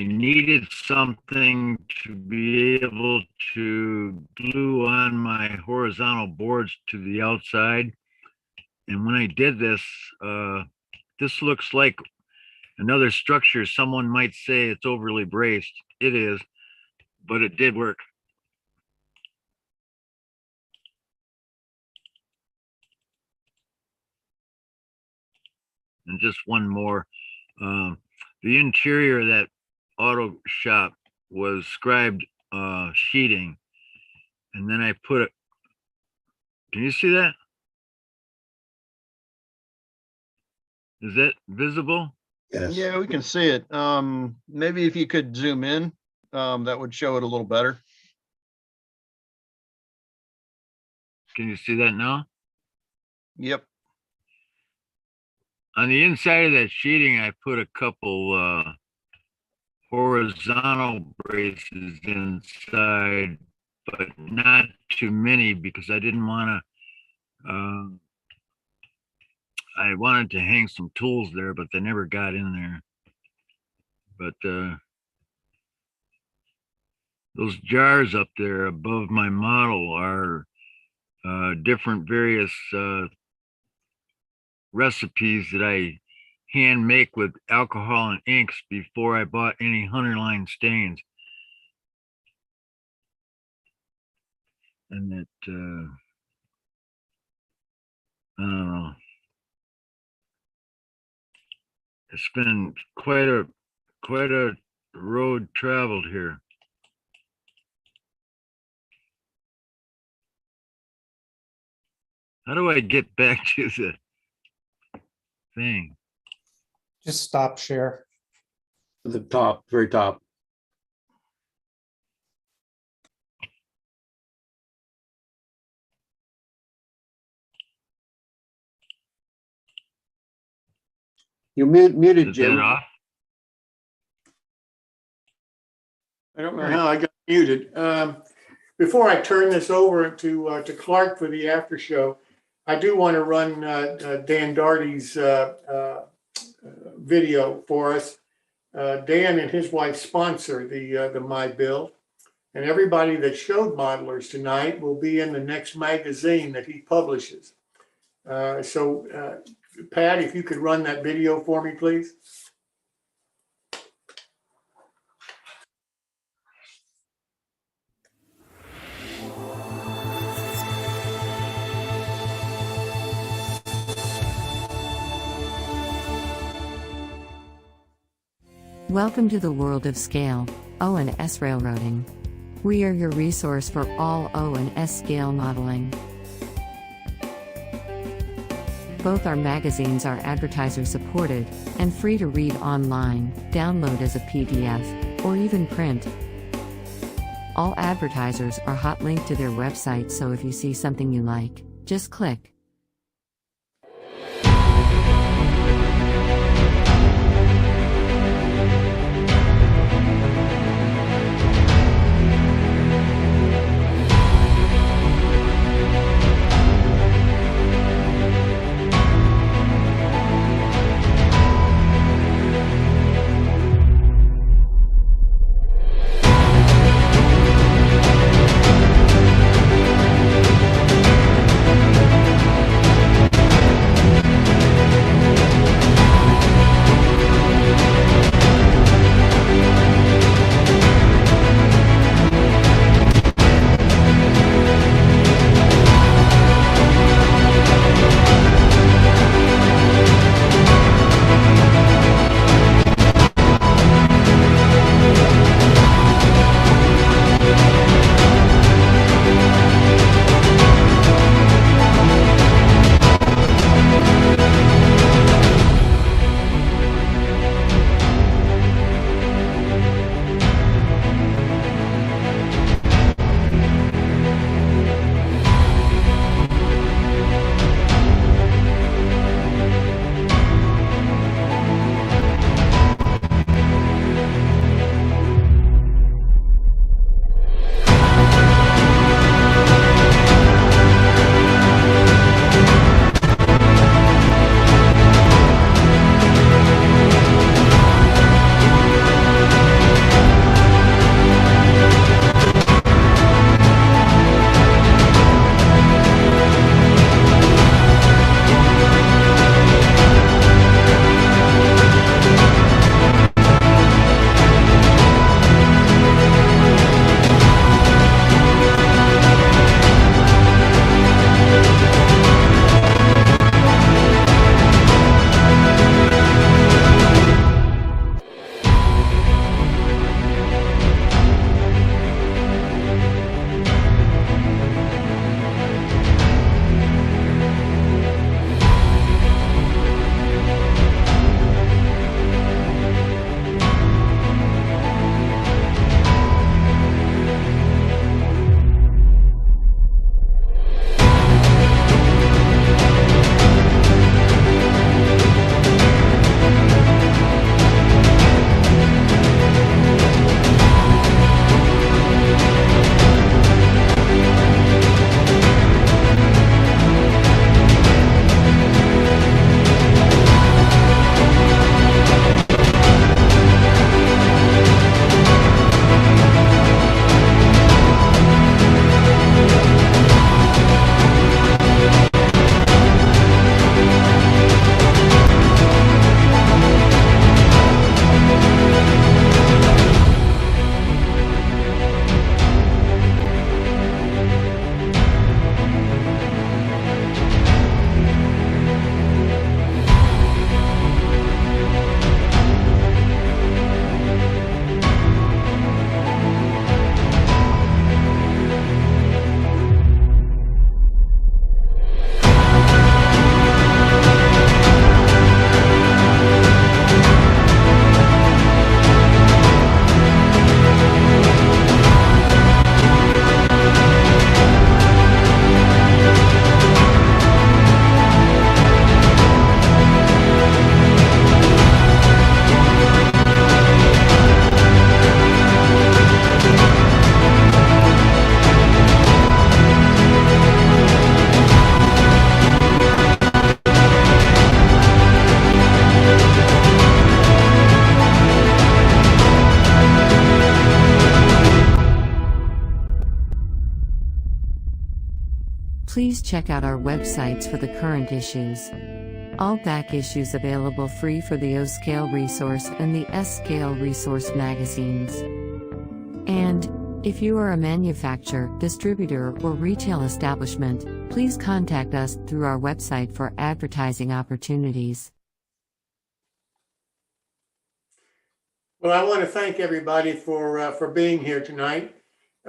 needed something to be able to glue on my horizontal boards to the outside. And when I did this, this looks like another structure. Someone might say it's overly braced. It is, but it did work. And just one more. The interior of that auto shop was scribed sheeting. And then I put it, can you see that? Is that visible? Yes. Yeah, we can see it. Maybe if you could zoom in, that would show it a little better. Can you see that now? Yep. On the inside of that sheeting, I put a couple horizontal braces inside, but not too many because I didn't want to, I wanted to hang some tools there, but they never got in there. But those jars up there above my model are different various recipes that I hand make with alcohol and inks before I bought any 100-line stains. And that, I don't know. It's been quite a road traveled here. How do I get back to the thing? Just stop share. The top, very top. You muted, Is Jim. that off? I don't know how I got muted. Before I turn this over to Clark for the after show, I do want to run Dan Darty's video for us. Dan and his wife sponsor the My Build, and everybody that showed modelers tonight will be in the next magazine that he publishes. So Pat, if you could run that video for me, please. Welcome to the world of scale, O&S railroading. We are your resource for all O&S scale modeling. Both our magazines are advertiser supported and free to read online, download as a PDF, or even print. All advertisers are hot linked to their website, so if you see something you like, just click. Please check out our websites for the current issues. All back issues available free for the O-Scale Resource and the S-Scale Resource magazines. And, if you are a manufacturer, distributor, or retail establishment, please contact us through our website for advertising opportunities. Well, I want to thank everybody for being here tonight.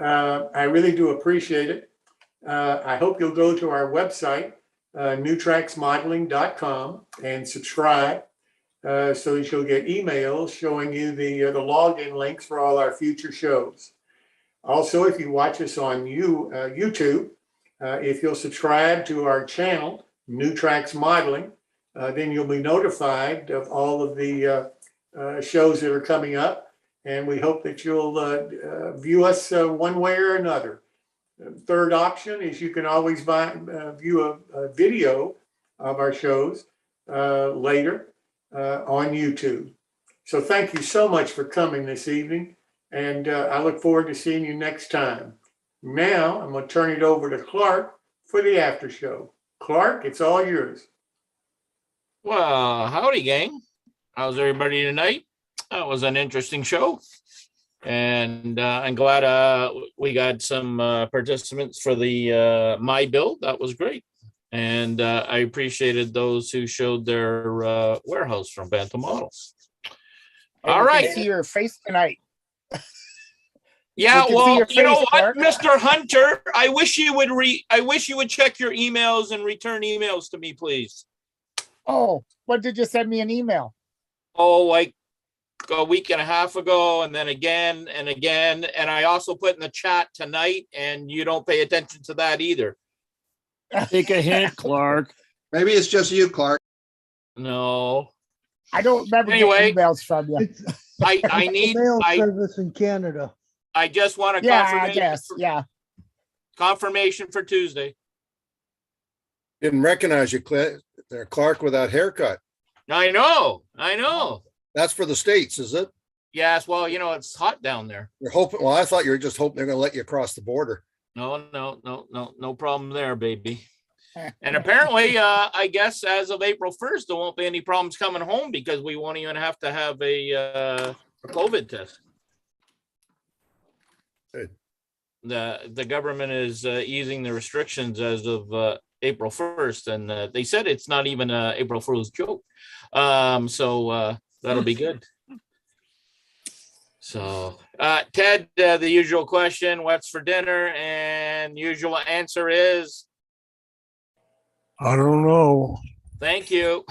I really do appreciate it. I hope you'll go to our website, newtracksmodeling.com, and subscribe so that you'll get emails showing you the login links for all our future shows. Also, if you watch us on YouTube, if you'll subscribe to our channel, New Tracks Modeling, then you'll be notified of all of the shows that are coming up. And we hope that you'll view us one way or another. Third option is you can always view a video of our shows later on YouTube. So thank you so much for coming this evening. And I look forward to seeing you next time. Now I'm going to turn it over to Clark for the after show. Clark, it's all yours. Well, howdy, gang. How's everybody tonight? That was an interesting show. And I'm glad we got some participants for the my build. That was great. And I appreciated those who showed their warehouse from Bantam Models. All right. See your face tonight. Yeah, We can see well, your you know face, what, Clark. Mr. Hunter, I wish you would check your emails and return emails to me, please. Oh, what did you send me an email? Oh, like a week and a half ago, and then again and again. And I also put in the chat tonight, and you don't pay attention to that either. Take a hint, Clark. Maybe it's just you, Clark. No. I don't remember Anyway, getting emails from you. I need service in Canada. I just want a Yeah, I confirmation. guess. Yeah. Confirmation for Tuesday. Didn't recognize you, Clark, without haircut. I know. That's for the States, is it? Yes, well, you know, it's hot down there. You're hoping, well, I thought you were just hoping they're going to let you across the border. No problem there, baby. And apparently, I guess as of April 1st, there won't be any problems coming home because we won't even have to have a COVID test. Good. The government is easing the restrictions as of April 1st, and they said it's not even a April Fool's joke. So that'll be good. So, Ted, the usual question, what's for dinner? And usual answer is? I don't know. Thank you.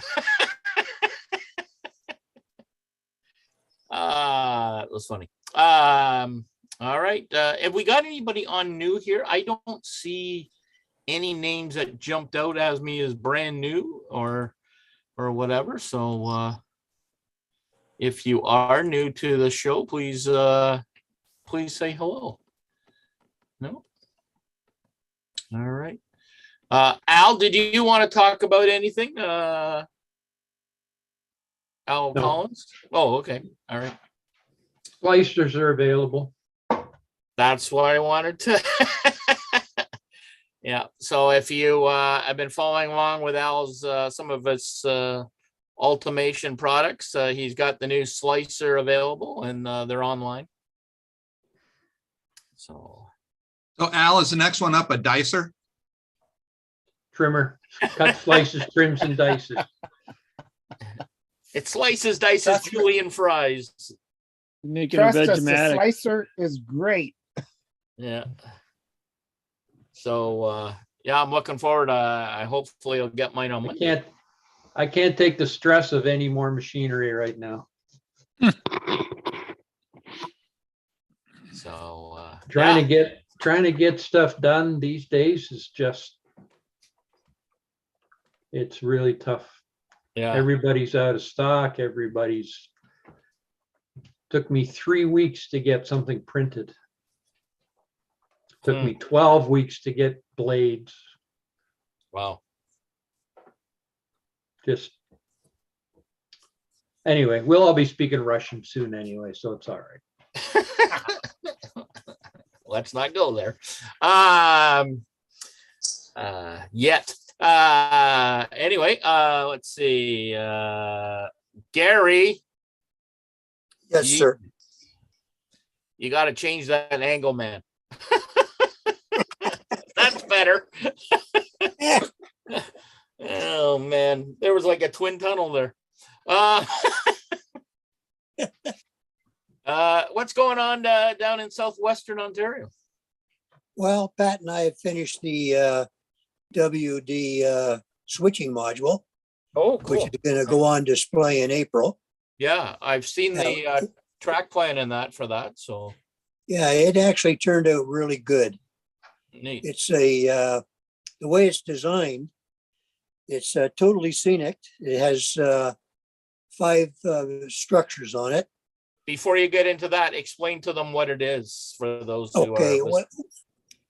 That was funny. All right. Have we got anybody on new here? I don't see any names that jumped out as me as brand new or whatever. So if you are new to the show, please please say hello. No? All right. Al, did you want to talk about anything? Al Collins? Oh, okay. All right. Slicers are available. That's what I wanted to. Yeah. So if you have been following along with Al's some of his automation products, he's got the new slicer available, and they're online. So Al, is the next one up a dicer? Trimmer, cut slices, trims, and dices. it slices, dices, julienne fries. Making a Trust us, the Vegematic. slicer is great. Yeah. So yeah, I'm looking forward. I hopefully I'll get mine on Monday. I can't take the stress of any more machinery right now. So trying to get stuff done these days is just, it's really tough. Yeah. Everybody's out of stock. Took me 3 weeks to get something printed. Took me 12 weeks to get blades. Wow. Just anyway, we'll all be speaking Russian soon anyway, so it's all right. Let's not go there. Yet. Anyway, let's see. Gary. Yes, sir. You got to change that angle, man. That's better. Oh man, there was like a twin tunnel there. What's going on down in southwestern Ontario? Well, Pat and I have finished the WD switching module. Oh, cool. Which is going to go on display in April. Yeah, I've seen the track plan in that for that. So yeah, it actually turned out really good. Neat. It's the way it's designed. It's totally scenic. It has 5 structures on it. Before you get into that, explain to them what it is for those who Okay, are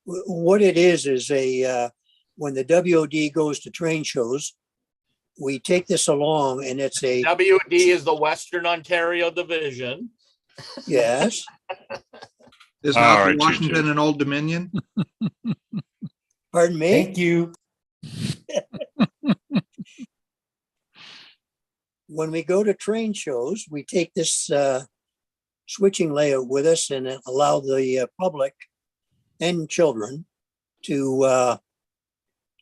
what it is a when the WOD goes to train shows, we take this along, and it's a WD is the Western Ontario Division. Yes. Is All North right, Washington an Old Dominion? Pardon me? Thank you. When we go to train shows, we take this switching layout with us and allow the public and children to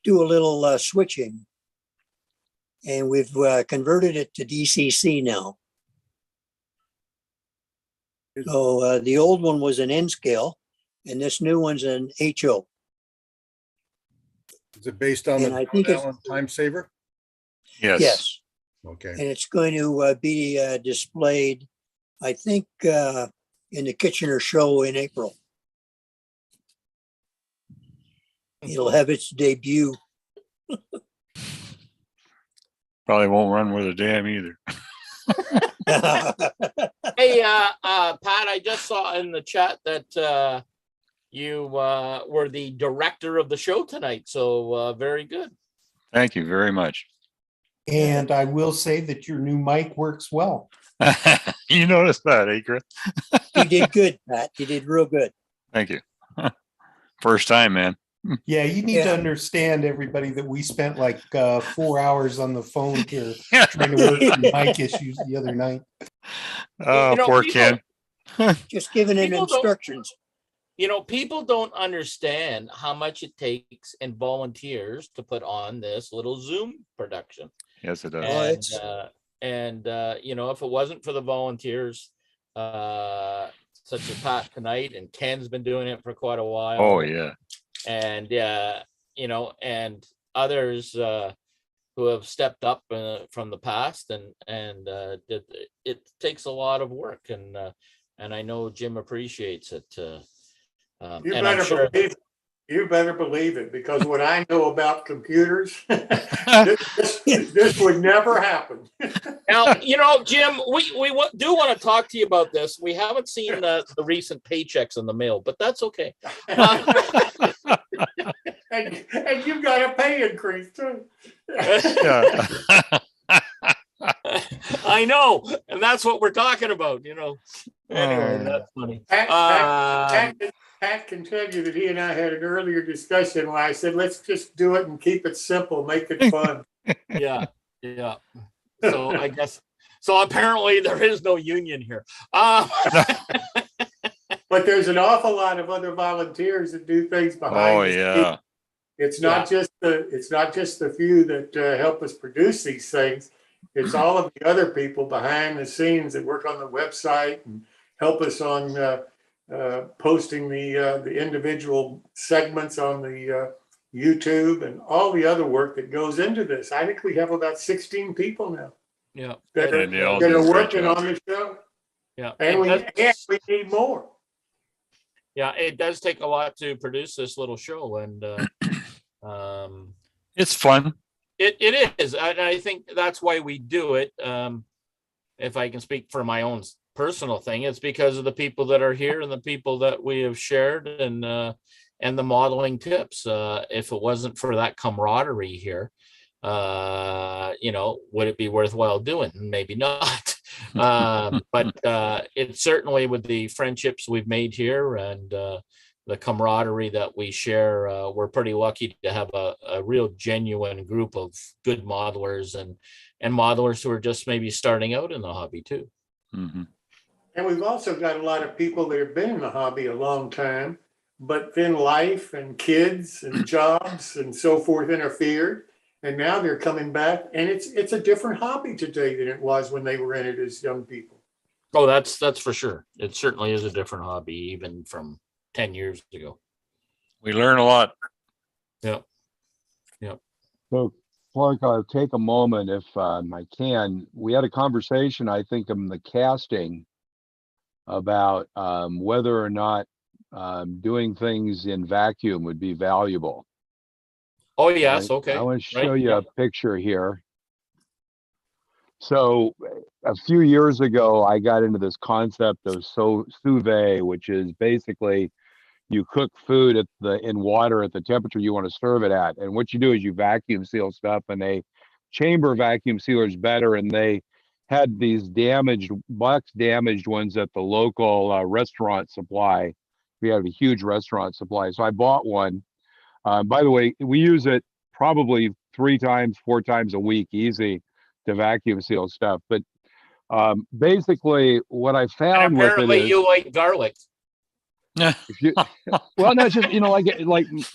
do a little switching. And we've converted it to DCC now. So the old one was an N scale, and this new one's an HO. Is it based on And the I think it's- time saver? Yes. Okay. And it's going to be displayed, I think, in the Kitchener show in April. It'll have its debut. Probably won't run with a dam either. Hey, Pat, I just saw in the chat that you were the director of the show tonight. So very good. Thank you very much. And I will say that your new mic works well. You noticed that, eh, Chris? You did good, Pat. You did real good. Thank you. First time, man. Yeah, you need to understand, everybody, that we spent like 4 hours on the phone here trying to work through mic issues the other night. Oh, poor kid. Just giving him People don't- instructions. People don't understand how much it takes in volunteers to put on this little Zoom production. Yes, it does. And if it wasn't for the volunteers, such as Pat tonight, and Ken's been doing it for quite a while. Oh, yeah. And and others who have stepped up from the past, and it takes a lot of work, and I know Jim appreciates it. You and I'm better sure believe it. You better believe it, because what I know about computers, this would never happen. Now, Jim, we do want to talk to you about this. We haven't seen the recent paychecks in the mail, but that's okay. And you've got a pay increase too. I know, and that's what we're talking about. Anyway, that's funny. Pat can tell you that he and I had an earlier discussion where I said, let's just do it and keep it simple, make it fun. Yeah. So I guess, apparently there is no union here. But there's an awful lot of other volunteers that do things behind. Oh, the yeah. scenes. It's not just the few that help us produce these things. It's all of the other people behind the scenes that work on the website and help us on posting the individual segments on the YouTube and all the other work that goes into this. I think we have about 16 people now. Yeah. That And they all are do a great working job. on the show. Yeah. And we need more. Yeah, it does take a lot to produce this little show, and It's fun. it is. And I think that's why we do it. If I can speak for my own personal thing, it's because of the people that are here and the people that we have shared, and the modeling tips. If it wasn't for that camaraderie here, would it be worthwhile doing? Maybe not. But it's certainly with the friendships we've made here, and the camaraderie that we share. We're pretty lucky to have a real genuine group of good modelers and modelers who are just maybe starting out in the hobby too. And we've also got a lot of people that have been in the hobby a long time, but then life and kids and jobs and so forth interfered. And now they're coming back, and it's a different hobby today than it was when they were in it as young people. Oh, that's for sure. It certainly is a different hobby, even from 10 years ago. We learn a lot. Yep. Yep. So, Clark, I'll take a moment if I can. We had a conversation, I think, in the casting about whether or not doing things in vacuum would be valuable. Oh, yes. Okay. I want to show Right, you yeah. a picture here. So a few years ago, I got into this concept of sous vide, which is basically you cook food in water at the temperature you want to serve it at. And what you do is you vacuum seal stuff, and a chamber vacuum sealer is better. And they had these damaged ones at the local restaurant supply. We have a huge restaurant supply. So I bought one. By the way, we use it probably 3 times, 4 times a week, easy, to vacuum seal stuff. But basically, what I found with it Apparently, is, you like garlic. well, no, it's just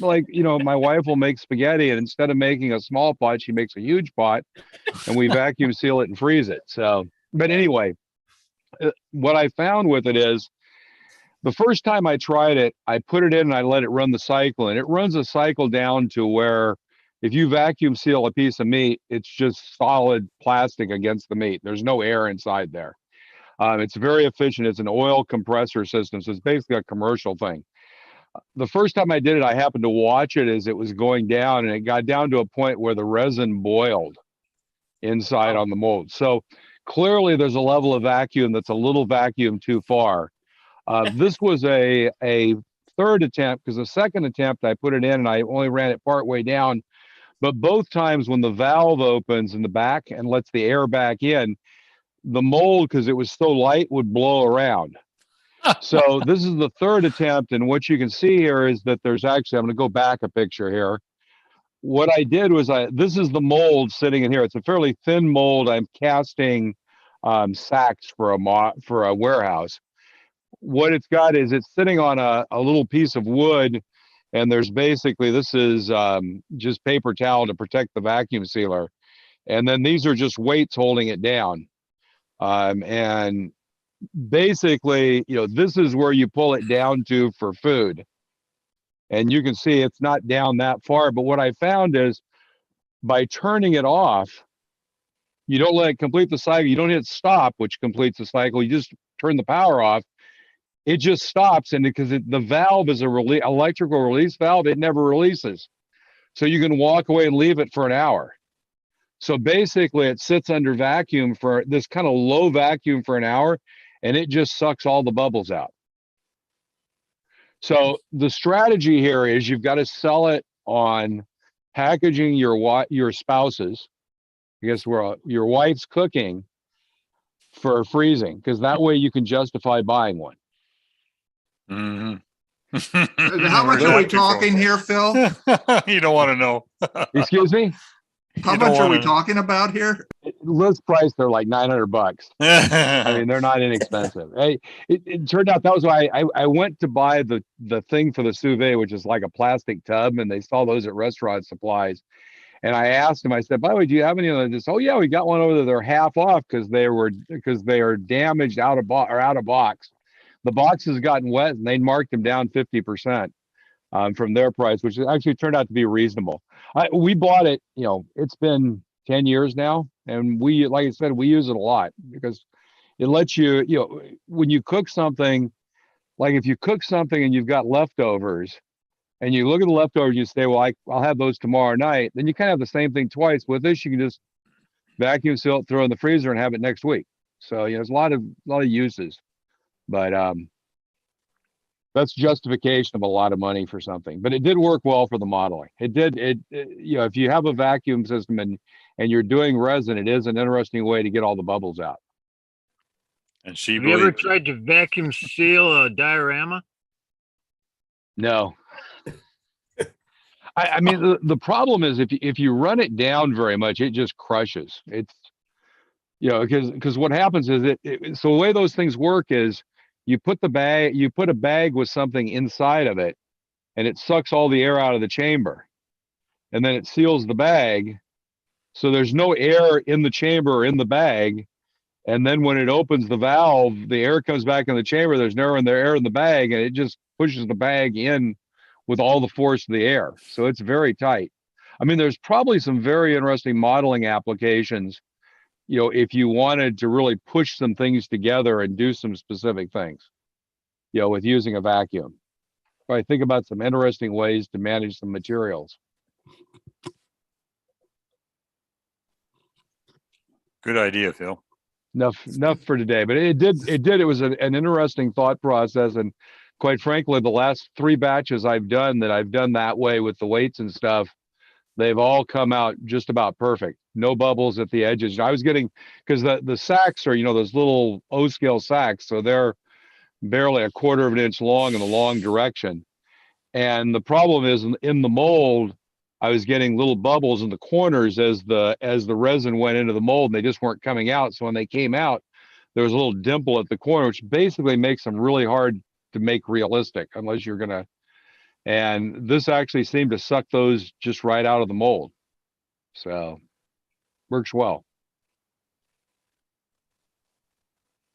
like my wife will make spaghetti, and instead of making a small pot, she makes a huge pot, and we vacuum seal it and freeze it. So, but anyway, what I found with it is, the first time I tried it, I put it in and I let it run the cycle, and it runs a cycle down to where if you vacuum seal a piece of meat, it's just solid plastic against the meat. There's no air inside there. It's very efficient. It's an oil compressor system, so it's basically a commercial thing. The first time I did it, I happened to watch it as it was going down, and it got down to a point where the resin boiled inside on the mold. So clearly there's a level of vacuum that's a little vacuum too far. This was a third attempt, because the second attempt I put it in and I only ran it part way down. But both times when the valve opens in the back and lets the air back in, the mold, because it was so light, would blow around. So this is the third attempt, and what you can see here is that there's actually, I'm going to go back a picture here. What I did was this is the mold sitting in here. It's a fairly thin mold. I'm casting sacks for a warehouse. What it's got is it's sitting on a little piece of wood, and there's basically, this is just paper towel to protect the vacuum sealer. And then these are just weights holding it down. And basically, this is where you pull it down to for food. And you can see it's not down that far. But what I found is by turning it off, you don't let it complete the cycle. You don't hit stop, which completes the cycle. You just turn the power off. It just stops, and because the valve is electrical release valve, it never releases. So you can walk away and leave it for an hour. So basically, it sits under vacuum for this kind of low vacuum for an hour, and it just sucks all the bubbles out. So the strategy here is you've got to sell it on packaging your spouses, I guess where your wife's cooking, for freezing, because that way you can justify buying one. How much are we talking here, Phil? You don't want to know. Excuse me? How much are we talking about here? List price, they're like $900. I mean, they're not inexpensive. It turned out that was why I went to buy the thing for the sous vide, which is like a plastic tub, and they saw those at restaurant supplies. And I asked them, I said, by the way, do you have any of this? Oh yeah, we got one over there. They're half off because they are damaged out of box. The box has gotten wet, and they marked them down 50% from their price, which actually turned out to be reasonable. We bought it, it's been 10 years now, and we, like I said, we use it a lot because it lets you, when you cook something, like if you cook something and you've got leftovers, and you look at the leftovers, you say, well, I'll have those tomorrow night. Then you kind of have the same thing twice. With this, you can just vacuum seal it, throw it in the freezer, and have it next week. So there's a lot of uses. But that's justification of a lot of money for something. But it did work well for the modeling. It did. If you have a vacuum system and you're doing resin, it is an interesting way to get all the bubbles out. And she Have you ever tried to vacuum seal a diorama? No. I mean, the problem is if you run it down very much, it just crushes. It's, you know, because what happens is so the way those things work is you put a bag with something inside of it, and it sucks all the air out of the chamber, and then it seals the bag, so there's no air in the chamber or in the bag. And then when it opens the valve, the air comes back in the chamber. There's no air in the bag, and it just pushes the bag in with all the force of the air. So it's very tight. I mean, there's probably some very interesting modeling applications, you know, if you wanted to really push some things together and do some specific things, you know, with using a vacuum. I think about some interesting ways to manage some materials. Good idea, Phil. Enough for today, but it was an interesting thought process. And quite frankly, the last 3 batches I've done that way with the weights and stuff, they've all come out just about perfect. No bubbles at the edges. I was getting, because the sacks are, you know, those little O-scale sacks, so they're barely 1/4 of an inch long in the long direction. And the problem is in the mold, I was getting little bubbles in the corners as the resin went into the mold, and they just weren't coming out. So when they came out, there was a little dimple at the corner, which basically makes them really hard to make realistic unless you're gonna. And this actually seemed to suck those just right out of the mold. So works well.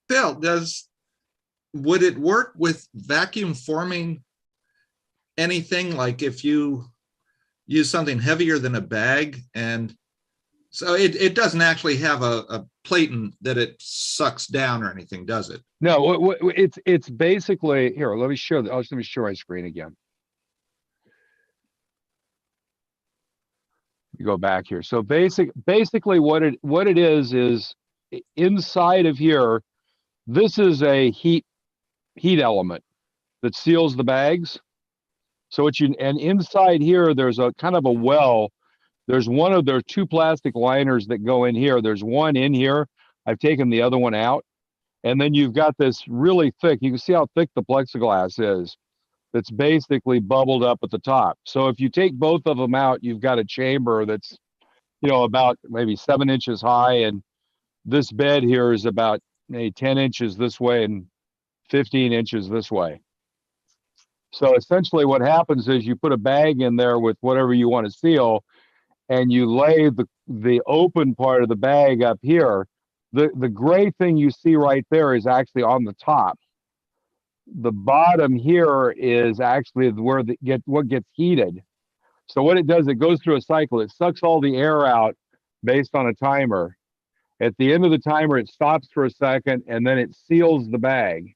Phil, would it work with vacuum forming anything, like if you use something heavier than a bag? And so it doesn't actually have a platen that it sucks down or anything, does it? No, it's basically, here, let me show my screen again. You go back here. So basically what it is inside of here, this is a heat element that seals the bags. So and inside here, there's a kind of a well. There's 2 plastic liners that go in here. There's one in here. I've taken the other one out. And then you've got this really thick, you can see how thick the plexiglass is. That's basically bubbled up at the top. So if you take both of them out, you've got a chamber that's, you know, about maybe 7 inches high. And this bed here is about maybe 10 inches this way and 15 inches this way. So essentially what happens is you put a bag in there with whatever you want to seal, and you lay the open part of the bag up here. The gray thing you see right there is actually on the top. The bottom here is actually where what gets heated. So what it does, it goes through a cycle. It sucks all the air out based on a timer. At the end of the timer, it stops for a second, and then it seals the bag.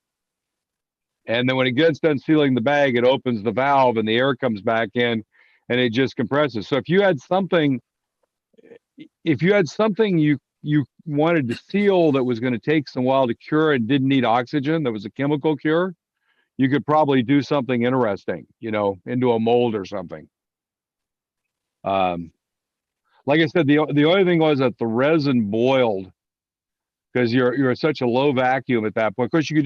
And then when it gets done sealing the bag, it opens the valve and the air comes back in, and it just compresses. So if you had something you wanted to seal that was going to take some while to cure and didn't need oxygen, that was a chemical cure, you could probably do something interesting, you know, into a mold or something. Like I said, the only thing was that the resin boiled, because you're at such a low vacuum at that point. Of course, you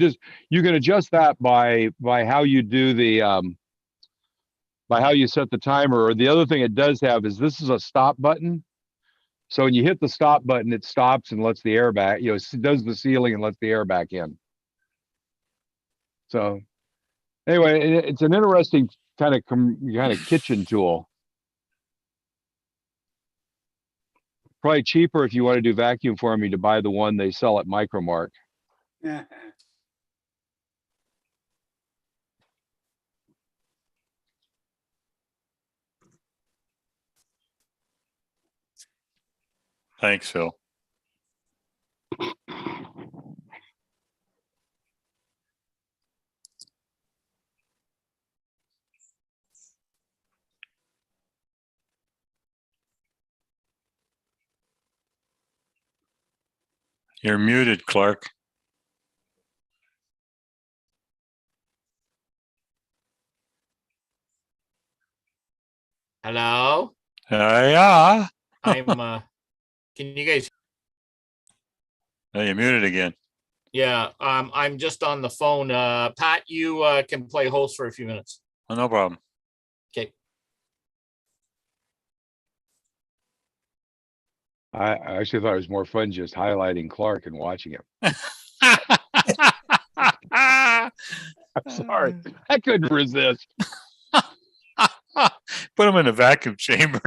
can adjust that by how you do the by how you set the timer. Or the other thing it does have is this is a stop button. So when you hit the stop button, it stops and lets the air back. You know, it does the sealing and lets the air back in. So anyway, it's an interesting kind of kitchen tool. Probably cheaper if you want to do vacuum forming to buy the one they sell at Micromark. Thanks, Phil. You're muted, Clark. Hello? Yeah. Can you guys? Oh, you're muted again. Yeah, I'm just on the phone. Pat, you can play host for a few minutes. Oh, no problem. Okay. I actually thought it was more fun just highlighting Clark and watching him. I'm sorry. I couldn't resist. Put him in a vacuum chamber.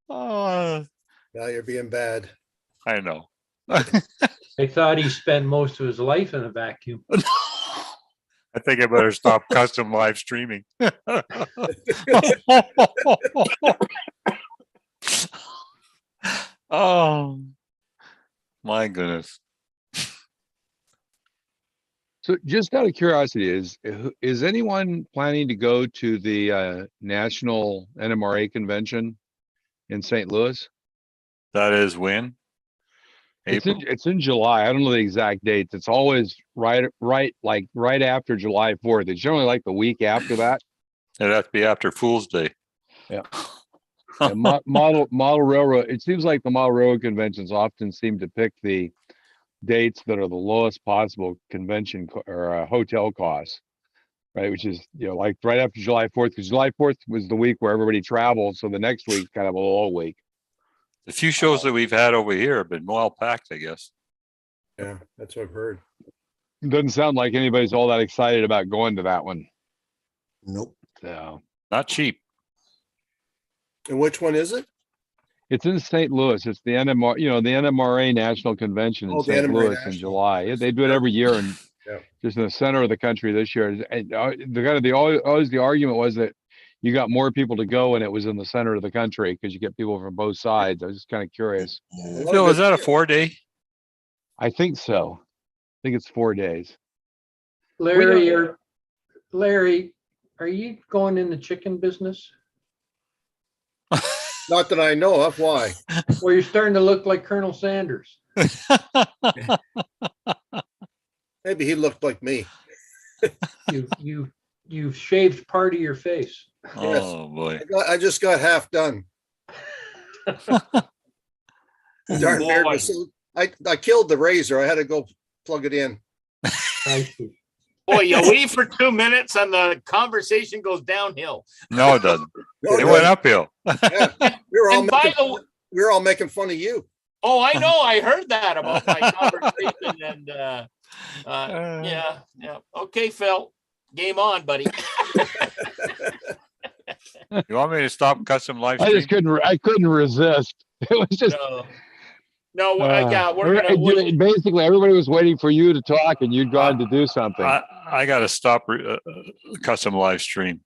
Oh, Now you're being bad. I know. I thought he spent most of his life in a vacuum. I think I better stop custom live streaming. Oh, my goodness. So just out of curiosity, is anyone planning to go to the National NMRA convention in St. Louis? That is when? April? It's in July. I don't know the exact dates. It's always right after July 4th. It's generally like the week after that. It'd have to be after Fool's Day. Yeah. And model railroad. It seems like the model railroad conventions often seem to pick the dates that are the lowest possible convention or hotel costs, right? Which is, like right after July 4th, because July 4th was the week where everybody traveled. So the next week's kind of a low week. The few shows that we've had over here have been well packed, I guess. Yeah, that's what I've heard. It doesn't sound like anybody's all that excited about going to that one. Nope. So not cheap. And which one is it? It's in St. Louis. It's the NMR, the NMRA National Convention in St. Louis in July. Yeah, they do it every year, and just in the center of the country this year. And always the argument was that you got more people to go when it was in the center of the country because you get people from both sides. I was just kind of curious. Phil, is that a 4-day? I think so. I think it's 4 days. Larry, are you going in the chicken business? Not that I know of. Why? Well, you're starting to look like Colonel Sanders. Maybe he looked like me. You've shaved part of your face. Oh boy! I just got half done. Darn beard was so, I killed the razor. I had to go plug it in. Boy, you leave for 2 minutes and the conversation goes downhill. No, it doesn't. No, it went uphill. Yeah. We were all making fun of you. Oh, I know. I heard that about my conversation, and yeah. Okay, Phil, game on, buddy. You want me to stop custom live I stream? just couldn't resist. It was just basically everybody was waiting for you to talk and you'd gone to do something. I got to stop custom live stream.